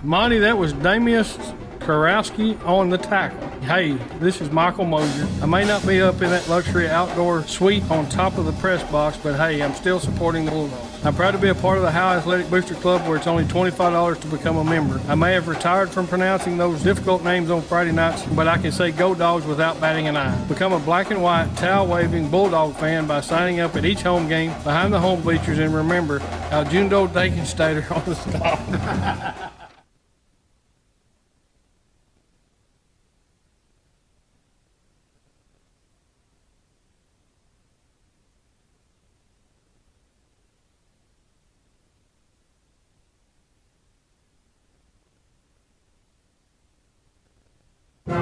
Monty, that was Damius Karowski on the tackle. Hey, this is Michael Mosier. I may not be up in that luxury outdoor suite on top of the press box, but hey, I'm still supporting the Bulldogs. I'm proud to be a part of the Howe Athletic Booster Club, where it's only $25 to become a member. I may have retired from pronouncing those difficult names on Friday nights, but I can say go Dogs without batting an eye. Become a black and white, towel-waving Bulldog fan by signing up at each home game behind the home bleachers, and remember, Aljundo Dakenstater on the stop.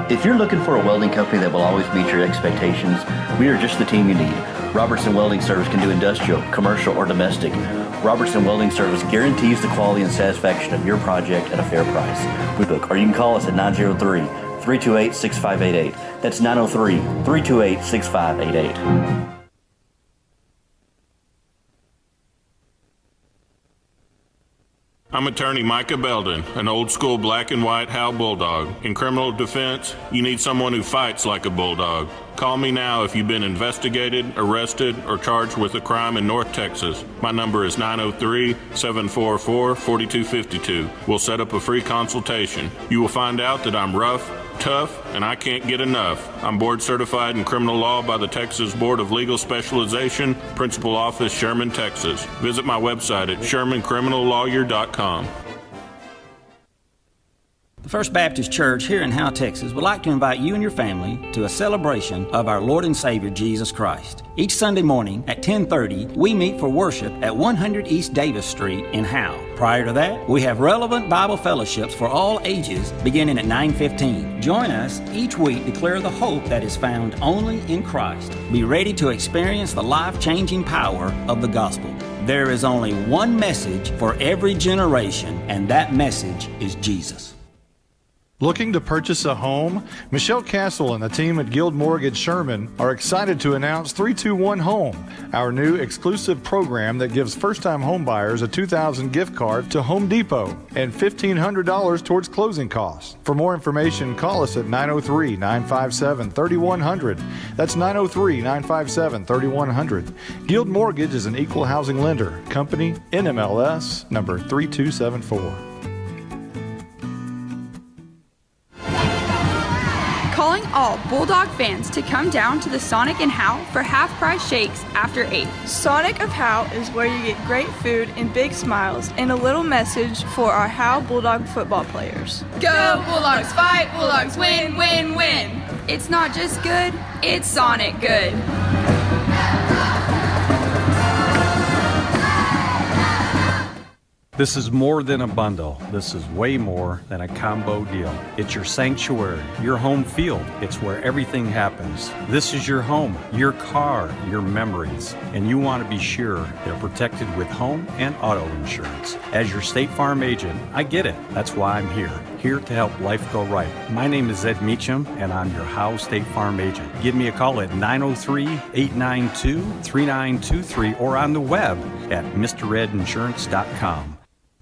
If you're looking for a welding company that will always meet your expectations, we are just the team you need. Robertson Welding Service can do industrial, commercial, or domestic. Robertson Welding Service guarantees the quality and satisfaction of your project at a fair price. We book, or you can call us at 903-328-6588. That's 903-328-6588. I'm attorney Micah Belden, an old-school black and white Howe Bulldog. In criminal defense, you need someone who fights like a bulldog. Call me now if you've been investigated, arrested, or charged with a crime in North Texas. My number is 903-744-4252. We'll set up a free consultation. You will find out that I'm rough, tough, and I can't get enough. I'm board certified in criminal law by the Texas Board of Legal Specialization, Principal Office, Sherman, Texas. Visit my website at shermancriminallawyer.com. The First Baptist Church here in Howe, Texas would like to invite you and your family to a celebration of our Lord and Savior Jesus Christ. Each Sunday morning at 10:30, we meet for worship at 100 East Davis Street in Howe. Prior to that, we have relevant Bible fellowships for all ages beginning at 9:15. Join us each week to declare the hope that is found only in Christ. Be ready to experience the life-changing power of the gospel. There is only one message for every generation, and that message is Jesus. Looking to purchase a home? Michelle Castle and the team at Guild Mortgage Sherman are excited to announce 321 Home, our new exclusive program that gives first-time homebuyers a $2,000 gift card to Home Depot and $1,500 towards closing costs. For more information, call us at 903-957-3100. That's 903-957-3100. Guild Mortgage is an equal housing lender. Company NMLS number 3274. Calling all Bulldog fans to come down to the Sonic in Howe for half-price shakes after 8. Sonic of Howe is where you get great food and big smiles and a little message for our Howe Bulldog football players. Go Bulldogs, fight Bulldogs, win, win, win. It's not just good, it's Sonic good. This is more than a bundle. This is way more than a combo deal. It's your sanctuary, your home field. It's where everything happens. This is your home, your car, your memories. And you want to be sure they're protected with home and auto insurance. As your State Farm agent, I get it. That's why I'm here to help life go right. My name is Ed Meacham, and I'm your Howe State Farm agent. Give me a call at 903-892-3923 or on the web at mredinsurance.com.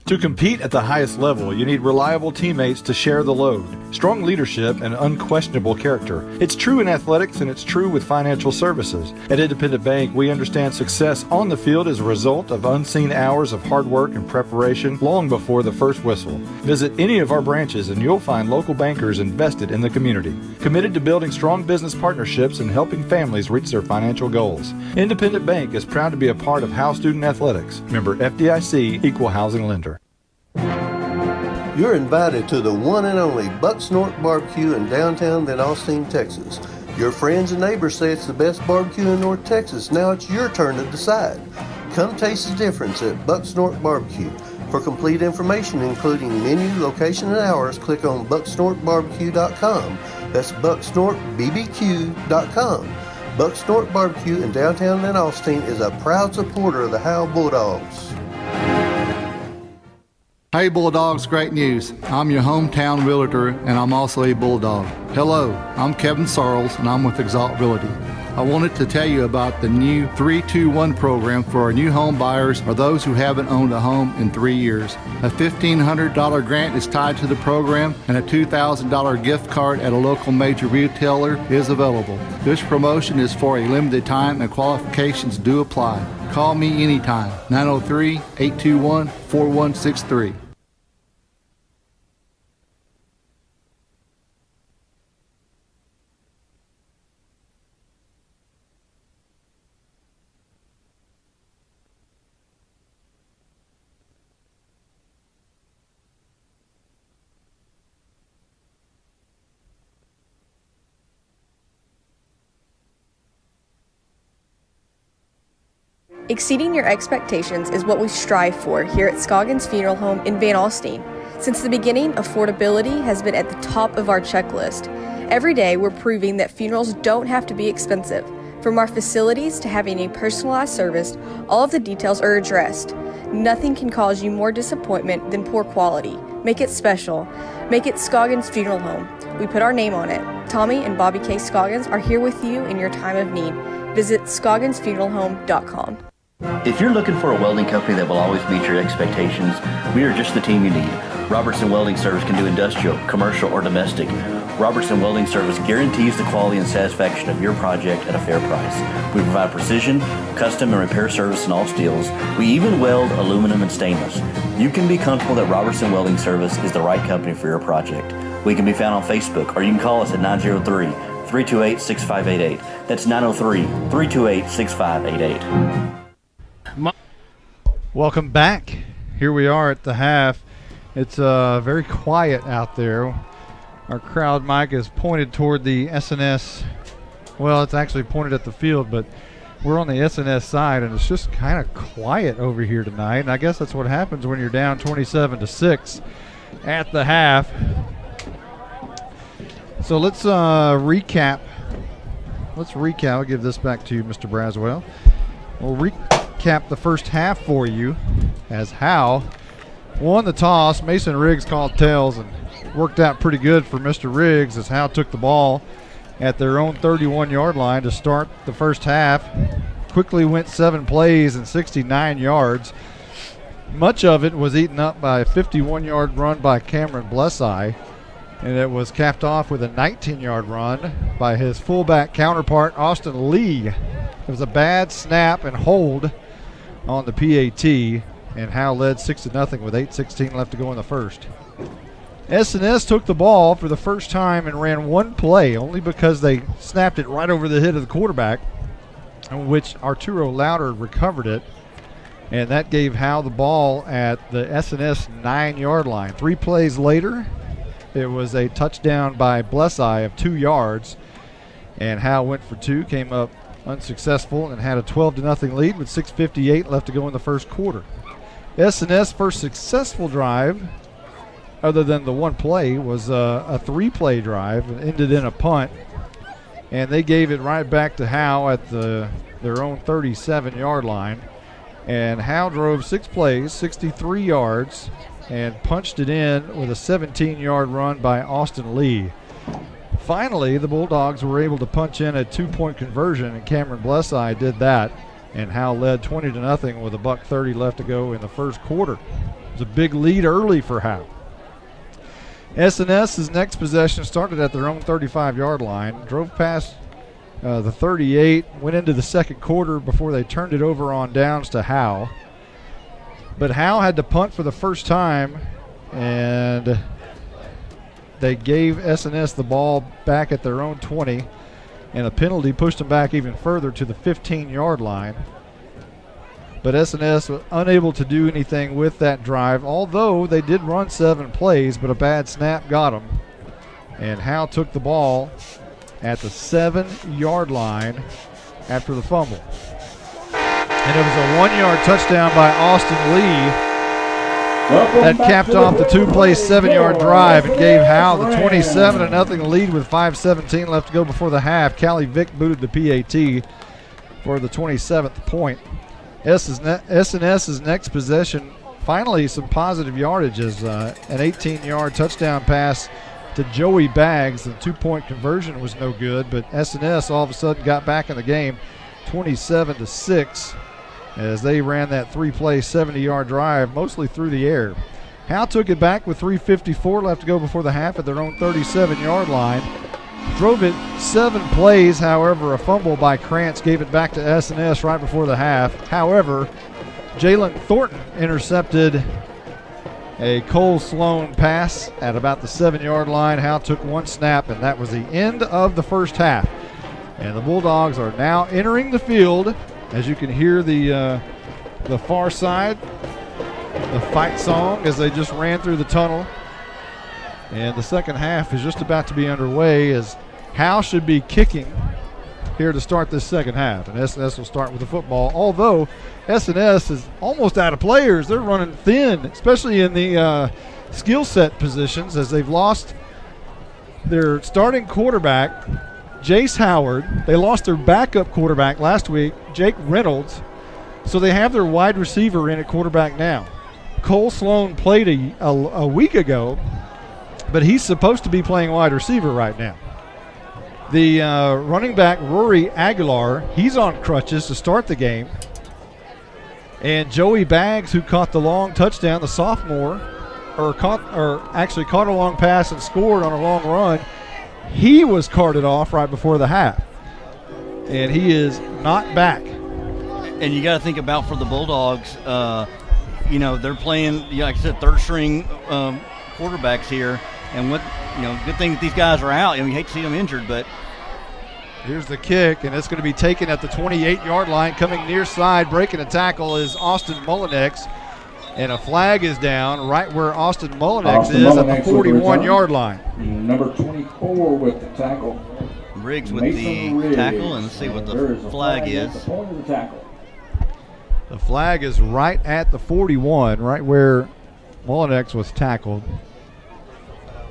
To compete at the highest level, you need reliable teammates to share the load, strong leadership, and unquestionable character. It's true in athletics, and it's true with financial services. At Independent Bank, we understand success on the field is a result of unseen hours of hard work and preparation long before the first whistle. Visit any of our branches, and you'll find local bankers invested in the community, committed to building strong business partnerships and helping families reach their financial goals. Independent Bank is proud to be a part of Howe Student Athletics. Member FDIC, Equal Housing Lender. You're invited to the one and only Buck Snort Barbecue in downtown Van Alstyne, Texas. Your friends and neighbors say it's the best barbecue in North Texas. Now it's your turn to decide. Come taste the difference at Buck Snort Barbecue. For complete information, including menu, location, and hours, click on bucksnortbarbecue.com. That's bucksnortbbq.com. Buck Snort Barbecue in downtown Van Alstyne is a proud supporter of the Howe Bulldogs. Hey Bulldogs, great news. I'm your hometown realtor and I'm also a Bulldog. Hello, I'm Kevin Sarles and I'm with Exalt Realty. I wanted to tell you about the new 321 program for our new home buyers or those who haven't owned a home in 3 years. A $1,500 grant is tied to the program and a $2,000 gift card at a local major retailer is available. This promotion is for a limited time and qualifications do apply. Call me anytime, 903-821-4163. Exceeding your expectations is what we strive for here at Scoggins Funeral Home in Van Alstyne. Since the beginning, affordability has been at the top of our checklist. Every day, we're proving that funerals don't have to be expensive. From our facilities to having a personalized service, all of the details are addressed. Nothing can cause you more disappointment than poor quality. Make it special. Make it Scoggins Funeral Home. We put our name on it. Tommy and Bobby K. Scoggins are here with you in your time of need. Visit ScogginsFuneralHome.com. If you're looking for a welding company that will always meet your expectations, we are just the team you need. Robertson Welding Service can do industrial, commercial, or domestic. Robertson Welding Service guarantees the quality and satisfaction of your project at a fair price. We provide precision, custom, and repair service in all steels. We even weld aluminum and stainless. You can be comfortable that Robertson Welding Service is the right company for your project. We can be found on Facebook, or you can call us at 903-328-6588. That's 903-328-6588. Welcome back. Here we are at the half. It's very quiet out there. Our crowd mic is pointed toward the SNS. Well, it's actually pointed at the field, but we're on the SNS side, and it's just kind of quiet over here tonight. And I guess that's what happens when you're down 27-6 at the half. So let's recap. I'll give this back to you, Mr. Braswell. We'll recap the first half for you as Howe won the toss. Mason Riggs called tails and worked out pretty good for Mr. Riggs as Howe took the ball at their own 31-yard line to start the first half. Quickly went 7 plays and 69 yards. Much of it was eaten up by a 51-yard run by Cameron Blesseye, and it was capped off with a 19-yard run by his fullback counterpart, Austin Lee. It was a bad snap and hold on the PAT, and Howe led 6-0 with 8:16 left to go in the first. SNS took the ball for the first time and ran one play, only because they snapped it right over the head of the quarterback, in which Arturo Louder recovered it, and that gave Howe the ball at the SNS 9-yard line. 3 plays later, it was a touchdown by Blesseye of 2 yards, and Howe went for 2, came up unsuccessful, and had a 12-0 lead with 6:58 left to go in the first quarter. SNS' first successful drive, other than the one play, was a 3-play drive and ended in a punt, and they gave it right back to Howe at their own 37-yard line. And Howe drove 6 plays, 63 yards, and punched it in with a 17-yard run by Austin Lee. Finally, the Bulldogs were able to punch in a 2-point conversion, and Cameron Blesseye did that, and Howe led 20-0 with $1:30 left to go in the first quarter. It was a big lead early for Howe. SNS's next possession started at their own 35-yard line, drove past the 38, went into the second quarter before they turned it over on downs to Howe. But Howe had to punt for the first time, and they gave SNS the ball back at their own 20, and a penalty pushed them back even further to the 15-yard line. But SNS was unable to do anything with that drive, although they did run 7 plays, but a bad snap got them. And Howe took the ball at the 7-yard line after the fumble. And it was a 1-yard touchdown by Austin Lee that capped off the 2-play 7-yard drive and gave Howe the 27-0 lead with 5:17 left to go before the half. Callie Vick booted the PAT for the 27th point. SNS's next possession, finally some positive yardage, as an 18-yard touchdown pass to Joey Baggs. The 2-point conversion was no good, but SNS all of a sudden got back in the game 27-6 as they ran that 3-play 70-yard drive, mostly through the air. Howe took it back with 3:54 left to go before the half at their own 37-yard line. Drove it 7 plays, however, a fumble by Krantz gave it back to SNS right before the half. However, Jalen Thornton intercepted a Cole Sloan pass at about the 7-yard line. Howe took 1 snap, and that was the end of the first half. And the Bulldogs are now entering the field. As you can hear the far side, the fight song as they just ran through the tunnel. And the second half is just about to be underway, as Howe should be kicking here to start this second half. And SNS will start with the football, although SNS is almost out of players. They're running thin, especially in the skill set positions, as they've lost their starting quarterback, Jace Howard. They lost their backup quarterback last week, Jake Reynolds. So they have their wide receiver in at quarterback now. Cole Sloan played a week ago, but he's supposed to be playing wide receiver right now. The running back, Rory Aguilar, he's on crutches to start the game. And Joey Baggs, who caught the long touchdown, the sophomore, caught a long pass and scored on a long run, he was carted off right before the half. And he is not back. And you got to think about for the Bulldogs, they're playing, like I said, third-string quarterbacks here. And good thing that these guys are out. We hate to see them injured, but here's the kick, and it's going to be taken at the 28-yard line. Coming near side, breaking a tackle is Austin Mullinex, and a flag is down right where Austin Mullinex is at the 41-yard line. Number 24 with the tackle. Riggs with the tackle, and let's see what the flag is. The flag is right at the 41, right where Mullinex was tackled.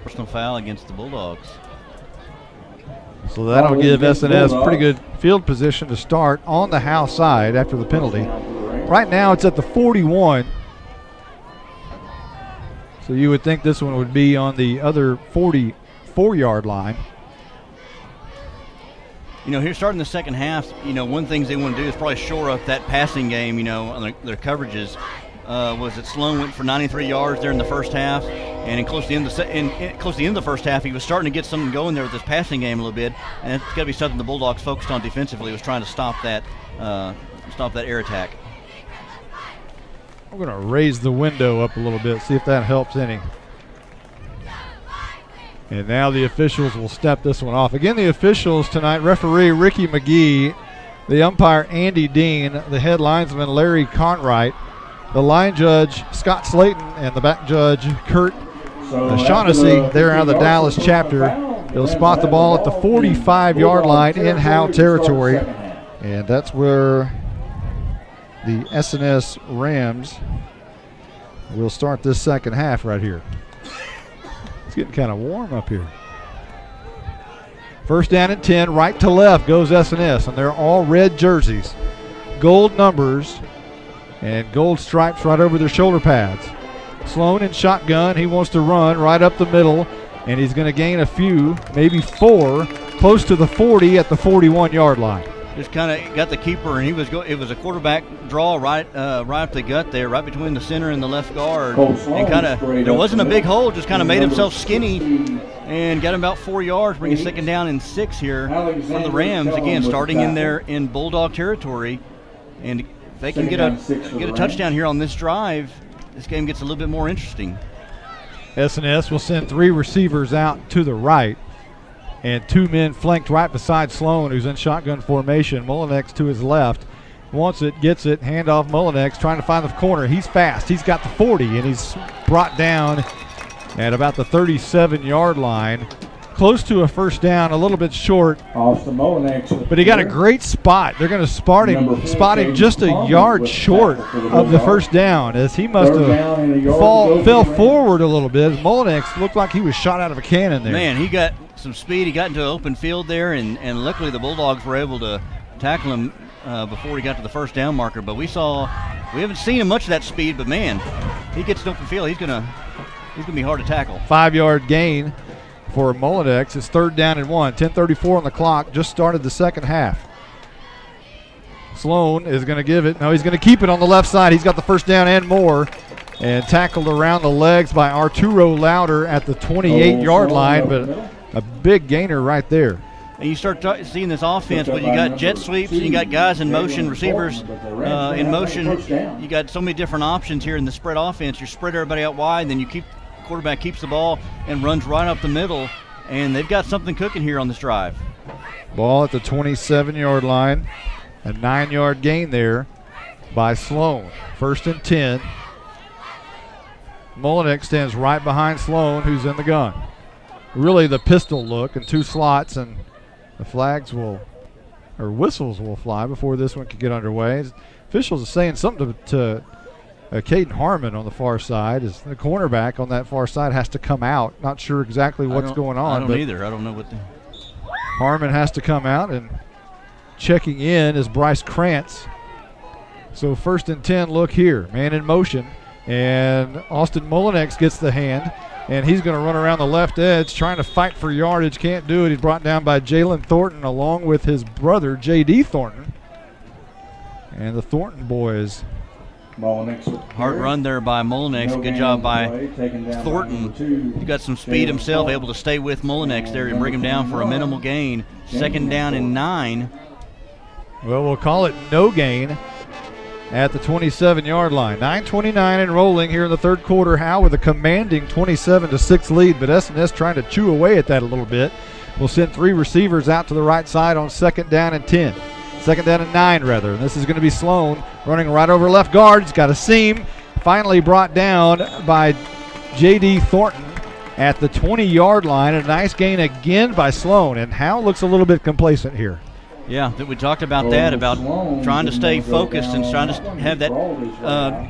Personal foul against the Bulldogs. So that'll give SNS pretty good field position to start on the Howe side after the penalty. Right now it's at the 41. So you would think this one would be on the other 44-yard line. Here starting the second half, one thing they want to do is probably shore up that passing game, on their coverages. Was that Sloan went for 93 yards there in the first half, and close to the end of the first half, he was starting to get something going there with his passing game a little bit, and it's got to be something the Bulldogs focused on defensively, was trying to stop that air attack. I'm going to raise the window up a little bit, see if that helps any. And now the officials will step this one off. Again, the officials tonight, referee Ricky McGee, the umpire Andy Dean, the head linesman Larry Conwright, the line judge Scott Slayton, and the back judge Kurt Shaughnessy. They're out of the Dallas chapter. They'll spot the ball at the 45-yard line in Howe territory. And that's where the SNS Rams will start this second half right here. It's getting kind of warm up here. First down and 10, right to left goes SNS, and they're all red jerseys. Gold numbers and gold stripes right over their shoulder pads. Sloan in shotgun. He wants to run right up the middle, and he's going to gain a few, maybe 4, close to the 40 at the 41-yard line. Just kind of got the keeper, and it was a quarterback draw right up the gut there, right between the center and the left guard. And kind of, there wasn't a big hole, just kind of made himself skinny and got him about 4 yards, bringing second down and 6 here for the Rams. Again, starting in Bulldog territory. And if they can get a touchdown here on this drive, this game gets a little bit more interesting. SNS will send 3 receivers out to the right, and 2 men flanked right beside Sloan, who's in shotgun formation. Mullinex to his left. Wants it, gets it, handoff Mullinex, trying to find the corner. He's fast. He's got the 40, and he's brought down at about the 37-yard line. Close to a first down, a little bit short. Austin Mullinex. But he got a great spot. They're going to spot him just a yard short of the first down, as he must have fell forward a little bit. Mullinex looked like he was shot out of a cannon there. Man, he got some speed. He got into an open field there, and luckily the Bulldogs were able to tackle him before he got to the first down marker. But we haven't seen him much of that speed, but man, he gets an open field. He's gonna be hard to tackle. 5-yard gain for Mullinex. It's 3rd down and 1. 10:34 on the clock. Just started the second half. Sloan is going to give it. No, he's going to keep it on the left side. He's got the first down and more. And tackled around the legs by Arturo Lauder at the 28-yard line, but a big gainer right there. And you start seeing this offense, but you got jet sweeps, and you got guys in motion, receivers in motion. You got so many different options here in the spread offense. You spread everybody out wide, then quarterback keeps the ball and runs right up the middle, and they've got something cooking here on this drive. Ball at the 27-yard line. A 9-yard gain there by Sloan. 1st and 10. Mullinex stands right behind Sloan, who's in the gun. Really the pistol look and 2 slots, and the whistles will fly before this one can get underway. Officials are saying something to Caden Harmon on the far side. Is the cornerback on that far side has to come out. Not sure exactly what's going on. I don't either. I don't know what Harmon has to come out, and checking in is Bryce Krantz. So 1st and 10 look here. Man in motion. And Austin Mullinex gets the hand. And he's going to run around the left edge trying to fight for yardage. Can't do it. He's brought down by Jalen Thornton along with his brother, J.D. Thornton. And the Thornton boys. Hard run there by Mullinex. Good job by Thornton. He got some speed himself, able to stay with Mullinex there and bring him down for a minimal gain. 2nd down and 9. Well, we'll call it no gain at the 27-yard line. 9:29 and rolling here in the third quarter. Howe with a commanding 27-6 lead, but S&S trying to chew away at that a little bit. We'll send 3 receivers out to the right side on 2nd down and 10. 2nd down and 9, rather. And this is going to be Sloan running right over left guard. He's got a seam. Finally brought down by J.D. Thornton at the 20-yard line. A nice gain again by Sloan. And Howe looks a little bit complacent here. Yeah, we talked about that, about trying to stay focused and trying to have that.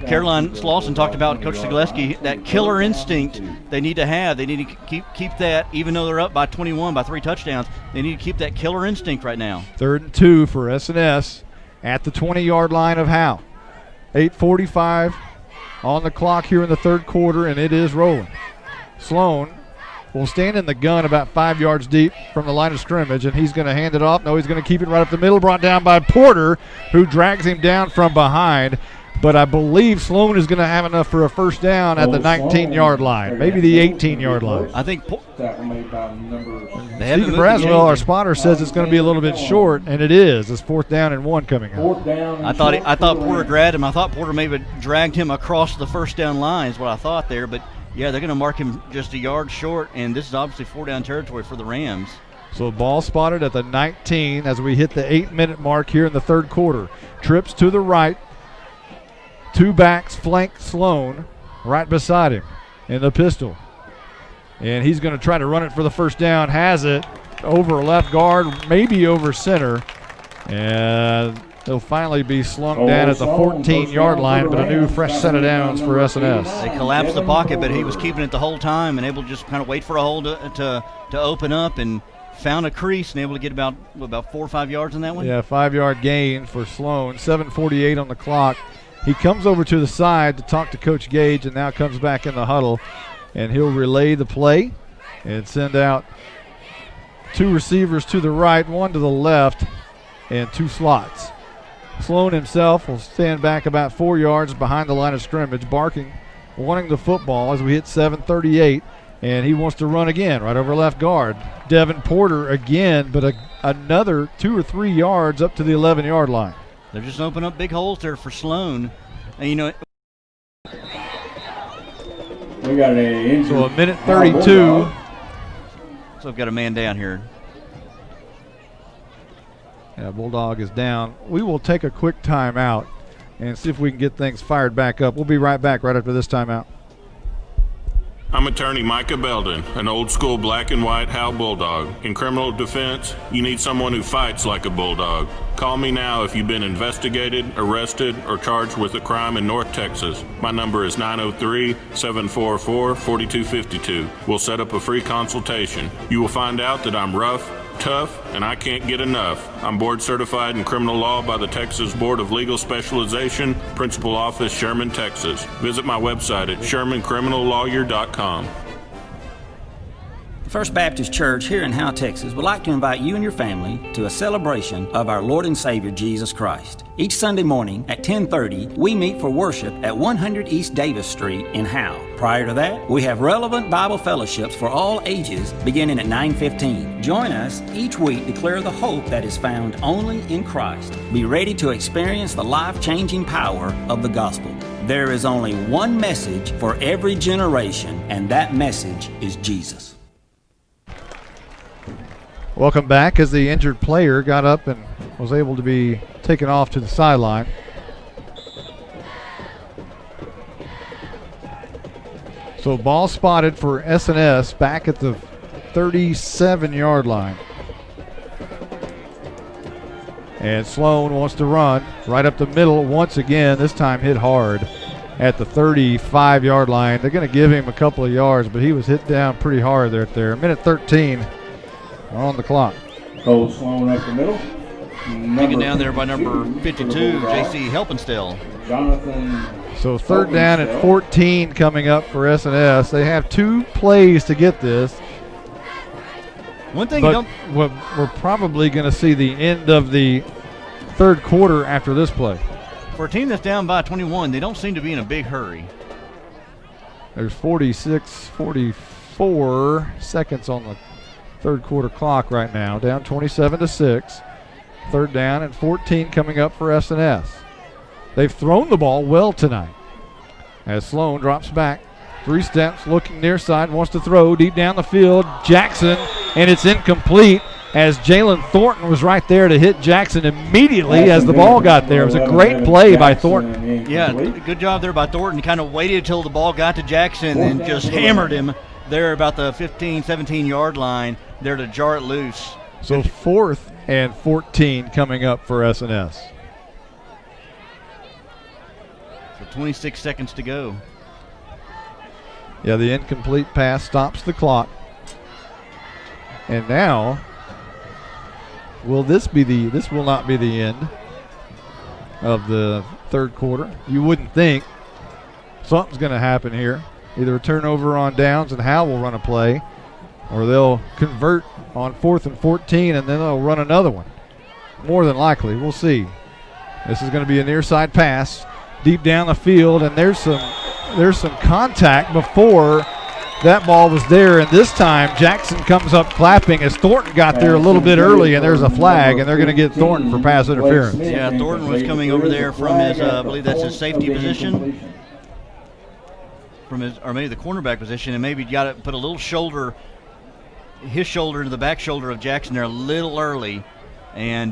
Caroline Slauson talked about, Coach Zagleski, that killer instinct they need to have. They need to keep that, even though they're up by 21, by 3 touchdowns. They need to keep that killer instinct right now. 3rd and 2 for S&S at the 20-yard line of Howe. 8:45 on the clock here in the third quarter, and it is rolling. Sloan will stand in the gun about 5 yards deep from the line of scrimmage, and he's going to hand it off. No, he's going to keep it right up the middle, brought down by Porter, who drags him down from behind. But I believe Sloan is going to have enough for a first down at the 19-yard line, maybe the 18-yard line. I think Stephen Braswell, our spotter, says it's going to be a little bit short, and it is. It's 4th down and 1 coming up. I thought Porter grabbed him. I thought Porter maybe dragged him across the first down line is what I thought there, but yeah, they're going to mark him just a yard short, and this is obviously 4-down territory for the Rams. So ball spotted at the 19 as we hit the 8-minute mark here in the third quarter. Trips to the right. 2 backs flank Sloan right beside him in the pistol. And he's going to try to run it for the first down. Has it over left guard, maybe over center. And he'll finally be slung down at the 14-yard line, but a new fresh set of downs for S&S. They collapsed the pocket, but he was keeping it the whole time and able to just kind of wait for a hole to open up, and found a crease and able to get about 4 or 5 yards on that one. Yeah, 5-yard gain for Sloan. 7:48 on the clock. He comes over to the side to talk to Coach Gage and now comes back in the huddle, and he'll relay the play and send out 2 receivers to the right, 1 to the left, and 2 slots. Sloan himself will stand back about 4 yards behind the line of scrimmage, barking, wanting the football as we hit 7:38, and he wants to run again right over left guard. Devin Porter again, but another 2 or 3 yards up to the 11-yard line. They're just opening up big holes there for Sloan. And you know, we got so a minute 32. So I've got a man down here. Yeah, Bulldog is down. We will take a quick timeout and see if we can get things fired back up. We'll be right back right after this timeout. I'm attorney Micah Belden, an old-school black and white Howe Bulldog. In criminal defense, you need someone who fights like a Bulldog. Call me now if you've been investigated, arrested, or charged with a crime in North Texas. My number is 903-744-4252. We'll set up a free consultation. You will find out that I'm rough, tough, and I can't get enough. I'm board certified in criminal law by the Texas Board of Legal Specialization, Principal Office, Sherman, Texas. Visit my website at shermancriminallawyer.com. First Baptist Church here in Howe, Texas would like to invite you and your family to a celebration of our Lord and Savior Jesus Christ. Each Sunday morning at 10:30, we meet for worship at 100 East Davis Street in Howe. Prior to that, we have relevant Bible fellowships for all ages beginning at 9:15. Join us each week to declare the hope that is found only in Christ. Be ready to experience the life-changing power of the gospel. There is only one message for every generation, and that message is Jesus. Welcome back as the injured player got up and was able to be taken off to the sideline. So ball spotted for S&S back at the 37-yard line. And Sloan wants to run right up the middle once again, this time hit hard at the 35-yard line. They're going to give him a couple of yards, but he was hit down pretty hard there. Minute 13 on the clock. Cole Sloan up the middle. taken down there by number 52, J.C. Helpenstell. So third down and 14 coming up for S&S. They have 2 plays to get this. One thing but we're probably going to see the end of the third quarter after this play. For a team that's down by 21, they don't seem to be in a big hurry. There's 44 seconds on the third quarter clock right now, down 27-6. Third down and 14 coming up for S&S. They've thrown the ball well tonight. As Sloan drops back, 3 steps, looking near side, wants to throw deep down the field. Jackson, and it's incomplete as Jalen Thornton was right there to hit Jackson immediately as the ball got there. It was a great play by Thornton. Yeah, good job there by Thornton. Kind of waited until the ball got to Jackson and just hammered him there about the 15, 17-yard line there to jar it loose. So 4th and 14 coming up for S&S. So 26 seconds to go. Yeah, the incomplete pass stops the clock. And now, this will not be the end of the third quarter. You wouldn't think. Something's going to happen here. Either a turnover on downs and Howe will run a play, or they'll convert on 4th and 14 and then they'll run another one. More than likely, we'll see. This is going to be a near side pass deep down the field, and there's some contact before that ball was there, and this time Jackson comes up clapping as Thornton got there a little bit early, and there's a flag, and they're going to get Thornton for pass interference. Yeah, Thornton was coming over there from his, I believe that's his safety position, from his, or maybe the cornerback position, and maybe got to put a little shoulder, his shoulder into the back shoulder of Jackson there a little early, and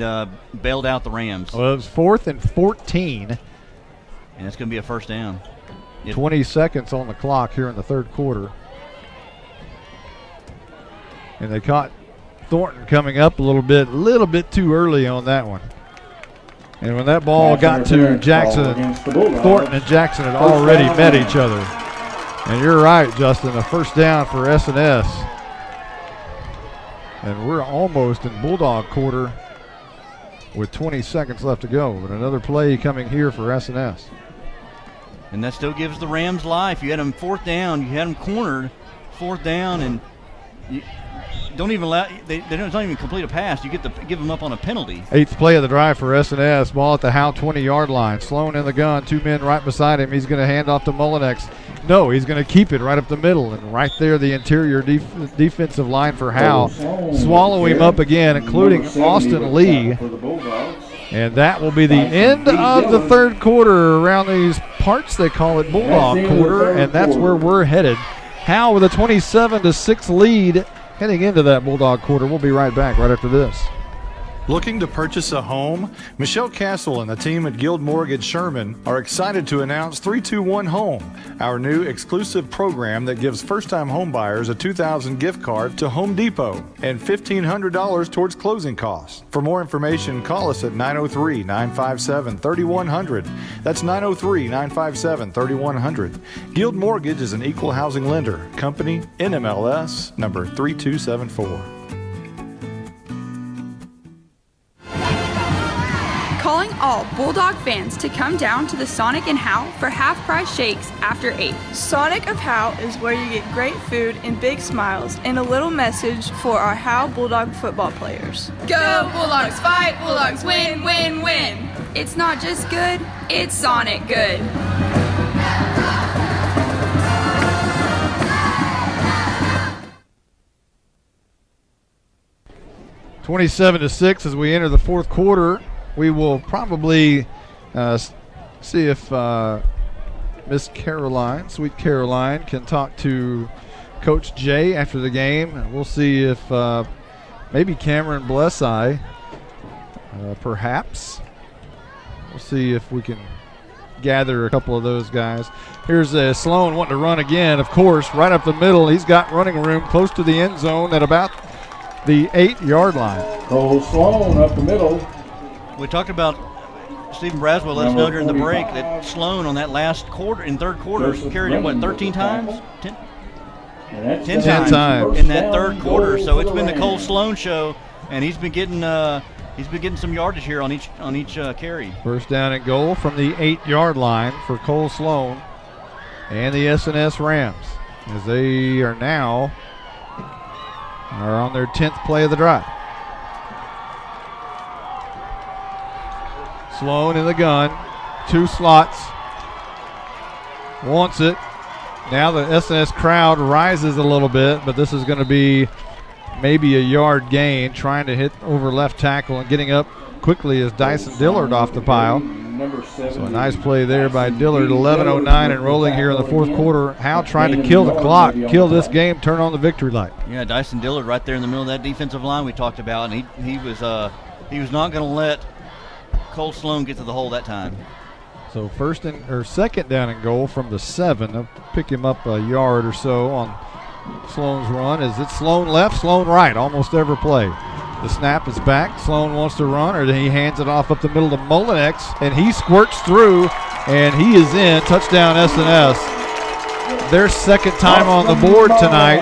bailed out the Rams. Well, it was 4th and 14. And it's going to be a first down. 20 seconds on the clock here in the third quarter. And they caught Thornton coming up a little bit too early on that one. And when that ball got to Jackson, Thornton and Jackson had already met each other. And you're right, Justin, a first down for S&S. And we're almost in Bulldog quarter with 20 seconds left to go. But another play coming here for S&S. And that still gives the Rams life. You had them 4th down. You had them cornered 4th down, and you don't even allow. They don't even complete a pass. You get to give them up on a penalty. 8th play of the drive for S&S. Ball at the Howe 20-yard line. Sloan in the gun. 2 men right beside him. He's going to hand off to Mullinex. No, he's going to keep it right up the middle, and right there the interior defensive line for Howe. Swallow him up again, including Austin Lee. And that will be the end of the third quarter. Around these parts, they call it Bulldog quarter, and that's where we're headed. Howe with a 27-6 lead heading into that Bulldog quarter. We'll be right back right after this. Looking to purchase a home? Michelle Castle and the team at Guild Mortgage Sherman are excited to announce 321 Home, our new exclusive program that gives first-time home buyers a $2,000 gift card to Home Depot and $1,500 towards closing costs. For more information, call us at 903-957-3100. That's 903-957-3100. Guild Mortgage is an equal housing lender. Company NMLS number 3274. Calling all Bulldog fans to come down to the Sonic and Howe for half-price shakes after 8. Sonic of Howe is where you get great food and big smiles and a little message for our Howe Bulldog football players. Go Bulldogs, fight Bulldogs, win, win, win. It's not just good, it's Sonic good. 27-6 as we enter the fourth quarter. We will probably see if Miss Caroline, Sweet Caroline, can talk to Coach Jay after the game. We'll see if maybe Cameron Blesseye, perhaps. We'll see if we can gather a couple of those guys. Here's Sloan wanting to run again, of course, right up the middle. He's got running room close to the end zone at about the 8-yard line. Cole Sloan up the middle. We talked about Stephen Braswell let us know during the break that Sloan on that last quarter, in third quarter, carried it, 13 times? 10 times in that third quarter. So it's been the Cole Sloan show, and he's been getting he's been getting some yardage here on each carry. First down and goal from the 8-yard line for Cole Sloan and the S&S Rams, as they are now on their 10th play of the drive. Sloan in the gun, 2 slots, wants it. Now the S&S crowd rises a little bit, but this is going to be maybe a yard gain, trying to hit over left tackle, and getting up quickly is Dyson Dillard off the pile. So a nice play there by Dillard. 11:09 and rolling here in the fourth quarter. Howe trying to kill the clock, kill this game, turn on the victory light. Yeah, Dyson Dillard right there in the middle of that defensive line we talked about, and he was not going to let Cole Sloan get to the hole that time. So second down and goal from the 7. They'll pick him up a yard or so on Sloan's run. Is it Sloan left, Sloan right, almost every play. The snap is back. Sloan wants to run, or he hands it off up the middle to Mullinex, and he squirts through, and he is in. Touchdown S&S. Their second time on the board tonight.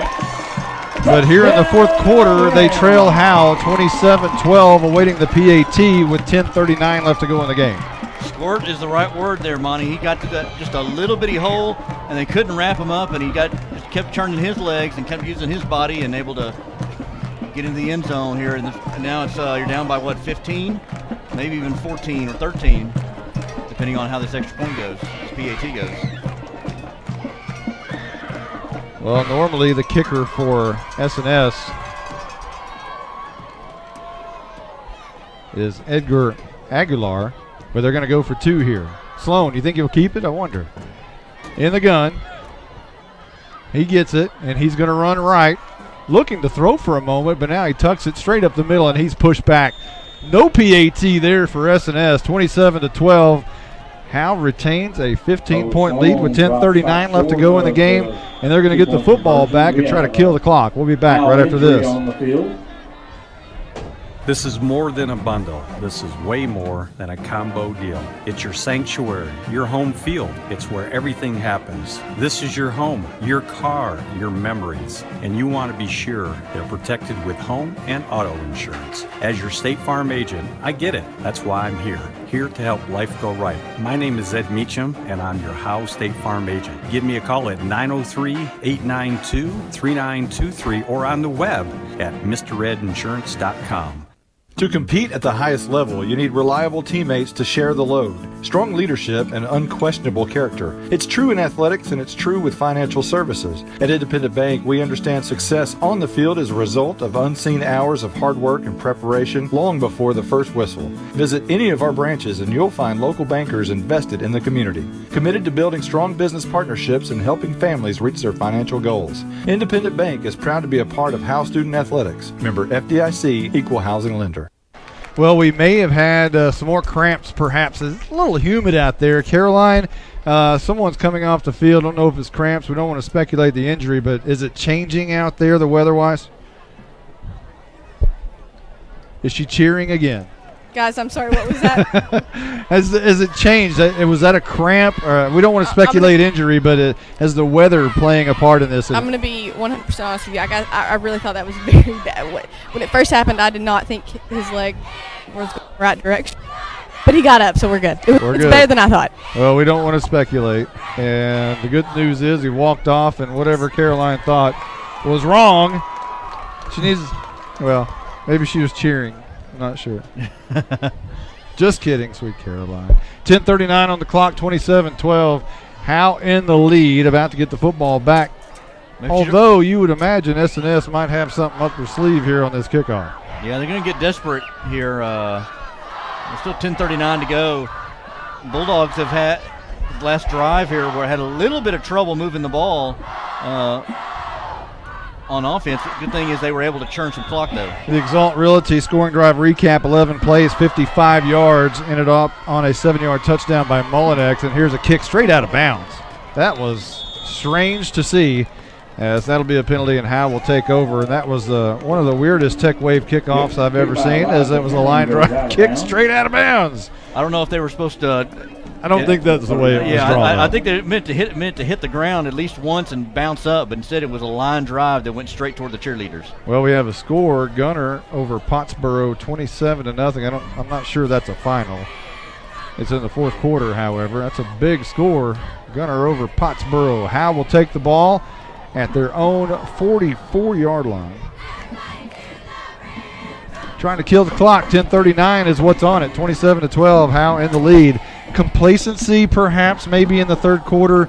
But here in the fourth quarter, they trail Howe 27-12, awaiting the PAT with 10:39 left to go in the game. Squirt is the right word there, Monty. He got to that just a little bitty hole, and they couldn't wrap him up, and he just kept turning his legs and kept using his body and able to get into the end zone here. And now it's you're down by, 15? Maybe even 14 or 13, depending on how this extra point goes, this PAT goes. Well, normally the kicker for S&S is Edgar Aguilar, but they're going to go for 2 here. Sloan, you think he'll keep it? I wonder. In the gun. He gets it, and he's going to run right. Looking to throw for a moment, but now he tucks it straight up the middle, and he's pushed back. No PAT there for S&S, 27-12. Howe retains a 15-point lead with 10:39 left to go in the game, and they're going to get the football back and try to kill the clock. We'll be back right after this. This is more than a bundle. This is way more than a combo deal. It's your sanctuary, your home field. It's where everything happens. This is your home, your car, your memories. And you want to be sure they're protected with home and auto insurance. As your State Farm agent, I get it. That's why I'm here to help life go right. My name is Ed Meacham, and I'm your Howe State Farm agent. Give me a call at 903-892-3923 or on the web at mredinsurance.com. To compete at the highest level, you need reliable teammates to share the load, strong leadership, and unquestionable character. It's true in athletics, and it's true with financial services. At Independent Bank, we understand success on the field is a result of unseen hours of hard work and preparation long before the first whistle. Visit any of our branches, and you'll find local bankers invested in the community, committed to building strong business partnerships and helping families reach their financial goals. Independent Bank is proud to be a part of Howe Student Athletics. Member FDIC, Equal Housing Lender. Well, we may have had some more cramps, perhaps. It's a little humid out there. Caroline, someone's coming off the field. Don't know if it's cramps. We don't want to speculate the injury, but is it changing out there, the weather-wise? Is she cheering again? Guys, I'm sorry, what was that? Has it changed? Was that a cramp? We don't want to speculate injury, but has the weather playing a part in this? I'm going to be 100% honest with you. I really thought that was very bad. When it first happened, I did not think his leg was going the right direction. But he got up, so we're good. It's better than I thought. Well, we don't want to speculate. And the good news is he walked off, and whatever Caroline thought was wrong. She needs, well, maybe she was cheering. Not sure. Just kidding, sweet Caroline. 10:39 on the clock, 27-12. Howe in the lead, about to get the football back. Although you would imagine S&S might have something up their sleeve here on this kickoff. Yeah, they're going to get desperate here. There's still 10:39 to go. Bulldogs have had the last drive here where had a little bit of trouble moving the ball on offense. The good thing is they were able to churn some clock, though. The Exalt Realty scoring drive recap, 11 plays, 55 yards, ended up on a 7-yard touchdown by Mullinex, and here's a kick straight out of bounds. That was strange to see. as that'll be a penalty, and Howe will take over. And that was one of the weirdest Tech Wave kickoffs I've ever seen, as it was a line drive kick straight out of bounds. I don't know if they were supposed to. I don't think that's the way it was drawn. I think they meant to hit the ground at least once and bounce up, but instead it was a line drive that went straight toward the cheerleaders. Well, we have a score: Gunner over Pottsboro, 27-0. I'm not sure that's a final. It's in the fourth quarter, however. That's a big score. Gunner over Pottsboro. Howe will take the ball at their own 44-yard line. Trying to kill the clock. 10:39 is what's on it. 27-12. Howe in the lead. Complacency, perhaps, maybe in the third quarter.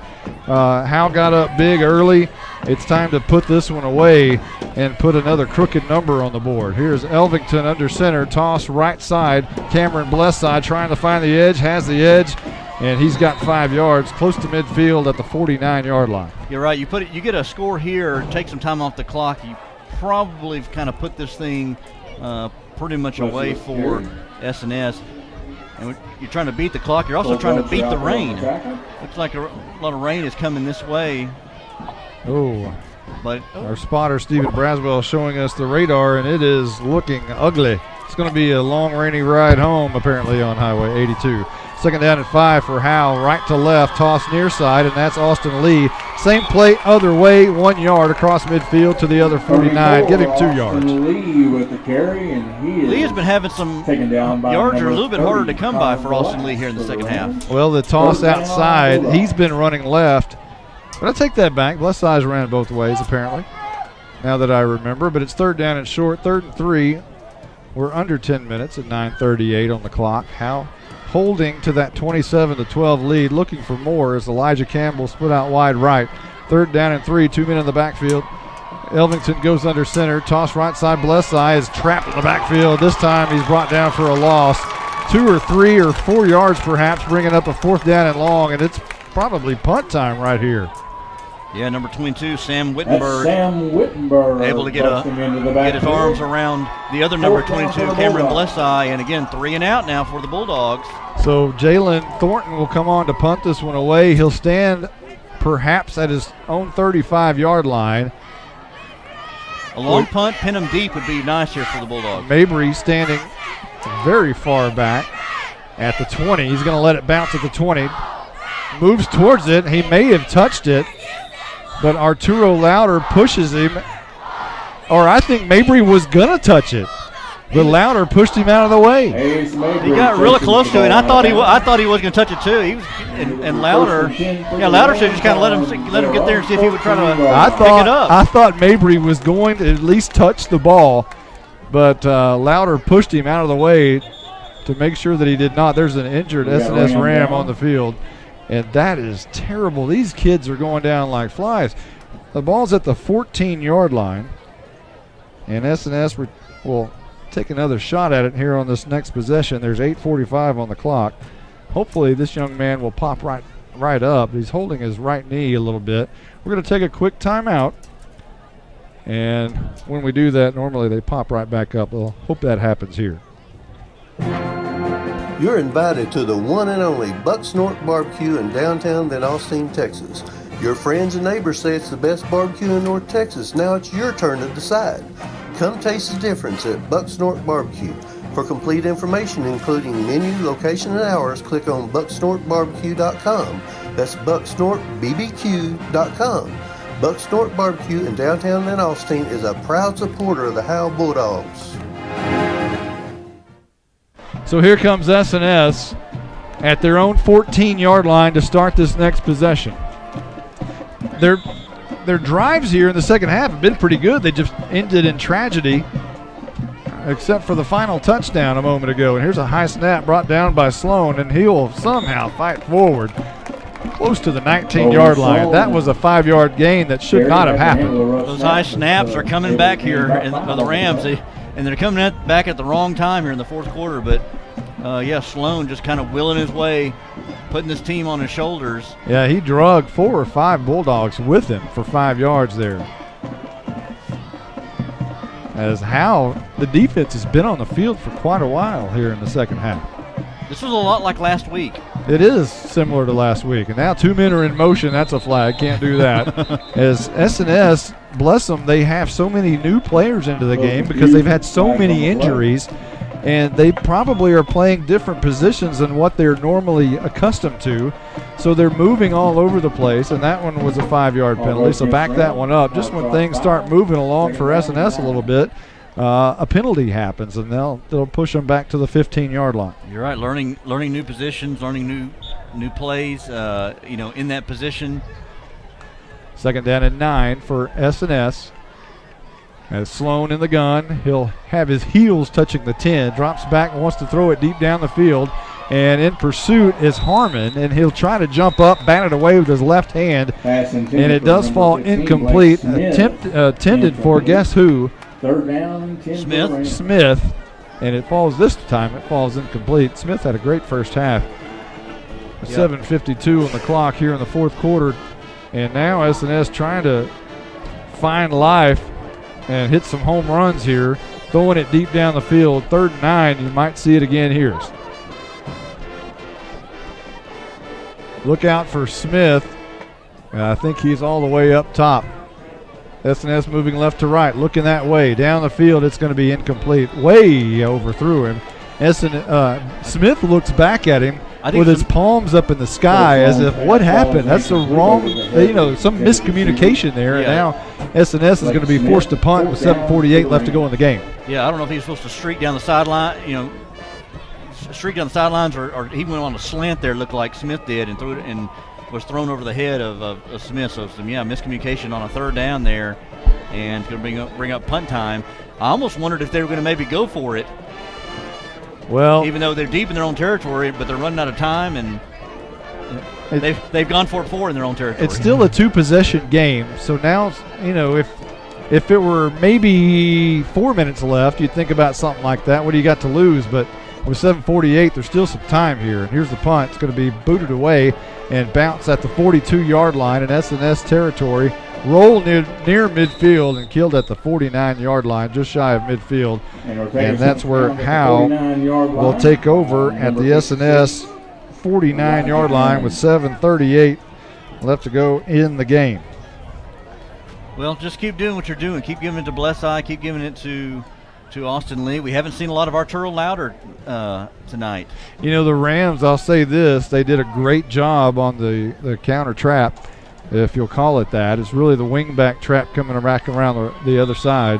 Howe got up big early. It's time to put this one away and put another crooked number on the board. Here's Elvington under center. Toss right side. Cameron Blesside trying to find the edge. Has the edge. And he's got 5 yards, close to midfield at the 49-yard line. You're right. You get a score here, take some time off the clock. You probably kind of put this thing pretty much away for S&S. And you're trying to beat the clock. You're also trying to beat the rain. Looks like a lot of rain is coming this way. Oh, but our spotter, Stephen Braswell, showing us the radar, and it is looking ugly. It's going to be a long, rainy ride home, apparently, on Highway 82. Second down and 5 for Howe, right to left, toss near side, and that's Austin Lee. Same play, other way, 1 yard across midfield to the other 49. Give him 2 yards. Lee with the carry, and Lee has been having some yards are a little bit harder to come by for Austin Lee here in the second half. Well, the toss outside, he's been running left. But I take that back. Blessize ran both ways, apparently, now that I remember. But it's third down and short, 3rd and 3. We're under 10 minutes at 9:38 on the clock. Howe holding to that 27-12 lead, looking for more as Elijah Campbell split out wide right. 3rd down and 3, 2 men in the backfield. Elvington goes under center. Toss right side. Blesseye is trapped in the backfield. This time he's brought down for a loss. 2 or 3 or 4 yards perhaps, bringing up a 4th down and long, and it's probably punt time right here. Yeah, number 22, Sam Wittenberg. Able to get his arms around the other number 22, Cameron Blesseye, and again, 3 and out now for the Bulldogs. So Jalen Thornton will come on to punt this one away. He'll stand perhaps at his own 35-yard line. A long punt, pin him deep would be nice here for the Bulldogs. Mabry standing very far back at the 20. He's going to let it bounce at the 20. Moves towards it. He may have touched it, but Arturo Louder pushes him. Or I think Mabry was going to touch it, but Louder pushed him out of the way. He got really close to it. I thought he was going to touch it too. He was, and Louder should just kind of let him get there and see if he would try to pick it up. I thought Mabry was going to at least touch the ball, but Louder pushed him out of the way to make sure that he did not. There's an injured S&S Ram on the field. And that is terrible. These kids are going down like flies. The ball's at the 14-yard line. And S&S will take another shot at it here on this next possession. There's 8:45 on the clock. Hopefully this young man will pop right up. He's holding his right knee a little bit. We're going to take a quick timeout. And when we do that, normally they pop right back up. We'll hope that happens here. You're invited to the one and only Buck Snort Barbecue in downtown Van Alstyne, Texas. Your friends and neighbors say it's the best barbecue in North Texas. Now it's your turn to decide. Come taste the difference at Buck Snort Barbecue. For complete information, including menu, location, and hours, click on bucksnortbarbecue.com. That's bucksnortbbq.com. Buck Snort Barbecue in downtown Van Alstyne is a proud supporter of the Howe Bulldogs. So here comes S&S at their own 14-yard line to start this next possession. Their drives here in the second half have been pretty good. They just ended in tragedy, except for the final touchdown a moment ago. And here's a high snap brought down by Sloan, and he'll somehow fight forward close to the 19-yard line. That was a 5-yard gain that should not have happened. Those high snaps are coming back here for the Rams, and they're coming back at the wrong time here in the fourth quarter. But, Sloan just kind of willing his way, putting this team on his shoulders. Yeah, he drug 4 or 5 Bulldogs with him for 5 yards there. As Howe, the defense has been on the field for quite a while here in the second half. This was a lot like last week. It is similar to last week. And now 2 men are in motion. That's a flag. Can't do that. As S&S, bless them, they have so many new players into the game because they've had so many injuries. And they probably are playing different positions than what they're normally accustomed to. So they're moving all over the place. And that one was a 5-yard penalty. So back that one up. Just when things start moving along for S&S a little bit, a penalty happens, and they'll push them back to the 15-yard line. You're right. Learning new positions, learning new plays. In that position. Second down and 9 for S&S. As Sloan in the gun, he'll have his heels touching the 10. Drops back and wants to throw it deep down the field. And in pursuit is Harmon, and he'll try to jump up, bat it away with his left hand, and it does fall incomplete. Intended for guess who? Third down, Smith, and it falls this time. It falls incomplete. Smith had a great first half. 7:52 on the clock here in the fourth quarter, and now S&S trying to find life and hit some home runs here, throwing it deep down the field. 3rd and 9. You might see it again here. Look out for Smith. I think he's all the way up top. S&S moving left to right, looking that way. Down the field, it's going to be incomplete. Way overthrew him. Smith looks back at him with his palms up in the sky as if, what happened? That's the wrong, some miscommunication there. And now S&S is going to be forced to punt with 7:48 left to go in the game. Yeah, I don't know if he was supposed to streak down the sideline, streak down the sidelines, or he went on a slant there, looked like Smith did, and threw it and was thrown over the head of Smith. So miscommunication on a 3rd down there, and it's going to bring up punt time. I almost wondered if they were going to maybe go for it. Well, even though they're deep in their own territory, but they're running out of time, and they've gone for it 4 in their own territory. It's still a 2-possession game, so now if it were maybe 4 minutes left, you'd think about something like that. What do you got to lose? But with 7:48, there's still some time here. And here's the punt. It's going to be booted away and bounce at the 42-yard line in S&S territory. Roll near midfield and killed at the 49-yard line, just shy of midfield. And that's where Howe will take over at the S&S 49-yard line with 7:38 left to go in the game. Well, just keep doing what you're doing. Keep giving it to Bless Eye. Keep giving it to Austin Lee. We haven't seen a lot of Arturo Louder tonight. The Rams, I'll say this, they did a great job on the counter trap, if you'll call it that. It's really the wingback trap coming back around the other side.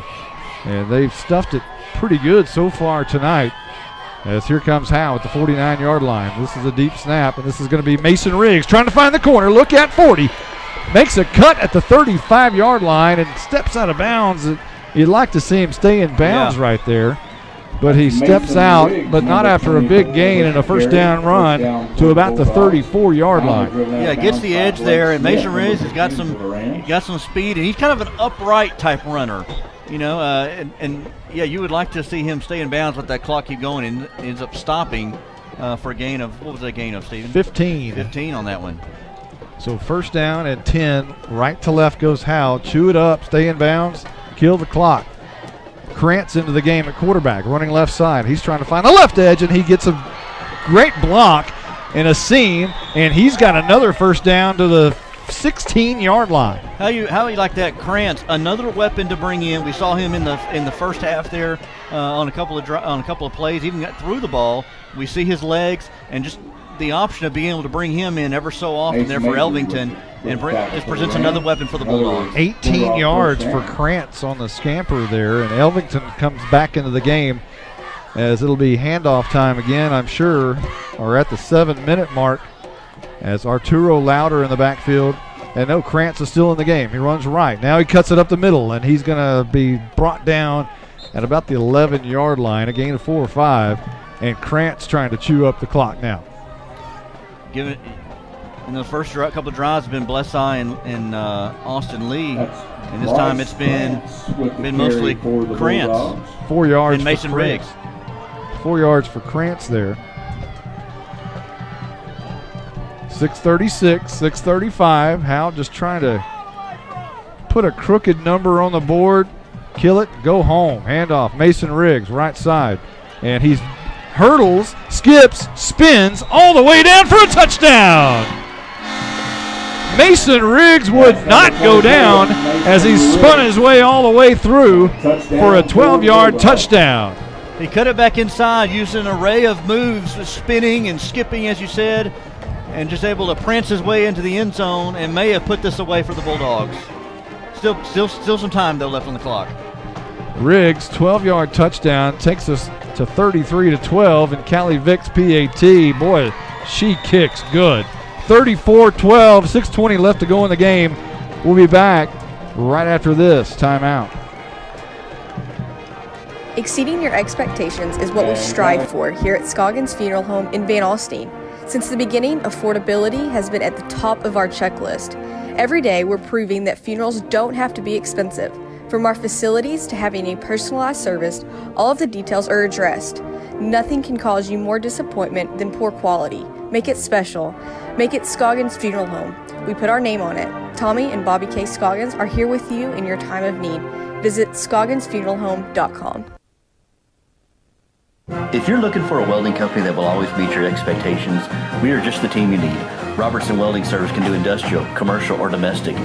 And they've stuffed it pretty good so far tonight. As here comes Howe at the 49-yard line. This is a deep snap, and this is going to be Mason Riggs trying to find the corner. Look at 40. Makes a cut at the 35-yard line and steps out of bounds. You'd like to see him stay in bounds right there. But he steps out, but not after a big gain and a first down run to about the 34-yard line. Yeah, gets the edge there, and Mason Riggs has got some speed, and he's kind of an upright type runner, you would like to see him stay in bounds, let that clock keep going, and ends up stopping for a gain of, what was that gain of, Stephen? 15. 15 on that one. So first down and 10, right to left goes Howe. Chew it up, stay in bounds, kill the clock. Krantz into the game at quarterback, running left side. He's trying to find the left edge, and he gets a great block and a seam, and he's got another first down to the 16-yard line. How you like that? Krantz, another weapon to bring in. We saw him in the first half there on a couple of plays. Even got through the ball. We see his legs and just the option of being able to bring him in ever so often there for Elvington, and just presents another weapon for the Bulldogs. 18 yards for Krantz on the scamper there, and Elvington comes back into the game as it'll be handoff time again, I'm sure, or at the 7-minute mark, as Arturo Louder in the backfield. And no, Krantz is still in the game. He runs right. Now he cuts it up the middle, and he's going to be brought down at about the 11-yard line, a gain of 4 or 5, and Krantz trying to chew up the clock now. In the first couple of drives, have been Blesseye and Austin Lee, and this time it's been mostly Krantz. 4 yards and Mason Riggs. 4 yards for Krantz there. 6:36, 6:35. Howe just trying to put a crooked number on the board, kill it, go home. Handoff, Mason Riggs, right side. And he's hurdles, skips, spins all the way down for a touchdown. Mason Riggs would not go down as he spun his way all the way through for a 12-yard touchdown. He cut it back inside using an array of moves, spinning and skipping, as you said, and just able to prance his way into the end zone and may have put this away for the Bulldogs. Still some time, though, left on the clock. Riggs, 12-yard touchdown, takes us to 33-12, and Callie Vick's PAT, boy, she kicks good. 34-12, 6:20 left to go in the game. We'll be back right after this timeout. Exceeding your expectations is what we strive for here at Scoggins Funeral Home in Van Alstyne. Since the beginning, affordability has been at the top of our checklist. Every day, we're proving that funerals don't have to be expensive. From our facilities to having a personalized service, all of the details are addressed. Nothing can cause you more disappointment than poor quality. Make it special. Make it Scoggins Funeral Home. We put our name on it. Tommy and Bobby K. Scoggins are here with you in your time of need. Visit scogginsfuneralhome.com. If you're looking for a welding company that will always meet your expectations, we are just the team you need. Robertson Welding Service can do industrial, commercial, or domestic.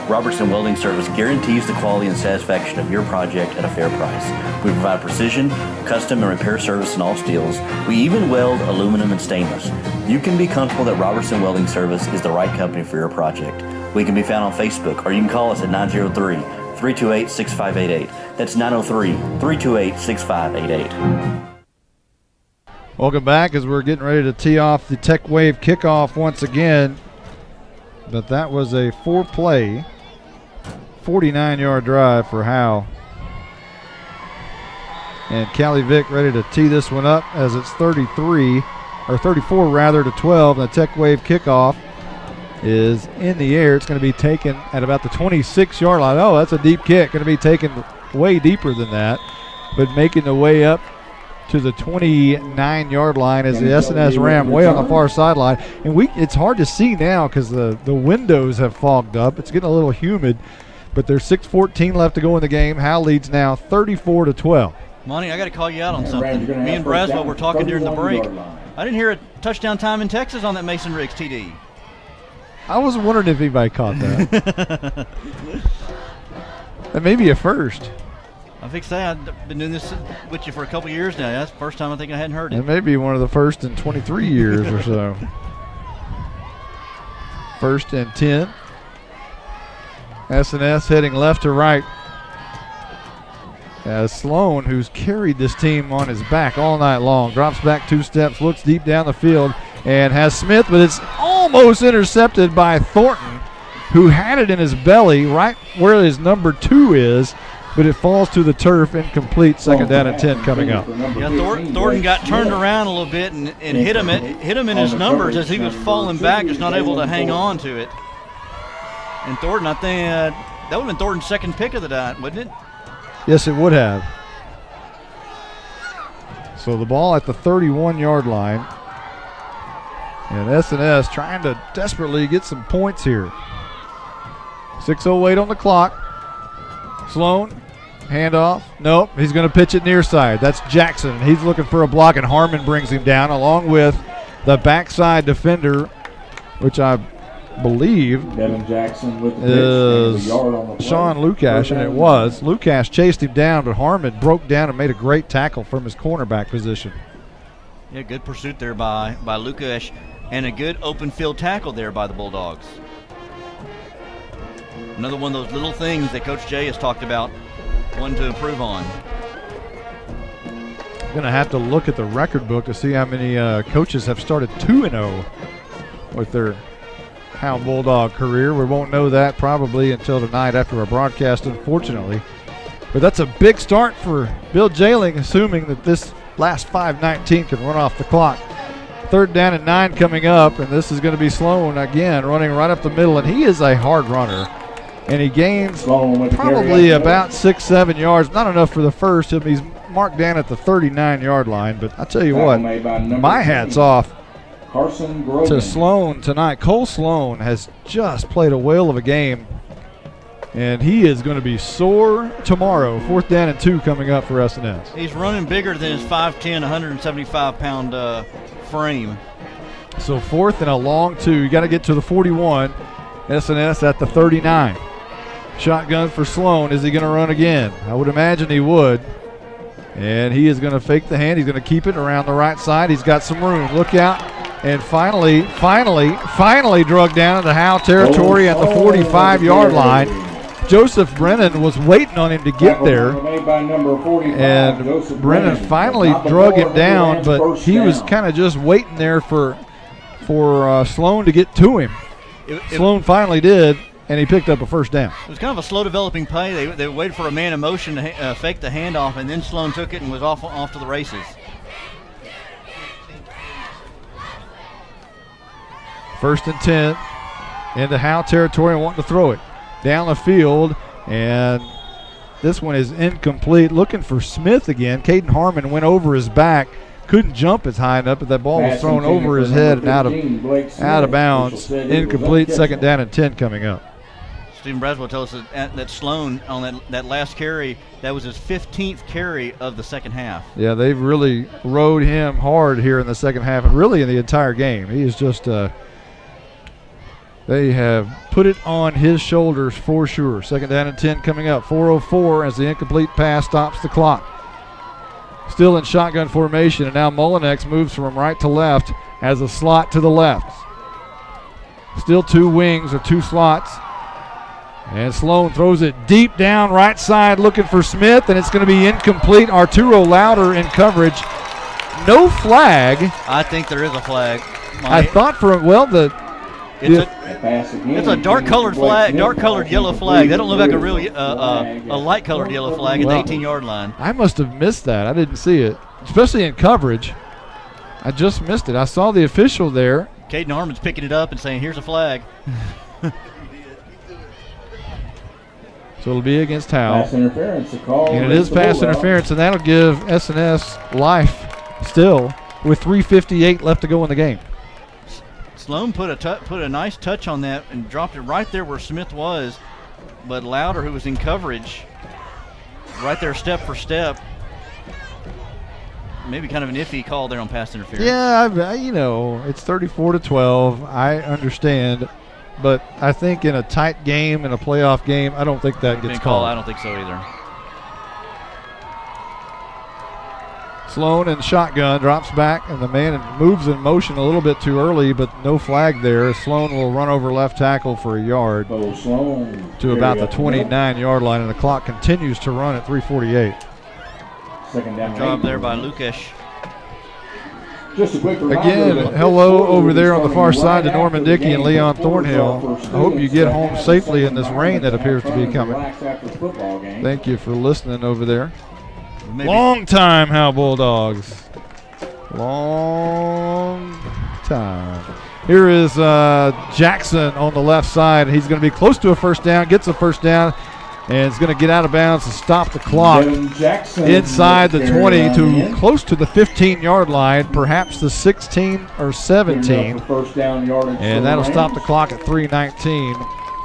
Robertson Welding Service guarantees the quality and satisfaction of your project at a fair price. We provide precision, custom, and repair service in all steels. We even weld aluminum and stainless. You can be comfortable that Robertson Welding Service is the right company for your project. We can be found on Facebook, or you can call us at 903-328-6588. That's 903-328-6588. Welcome back as we're getting ready to tee off the Tech Wave kickoff once again. But that was a 4-play, 49-yard drive for Howe. And Callie Vick ready to tee this one up as it's 34 to 12. The Tech Wave kickoff is in the air. It's going to be taken at about the 26-yard line. Oh, that's a deep kick. Going to be taken way deeper than that, but making the way up to the 29-yard line as the S&S Ram way on the far sideline. And it's hard to see now because the windows have fogged up. It's getting a little humid, but there's 6:14 left to go in the game. Howe leads now 34 to 12. Monty, I got to call you out on something. Me and Braswell were talking during the break. I didn't hear a touchdown time in Texas on that Mason Riggs TD. I was wondering if anybody caught that. That may be a first. I think I've been doing this with you for a couple years now. That's the first time I think I hadn't heard it. It may be one of the first in 23 years or so. First and 10. S&S heading left to right. As Sloan, who's carried this team on his back all night long, drops back 2 steps, looks deep down the field, and has Smith, but it's almost intercepted by Thornton, who had it in his belly right where his number 2 is. But it falls to the turf, incomplete. Second down and 10 coming up. Yeah, Thornton got turned around a little bit and hit him in his numbers as he was falling back, just not able to hang on to it. And Thornton, I think that would have been Thornton's second pick of the night, wouldn't it? Yes, it would have. So the ball at the 31-yard line. And S&S trying to desperately get some points here. 6:08 on the clock. Sloan, handoff. Nope, he's going to pitch it near side. That's Jackson. He's looking for a block, and Harmon brings him down along with the backside defender, which I believe Devin Jackson with the is Sean Lukash, and it was. Lukash chased him down, but Harmon broke down and made a great tackle from his cornerback position. Yeah, good pursuit there by Lukash, and a good open field tackle there by the Bulldogs. Another one of those little things that Coach Jay has talked about wanting to improve on. Going to have to look at the record book to see how many coaches have started 2-0 with their Howe Bulldog career. We won't know that probably until tonight after our broadcast, unfortunately. But that's a big start for Bill Jailing, assuming that this last 5:19 can run off the clock. 3rd down and 9 coming up, and this is going to be Sloan again running right up the middle, and he is a hard runner. And he gains probably about 6-7 yards. Not enough for the first. He's marked down at the 39-yard line. But I tell you what, my hat's off to Sloan tonight. Cole Sloan has just played a whale of a game. And he is going to be sore tomorrow. 4th down and 2 coming up for S&S. He's running bigger than his 5'10", 175-pound frame. So 4th and a long 2. You got to get to the 41. S&S at the 39. Shotgun for Sloan. Is he going to run again? I would imagine he would. And he is going to fake the hand. He's going to keep it around the right side. He's got some room. Look out. And finally drug down into Howe territory at the 45-yard line. Joseph Brennan was waiting on him to get there. And Brennan finally drug him down, but he was kind of just waiting there for Sloan to get to him. Sloan finally did, and he picked up a 1st down. It was kind of a slow developing play. They waited for a man in motion to fake the handoff, and then Sloan took it and was off to the races. 1st and 10 into Howe territory and wanting to throw it down the field, and this one is incomplete. Looking for Smith again. Caden Harmon went over his back, couldn't jump as high enough, but that ball was thrown over his head and out of bounds. Incomplete. 2nd down and 10 coming up. Stephen Braswell tells us that Sloan on that last carry, that was his 15th carry of the second half. Yeah, they've really rode him hard here in the second half, and really in the entire game. He is just they have put it on his shoulders for sure. 2nd down and 10 coming up. 4:04 as the incomplete pass stops the clock. Still in shotgun formation, and now Mullinex moves from right to left as a slot to the left. Still 2 wings or 2 slots. And Sloan throws it deep down right side looking for Smith, and it's going to be incomplete. Arturo Louder in coverage. No flag. I think there is a flag. I thought It's a dark-colored flag, dark-colored yellow flag. That don't look like a real a light-colored yellow flag at the 18-yard line. I must have missed that. I didn't see it, especially in coverage. I just missed it. I saw the official there. Caden Harmon's picking it up and saying, "Here's a flag." So it'll be against Howe. Pass interference. And it is pass interference, and that'll give S&S life still with 3:58 left to go in the game. Sloan put a nice touch on that and dropped it right there where Smith was, but Louder, who was in coverage, right there step for step. Maybe kind of an iffy call there on pass interference. Yeah, it's 34-12. I understand, but I think in a tight game, in a playoff game, I don't think that gets called. I don't think so either. Sloan and shotgun drops back, and the man moves in motion a little bit too early, but no flag there. Sloan will run over left tackle for a yard to about the 29-yard line, and the clock continues to run at 3:48. Second down. Job there by Lukesh. Just a quick Again, hello over there on the far side to Norman Dickey and Leon Thornhill. I hope you get home safely in this rain that appears to be coming. Thank you for listening over there. Long time, Howe Bulldogs. Long time. Here is Jackson on the left side. He's going to be close to a 1st down, gets a 1st down, and is going to get out of bounds to stop the clock inside the 20 to close to the 15-yard line, perhaps the 16 or 17. And that'll stop the clock at 3:19.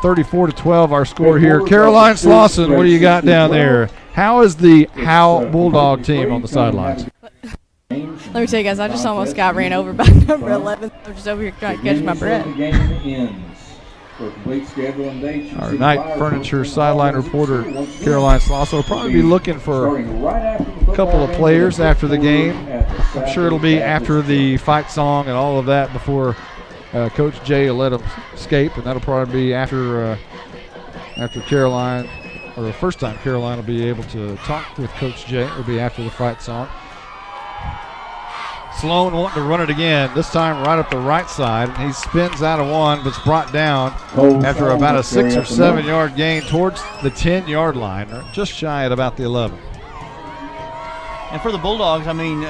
34-12 our score here. Caroline Slauson, what do you got down there? How is the Howe Bulldog team on the sidelines? Let me tell you guys, I just almost got ran over by number 11. I'm just over here trying to catch my breath. Our night furniture sideline reporter, Caroline Slauson, will probably be looking for a couple of players after the game. I'm sure it'll be after the fight song and all of that before Coach Jay will let them escape, and that'll probably be after Caroline, or the first time Caroline will be able to talk with Coach Jay. It'll be after the fight song. Sloan wanting to run it again, this time right up the right side, and he spins out of one, but it's brought down after about a 6 or 7 yard gain towards the 10-yard line, or just shy at about the 11. And for the Bulldogs, I mean,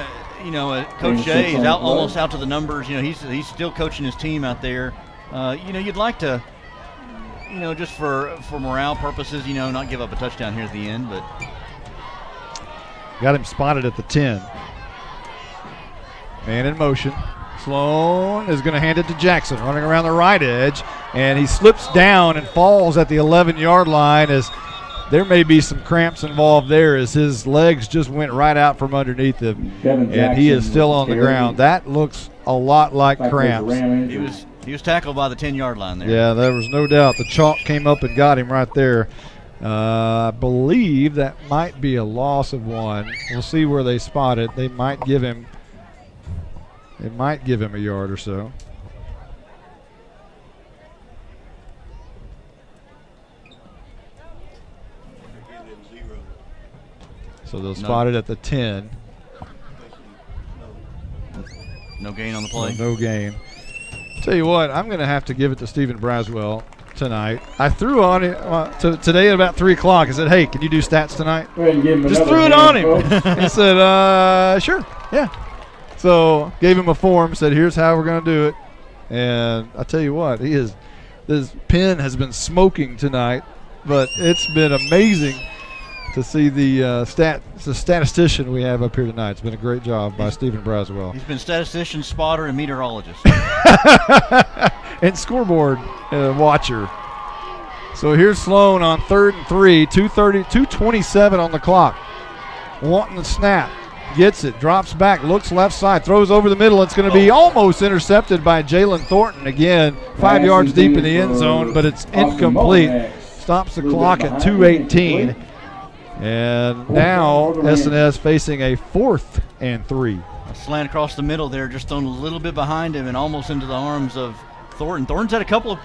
Coach Jay is almost out to the numbers. He's still coaching his team out there. You'd like to, just for morale purposes, not give up a touchdown here at the end, but got him spotted at the 10. Man in motion. Sloan is going to hand it to Jackson, running around the right edge. and he slips down and falls at the 11-yard line as there may be some cramps involved there as his legs just went right out from underneath him, and he is still on the ground. That looks a lot like cramps. He was tackled by the 10-yard line there. Yeah, there was no doubt. The chalk came up and got him right there. I believe that might be a loss of 1. We'll see where they spot it. They might give him a yard or so. So they'll spot it at the 10. No gain on the play. No gain. Tell you what, I'm going to have to give it to Stephen Braswell tonight. I threw on it today at about 3 o'clock. I said, hey, can you do stats tonight? Just threw it on him. He said, sure, yeah. So gave him a form, said, here's how we're going to do it. And I tell you what, his pen has been smoking tonight, but it's been amazing to see the statistician we have up here tonight. It's been a great job by Stephen Braswell. He's been statistician, spotter, and meteorologist. And scoreboard watcher. So here's Sloan on 3rd and 3, 2:27 on the clock. Wanting the snap. Gets it, drops back, looks left side, throws over the middle. It's going to be almost intercepted by Jalen Thornton again, 5 yards deep in the end zone, but it's incomplete. Stops the clock at 2:18. And now S&S facing a 4th and 3. A slant across the middle there, just thrown a little bit behind him and almost into the arms of Thornton. Thornton's had a couple of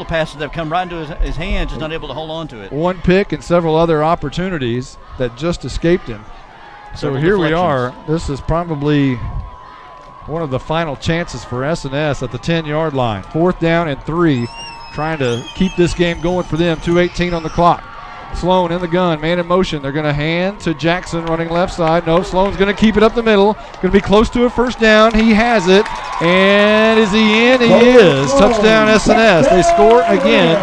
passes that have come right into his hands, just not able to hold on to it. One pick and several other opportunities that just escaped him. So here we are. This is probably one of the final chances for S&S at the 10-yard line. 4th down and 3, trying to keep this game going for them. 2:18 on the clock. Sloan in the gun, man in motion. They're going to hand to Jackson running left side. No, Sloan's going to keep it up the middle. Going to be close to a first down. He has it. And is he in? He is. Touchdown S&S. They score again.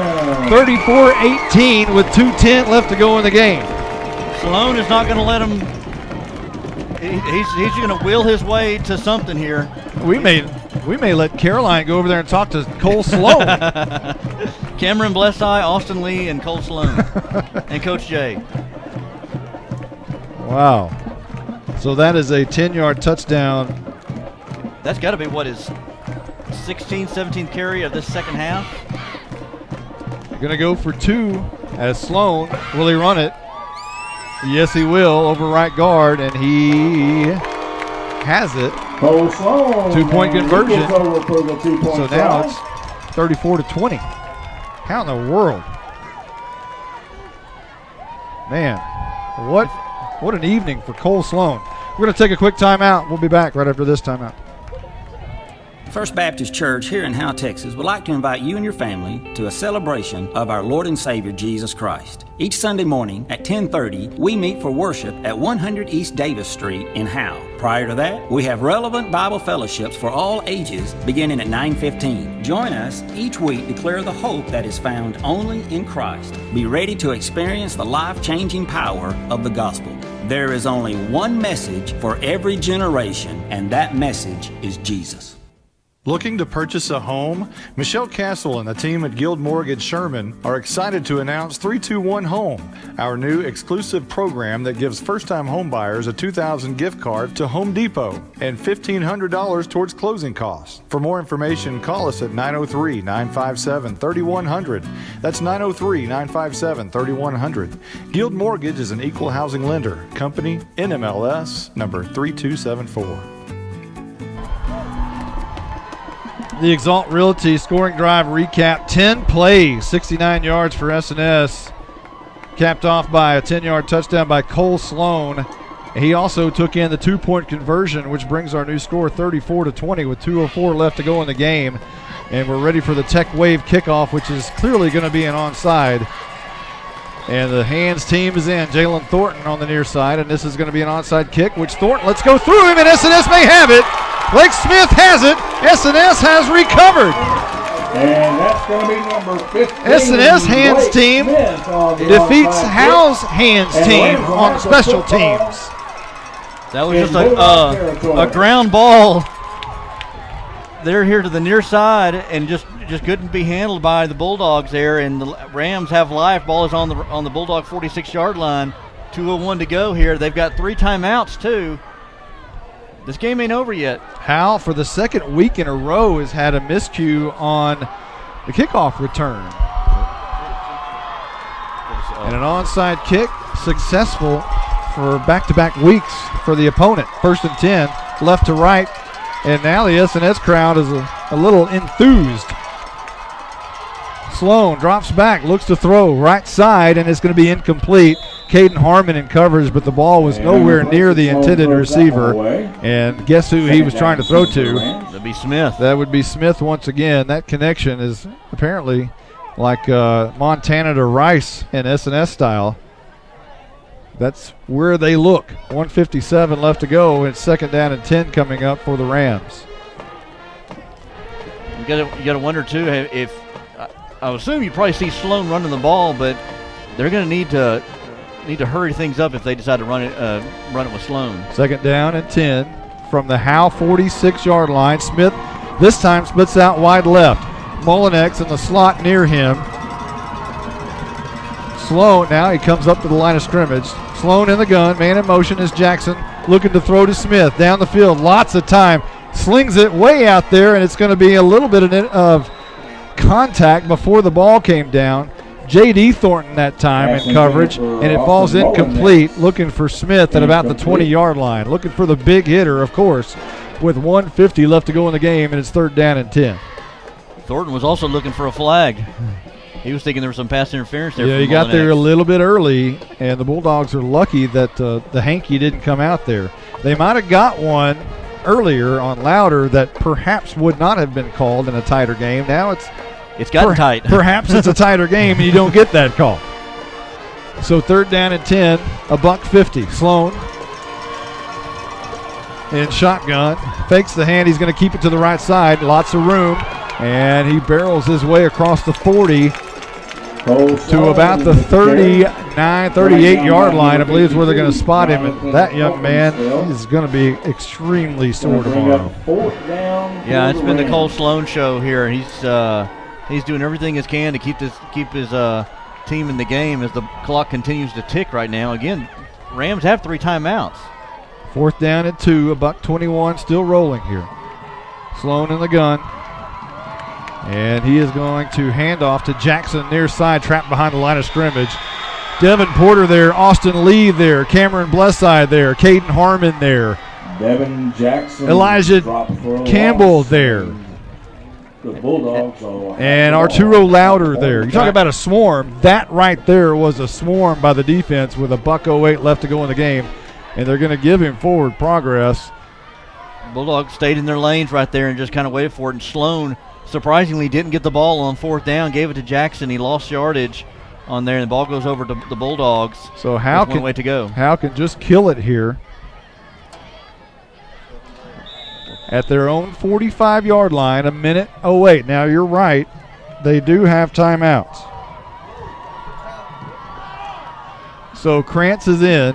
34-18 with 2:10 left to go in the game. Sloan is not going to let him. He's going to will his way to something here. We may let Caroline go over there and talk to Cole Sloan. Cameron Blesseye, Austin Lee, and Cole Sloan, and Coach Jay. Wow. So that is a 10-yard touchdown. That's got to be what his 16th, 17th carry of this second half. They're going to go for 2 as Sloan. Will he run it? Yes, he will, over right guard, and he has it. 2-point conversion. So now it's 34-20. How in the world? Man, what an evening for Cole Sloan. We're going to take a quick timeout. We'll be back right after this timeout. First Baptist Church here in Howe, Texas would like to invite you and your family to a celebration of our Lord and Savior Jesus Christ. Each Sunday morning at 10:30, we meet for worship at 100 East Davis Street in Howe. Prior to that, we have relevant Bible fellowships for all ages beginning at 9:15. Join us each week to declare the hope that is found only in Christ. Be ready to experience the life-changing power of the gospel. There is only one message for every generation, and that message is Jesus. Looking to purchase a home? Michelle Castle and the team at Guild Mortgage Sherman are excited to announce 321 Home, our new exclusive program that gives first-time home buyers a $2,000 gift card to Home Depot and $1,500 towards closing costs. For more information, call us at 903-957-3100. That's 903-957-3100. Guild Mortgage is an equal housing lender. Company NMLS number 3274. The Exalt Realty scoring drive recap. 10 plays, 69 yards for S&S. Capped off by a 10-yard touchdown by Cole Sloan. He also took in the 2-point conversion, which brings our new score 34-20 with 2:04 left to go in the game. And we're ready for the Tech Wave kickoff, which is clearly going to be an onside. And the hands team is in. Jalen Thornton on the near side, and this is going to be an onside kick, which Thornton, let's go through him, and S&S may have it. Blake Smith has it. S&S has recovered. And that's going to be number 15. S&S hands team defeats Howe's hands team on special teams. That was just a ground ball they're here to the near side and just couldn't be handled by the Bulldogs there, and the Rams have life. Ball is on the Bulldog 46-yard line. 2:01 to go here. They've got 3 timeouts too. This game ain't over yet. Howe, for the second week in a row, has had a miscue on the kickoff return. And an onside kick, successful for back-to-back weeks for the opponent. 1st and 10, left to right. And now the S&S crowd is a little enthused. Sloan drops back, looks to throw right side, and it's going to be incomplete. Caden Harmon in coverage, but the ball was nowhere near the intended receiver. And guess who he was trying to throw to? That'd be Smith. That would be Smith once again. That connection is apparently like Montana to Rice in S&S style. That's where they look. 1:57 left to go. It's 2nd down and 10 coming up for the Rams. You got to wonder too if I would assume you probably see Sloan running the ball, but they're going to need to hurry things up if they decide to run it with Sloan. 2nd down and 10 from the Howe 46-yard line. Smith this time splits out wide left. Mullinex in the slot near him. Sloan now, he comes up to the line of scrimmage. Sloan in the gun, man in motion is Jackson, looking to throw to Smith down the field. Lots of time, slings it way out there, and it's going to be a little bit of contact before the ball came down. J.D. Thornton that time in coverage, and it falls incomplete, looking for Smith at about the 20-yard line. Looking for the big hitter, of course, with 1:50 left to go in the game, and it's 3rd down and 10. Thornton was also looking for a flag. He was thinking there was some pass interference there. Yeah, he got there a little bit early, and the Bulldogs are lucky that the hanky didn't come out there. They might have got one earlier on Louder that perhaps would not have been called in a tighter game. Now it's gotten tight. Perhaps it's a tighter game, and you don't get that call. So 3rd down and 10, $1.50. Sloan in shotgun, fakes the hand. He's going to keep it to the right side. Lots of room, and he barrels his way across the 40 to about the 39, 38-yard line. I believe is where they're going to spot him. And that young man is going to be extremely sore tomorrow. Yeah, it's been the Cole Sloan show here. He's doing everything he can to keep his team in the game as the clock continues to tick right now. Again, Rams have 3 timeouts. 4th down and 2, $1:21 still rolling here. Sloan in the gun. And he is going to hand off to Jackson near side, trapped behind the line of scrimmage. Devin Porter there, Austin Lee there, Cameron Blesside there, Caden Harmon there. Devin Jackson. Elijah Campbell there. The Bulldogs and Arturo Louder there. You talk about a swarm. That right there was a swarm by the defense with $1:08 left to go in the game. And they're going to give him forward progress. Bulldogs stayed in their lanes right there and just kind of waited for it. And Sloan surprisingly didn't get the ball on 4th down, gave it to Jackson. He lost yardage on there, and the ball goes over to the Bulldogs. So Howe one way to go. Howe can just kill it here at their own 45-yard line, 1:08. Now you're right, they do have timeouts. So Krantz is in,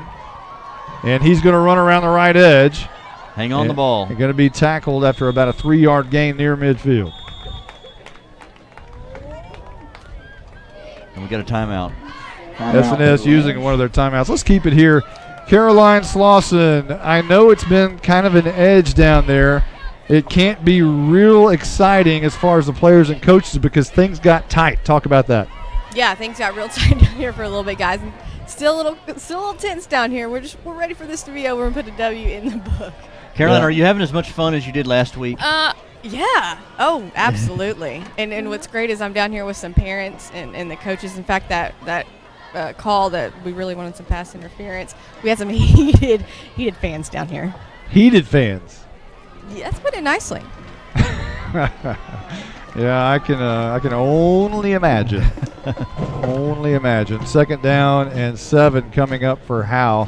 and he's going to run around the right edge. Hang on the ball. He's going to be tackled after about a 3-yard gain near midfield. And we got a timeout. S&S using one of their timeouts. Let's keep it here. Caroline Slauson, I know it's been kind of an edge down there. It can't be real exciting as far as the players and coaches because things got tight. Talk about that. Yeah, things got real tight down here for a little bit, guys. And still a little tense down here. We're ready for this to be over and put a W in the book. Caroline, are you having as much fun as you did last week? Yeah. Oh, absolutely. and what's great is I'm down here with some parents and the coaches. In fact, that call that we really wanted some pass interference, we had some heated fans down here. Heated fans. Yeah, that's put it nicely. Yeah, I can only imagine. Only imagine. 2nd down and 7 coming up for Howe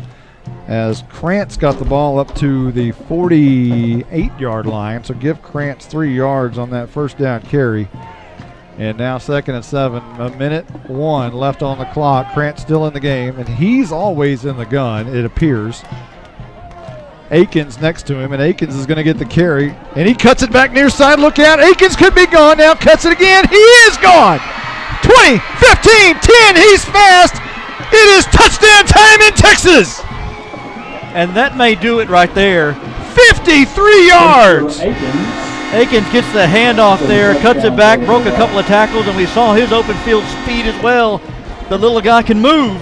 as Krantz got the ball up to the 48-yard line. So give Krantz 3 yards on that 1st down carry. And now 2nd and 7, 1:01 left on the clock. Krantz still in the game, and he's always in the gun, it appears. Akins next to him, and Akins is going to get the carry, and he cuts it back near side. Look out. Akins could be gone now. Cuts it again. He is gone. 20, 15, 10. He's fast. It is touchdown time in Texas. And that may do it right there. 53 yards. Akins gets the handoff there, cuts it back, broke a couple of tackles, and we saw his open field speed as well. The little guy can move.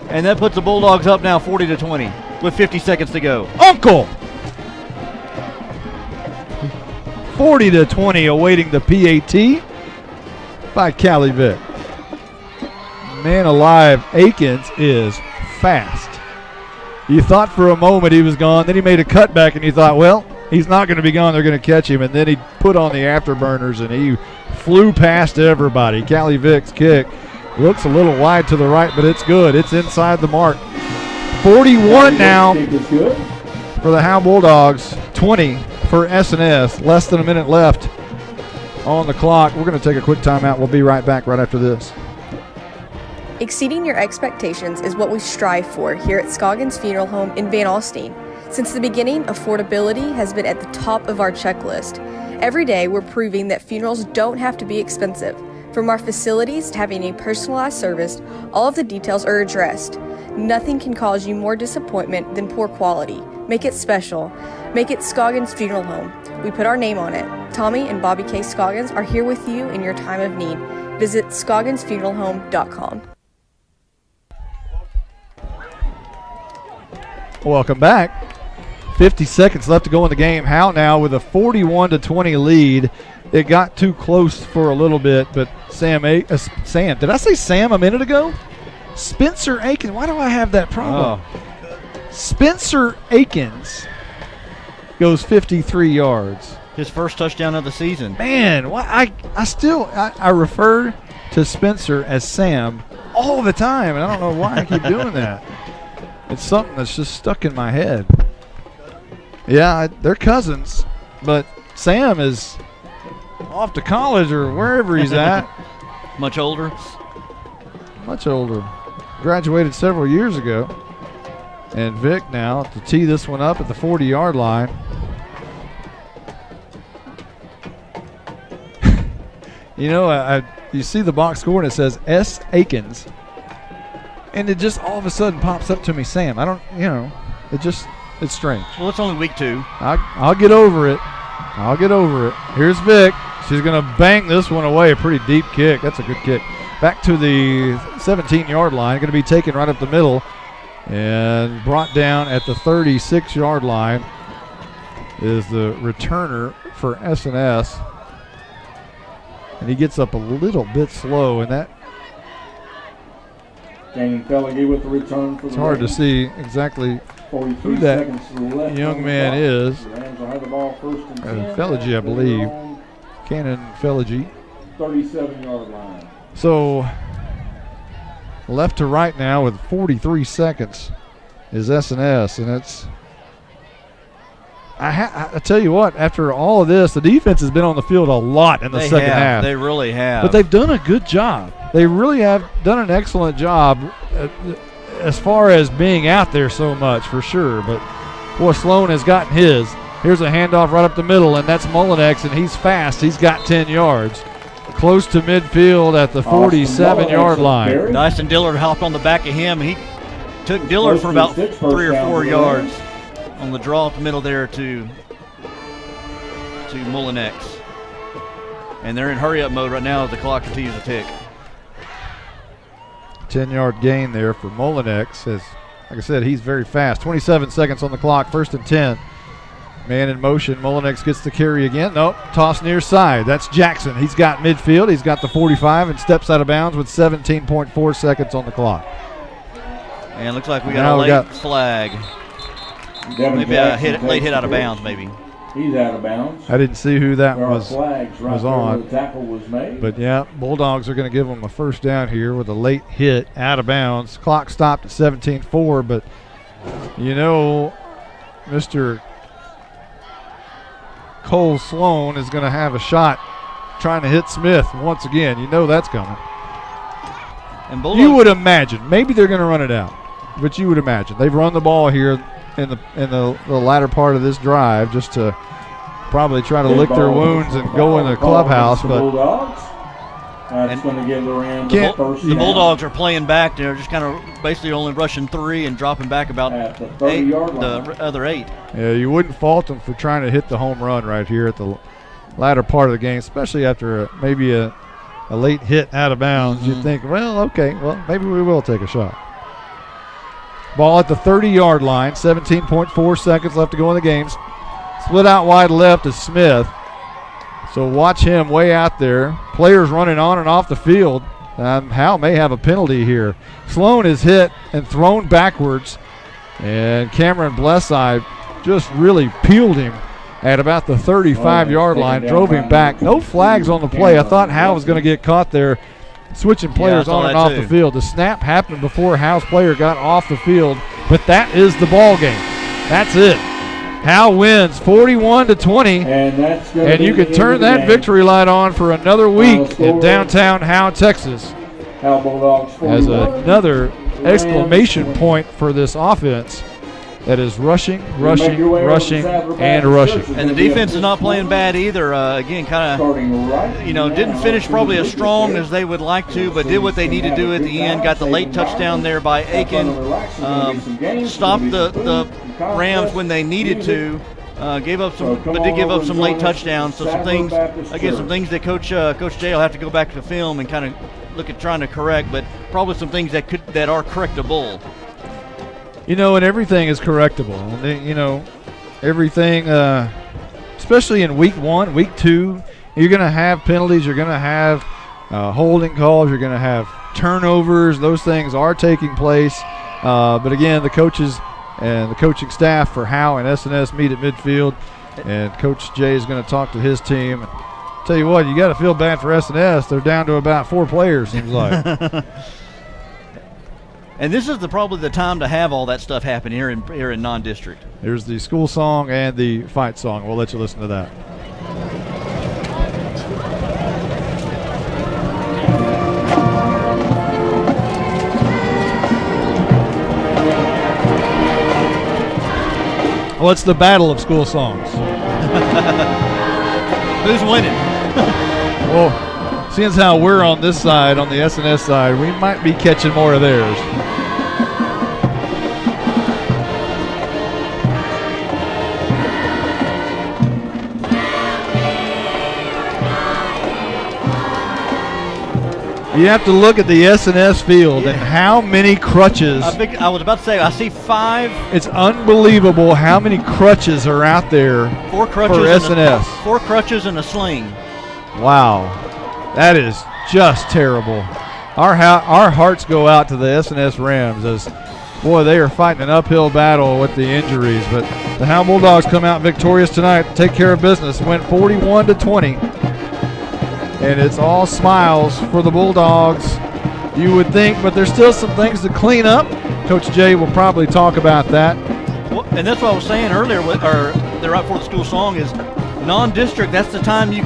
And that puts the Bulldogs up now 40-20 with 50 seconds to go. Uncle. 40-20 awaiting the PAT by Callie Vick. Man alive, Akins is fast. You thought for a moment he was gone, then he made a cutback and you thought, well, he's not going to be gone, they're going to catch him, and then he put on the afterburners and he flew past everybody. Callie Vick's kick looks a little wide to the right, but it's good. It's inside the mark. 41 now for the Howe Bulldogs, 20 for S&S. Less than a minute left on the clock. We're going to take a quick timeout. We'll be right back right after this. Exceeding your expectations is what we strive for here at Scoggins Funeral Home in Van Alstyne. Since the beginning, affordability has been at the top of our checklist. Every day, we're proving that funerals don't have to be expensive. From our facilities to having a personalized service, all of the details are addressed. Nothing can cause you more disappointment than poor quality. Make it special. Make it Scoggins Funeral Home. We put our name on it. Tommy and Bobby K. Scoggins are here with you in your time of need. Visit scogginsfuneralhome.com. Welcome back. 50 seconds left to go in the game. Howe now with a 41-20 lead. It got too close for a little bit, but Sam, did I say Sam a minute ago? Spencer Akins. Why do I have that problem? Spencer Akins goes 53 yards. His first touchdown of the season. Man, I refer to Spencer as Sam all the time, and I don't know why I keep doing that. It's something that's just stuck in my head. Yeah, they're cousins, but Sam is off to college or wherever he's at. Much older? Much older. Graduated several years ago. And Vic now to tee this one up at the 40-yard line. You know, you see the box score and it says S. Akins. And it just all of a sudden pops up to me, Sam. It's strange. Well, it's only week 2. I'll get over it. Here's Vic. She's going to bang this one away. A pretty deep kick. That's a good kick. Back to the 17-yard line. Going to be taken right up the middle and brought down at the 36-yard line is the returner for S&S. And he gets up a little bit slow, and that with the return for it's hard to see exactly who that young man is. Feligy, I believe. Cannon Feligy. 37-yard line. So left to right now with 43 seconds is S&S, and it's I tell you what, after all of this, the defense has been on the field a lot in the second half. They really have. But they've done a good job. They really have done an excellent job as far as being out there so much, for sure. But, boy, Sloan has gotten his. Here's a handoff right up the middle, and that's Mullinex, and he's fast. He's got 10 yards. Close to midfield at the 47-yard line. Dyson Dillard hopped on the back of him. He took Dillard for about 3 or 4 yards on the draw up the middle there to Mullinex. And they're in hurry-up mode right now as the clock continues to tick. 10-yard gain there for Mullinex. Like I said, he's very fast. 27 seconds on the clock, 1st and 10. Man in motion. Mullinex gets the carry again. Nope, toss near side. That's Jackson. He's got midfield. He's got the 45 and steps out of bounds with 17.4 seconds on the clock. And looks like we got a late flag. Maybe a late hit out of bounds, maybe. He's out of bounds. I didn't see who that was on. The tackle was made. But, yeah, Bulldogs are going to give them a first down here with a late hit out of bounds. Clock stopped at 17-4, but, you know, Mr. Cole Sloan is going to have a shot trying to hit Smith once again. You know that's coming. And you would imagine. Maybe they're going to run it out, but you would imagine. They've run the ball here in the latter part of this drive, just to probably try to lick their wounds and go in the clubhouse. But that's going to give the Rams the Bulldogs are playing back. They're just kind of basically only rushing 3 and dropping back about 8, the other 8. Yeah, you wouldn't fault them for trying to hit the home run right here at the latter part of the game, especially after maybe a late hit out of bounds. You'd think, well, okay, maybe we will take a shot. Ball at the 30-yard line, 17.4 seconds left to go in the game. Split out wide left is Smith. So watch him way out there. Players running on and off the field. Howe may have a penalty here. Sloan is hit and thrown backwards. And Cameron Blesseye just really peeled him at about the 35-yard line, drove him back. No flags on the play. I thought Howe was going to get caught there switching players on and off the field. The snap happened before Howe's player got off the field, but that is the ball game. That's it. Howe wins 41-20, and you can turn that victory light on for another week in downtown Howe, Texas. As another exclamation point for this offense that is rushing, and rushing. And the defense is not playing bad either. Again, kind of, didn't finish probably as strong as they would like to, but did what they needed to do at the end. Got the late touchdown there by Aiken. Stopped the Rams when they needed to. Did give up some late touchdowns. So some things that Coach Jay will have to go back to the film and kind of look at trying to correct, but probably some things that are correctable. And everything is correctable. And, everything, especially in week 1, week 2, you're going to have penalties. You're going to have holding calls. You're going to have turnovers. Those things are taking place. But, again, the coaches and the coaching staff for Howe and SNS meet at midfield. And Coach Jay is going to talk to his team. And tell you what, you got to feel bad for SNS. They're down to about 4 players, seems like. And this is probably the time to have all that stuff happen here in non-district. There's the school song and the fight song. We'll let you listen to that. Well, it's the battle of school songs. Who's winning? Well, seeing as how we're on this side, on the SNS side, we might be catching more of theirs. You have to look at the SNS field and how many crutches. I was about to say, I see 5. It's unbelievable how many crutches are out there 4 crutches for SNS. 4 crutches and a sling. Wow. That is just terrible. Our hearts go out to the SNS Rams as, boy, they are fighting an uphill battle with the injuries. But the Howe Bulldogs come out victorious tonight, take care of business, win 41-20. And it's all smiles for the Bulldogs, you would think, but there's still some things to clean up. Coach Jay will probably talk about that. Well, and that's what I was saying earlier, right before the school song is non-district. That's the time you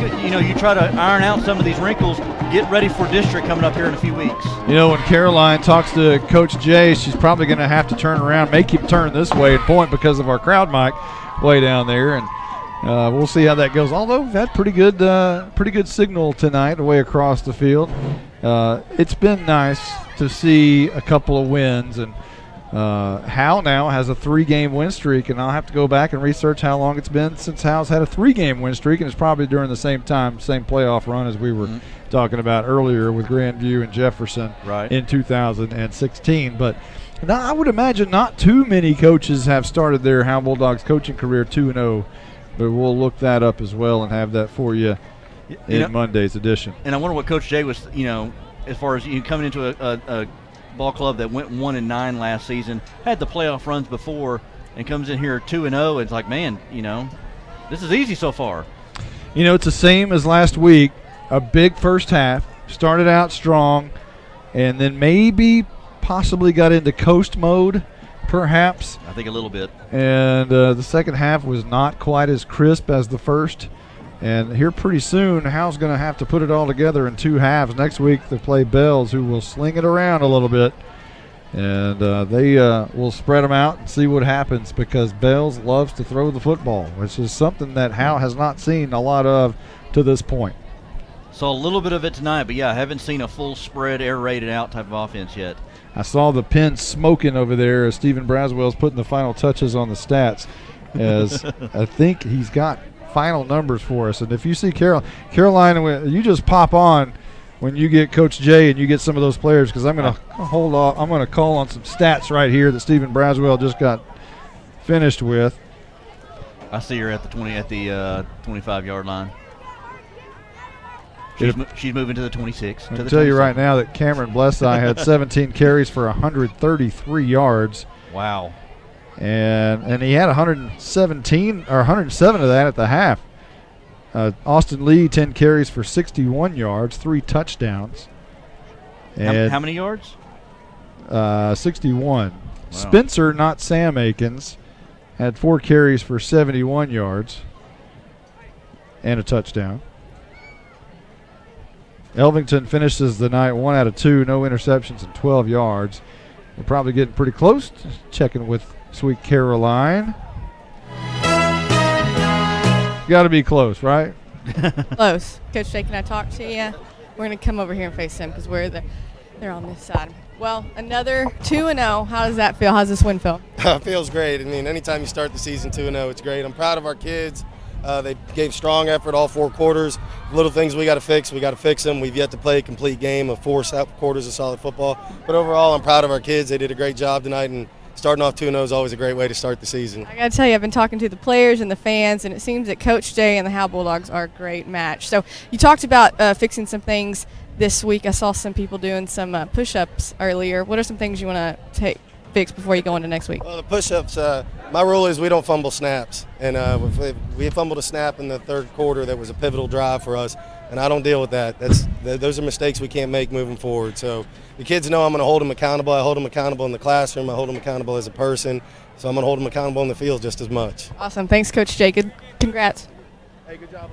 try to iron out some of these wrinkles. Get ready for district coming up here in a few weeks. When Caroline talks to Coach Jay, she's probably going to have to turn around, make him turn this way and point because of our crowd mic way down there, and we'll see how that goes. Although we've had pretty good signal tonight away across the field. It's been nice to see a couple of wins, and Howe now has a 3-game win streak, and I'll have to go back and research how long it's been since Howe's had a 3-game win streak, and it's probably during the same playoff run as we were talking about earlier with Grandview and Jefferson in 2016. But now I would imagine not too many coaches have started their Howe Bulldogs coaching career 2-0. But we'll look that up as well and have that for you in Monday's edition. And I wonder what Coach Jay was, as far as coming into a ball club that went 1-9 last season, had the playoff runs before, and comes in here 2-0. It's like, man, this is easy so far. It's the same as last week. A big first half, started out strong, and then possibly got into coast mode. Perhaps. I think a little bit. And the second half was not quite as crisp as the first. And here pretty soon, Howe's going to have to put it all together in 2 halves. Next week they play Bells, who will sling it around a little bit. And they will spread them out and see what happens, because Bells loves to throw the football, which is something that Howe has not seen a lot of to this point. Saw a little bit of it tonight, but yeah, I haven't seen a full spread, air raided out type of offense yet. I saw the pen smoking over there as Stephen Braswell's putting the final touches on the stats, as I think he's got final numbers for us. And if you see Carolina, you just pop on when you get Coach Jay and you get some of those players, because I'm going to hold off. I'm going to call on some stats right here that Stephen Braswell just got finished with. I see her at the 25-yard line. She's moving to the 26. I'll tell you right now that Cameron Blesseye had 17 carries for 133 yards. Wow. And he had 107 of that at the half. Austin Lee, 10 carries for 61 yards, 3 touchdowns. And how many yards? 61. Wow. Spencer, not Sam Akins, had 4 carries for 71 yards and a touchdown. Elvington finishes the night 1 out of 2, no interceptions and 12 yards. We're probably getting pretty close. Checking with Sweet Caroline. Got to be close, right? Close. Coach Jay, can I talk to you? We're going to come over here and face them, because they're on this side. Well, another 2-0. How does that feel? How's this win feel? It feels great. I mean, anytime you start the season 2-0, it's great. I'm proud of our kids. They gave strong effort all 4 quarters. Little things we got to fix them. We've yet to play a complete game of 4 quarters of solid football. But overall, I'm proud of our kids. They did a great job tonight, and starting off 2-0 is always a great way to start the season. I got to tell you, I've been talking to the players and the fans, and it seems that Coach Jay and the Howe Bulldogs are a great match. So you talked about fixing some things this week. I saw some people doing some push-ups earlier. What are some things you want to fix before you go into next week? Well, the push-ups, my rule is we don't fumble snaps. And we fumbled a snap in the 3rd quarter that was a pivotal drive for us, and I don't deal with that. Those are mistakes we can't make moving forward. So the kids know I'm going to hold them accountable. I hold them accountable in the classroom. I hold them accountable as a person. So I'm going to hold them accountable in the field just as much. Awesome. Thanks, Coach Jay. Congrats. Hey, good job.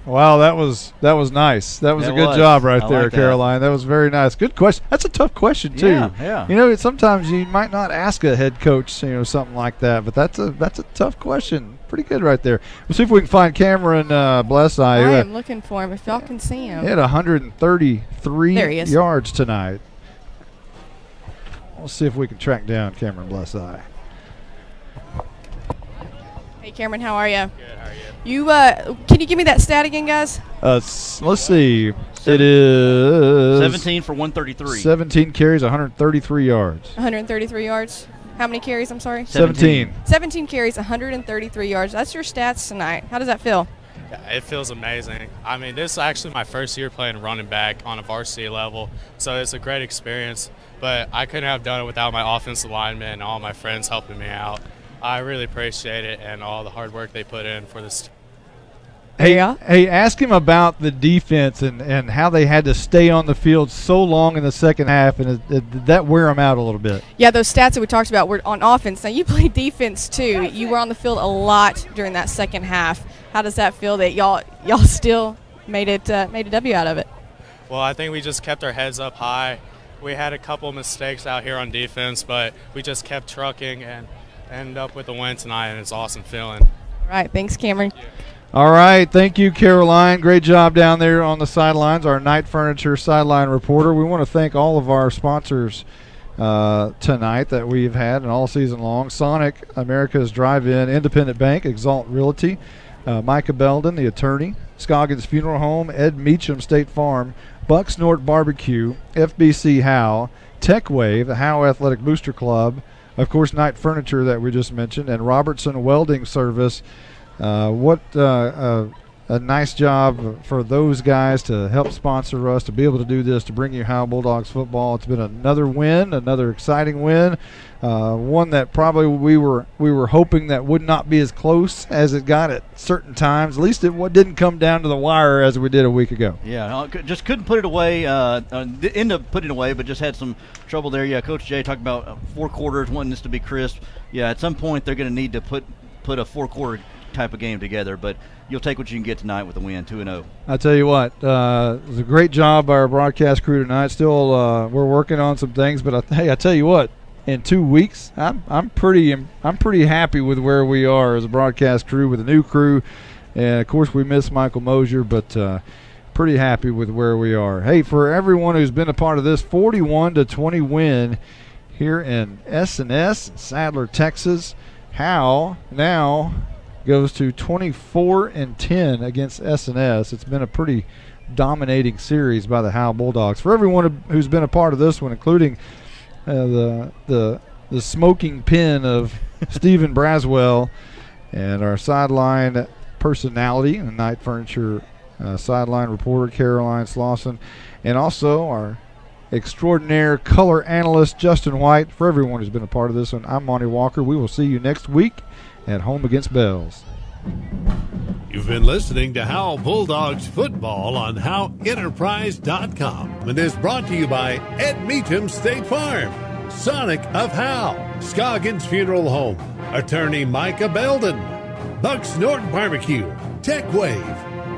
Wow, that was nice. That was a good job right there, Caroline. That was very nice. Good question. That's a tough question too. Yeah. You know, sometimes you might not ask a head coach, something like that, but that's a tough question. Pretty good right there. We'll see if we can find Cameron Blesseye. I am looking for him. If y'all can see him. He had 133 yards tonight. We'll see if we can track down Cameron Blesseye. Hey, Cameron, how are you? Good. How are you? Can you give me that stat again, guys? Let's see. It is 17 for 133. 17 carries, 133 yards. 133 yards. How many carries? I'm sorry. 17. 17 carries, 133 yards. That's your stats tonight. How does that feel? Yeah, it feels amazing. I mean, this is actually my first year playing running back on a varsity level, so it's a great experience. But I couldn't have done it without my offensive linemen and all my friends helping me out. I really appreciate it and all the hard work they put in for this. Hey, ask him about the defense and how they had to stay on the field so long in the second half, and did that wear them out a little bit? Yeah, those stats that we talked about were on offense. Now, you play defense, too. You were on the field a lot during that second half. How does that feel that y'all still made a W out of it? Well, I think we just kept our heads up high. We had a couple mistakes out here on defense, but we just kept trucking and ended up with a win tonight, and it's an awesome feeling. All right, thanks, Cameron. All right, thank you, Caroline. Great job down there on the sidelines, our Night Furniture sideline reporter. We want to thank all of our sponsors tonight that we've had and all season long. Sonic, America's Drive-In, Independent Bank, Exalt Realty, Micah Belden, the attorney, Scoggins Funeral Home, Ed Meacham State Farm, Buck Snort Barbecue, FBC Howe, TechWave, the Howe Athletic Booster Club, of course, Night Furniture that we just mentioned, and Robertson Welding Service. What a nice job for those guys to help sponsor us, to be able to do this, to bring you Howe Bulldogs football. It's been another win, another exciting win, one that probably we were hoping that would not be as close as it got at certain times. At least it didn't come down to the wire as we did a week ago. Yeah, just couldn't put it away. End up putting it away, but just had some trouble there. Yeah, Coach Jay talked about 4 quarters, wanting this to be crisp. Yeah, at some point they're going to need to put a 4-quarter type of game together. But you'll take what you can get tonight with a win, 2-0. I tell you what, it was a great job by our broadcast crew tonight. Still, we're working on some things, but I tell you what, in 2 weeks, I'm pretty happy with where we are as a broadcast crew with a new crew, and of course we miss Michael Mosier, but pretty happy with where we are. Hey, for everyone who's been a part of this 41-20 win here in S&S, Sadler, Texas, Howe now goes to 24-10 against S&S. It's been a pretty dominating series by the Howe Bulldogs. For everyone who's been a part of this one, including the smoking pen of Stephen Braswell and our sideline personality and Night Furniture sideline reporter Caroline Slauson, and also our extraordinaire color analyst Justin White. For everyone who's been a part of this one, I'm Monty Walker. We will see you next week at home against Bells. You've been listening to Howe Bulldogs football on HoweEnterprise.com and is brought to you by Ed Meacham State Farm, Sonic of Howe, Scoggins Funeral Home, Attorney Micah Belden, Bucks Norton Barbecue, Tech Wave,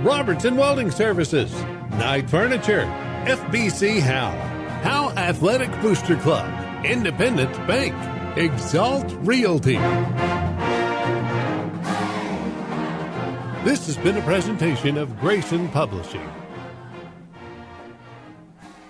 Robertson Welding Services, Night Furniture, FBC Howe, Howe Athletic Booster Club, Independent Bank, Exalt Realty. This has been a presentation of Grayson Publishing.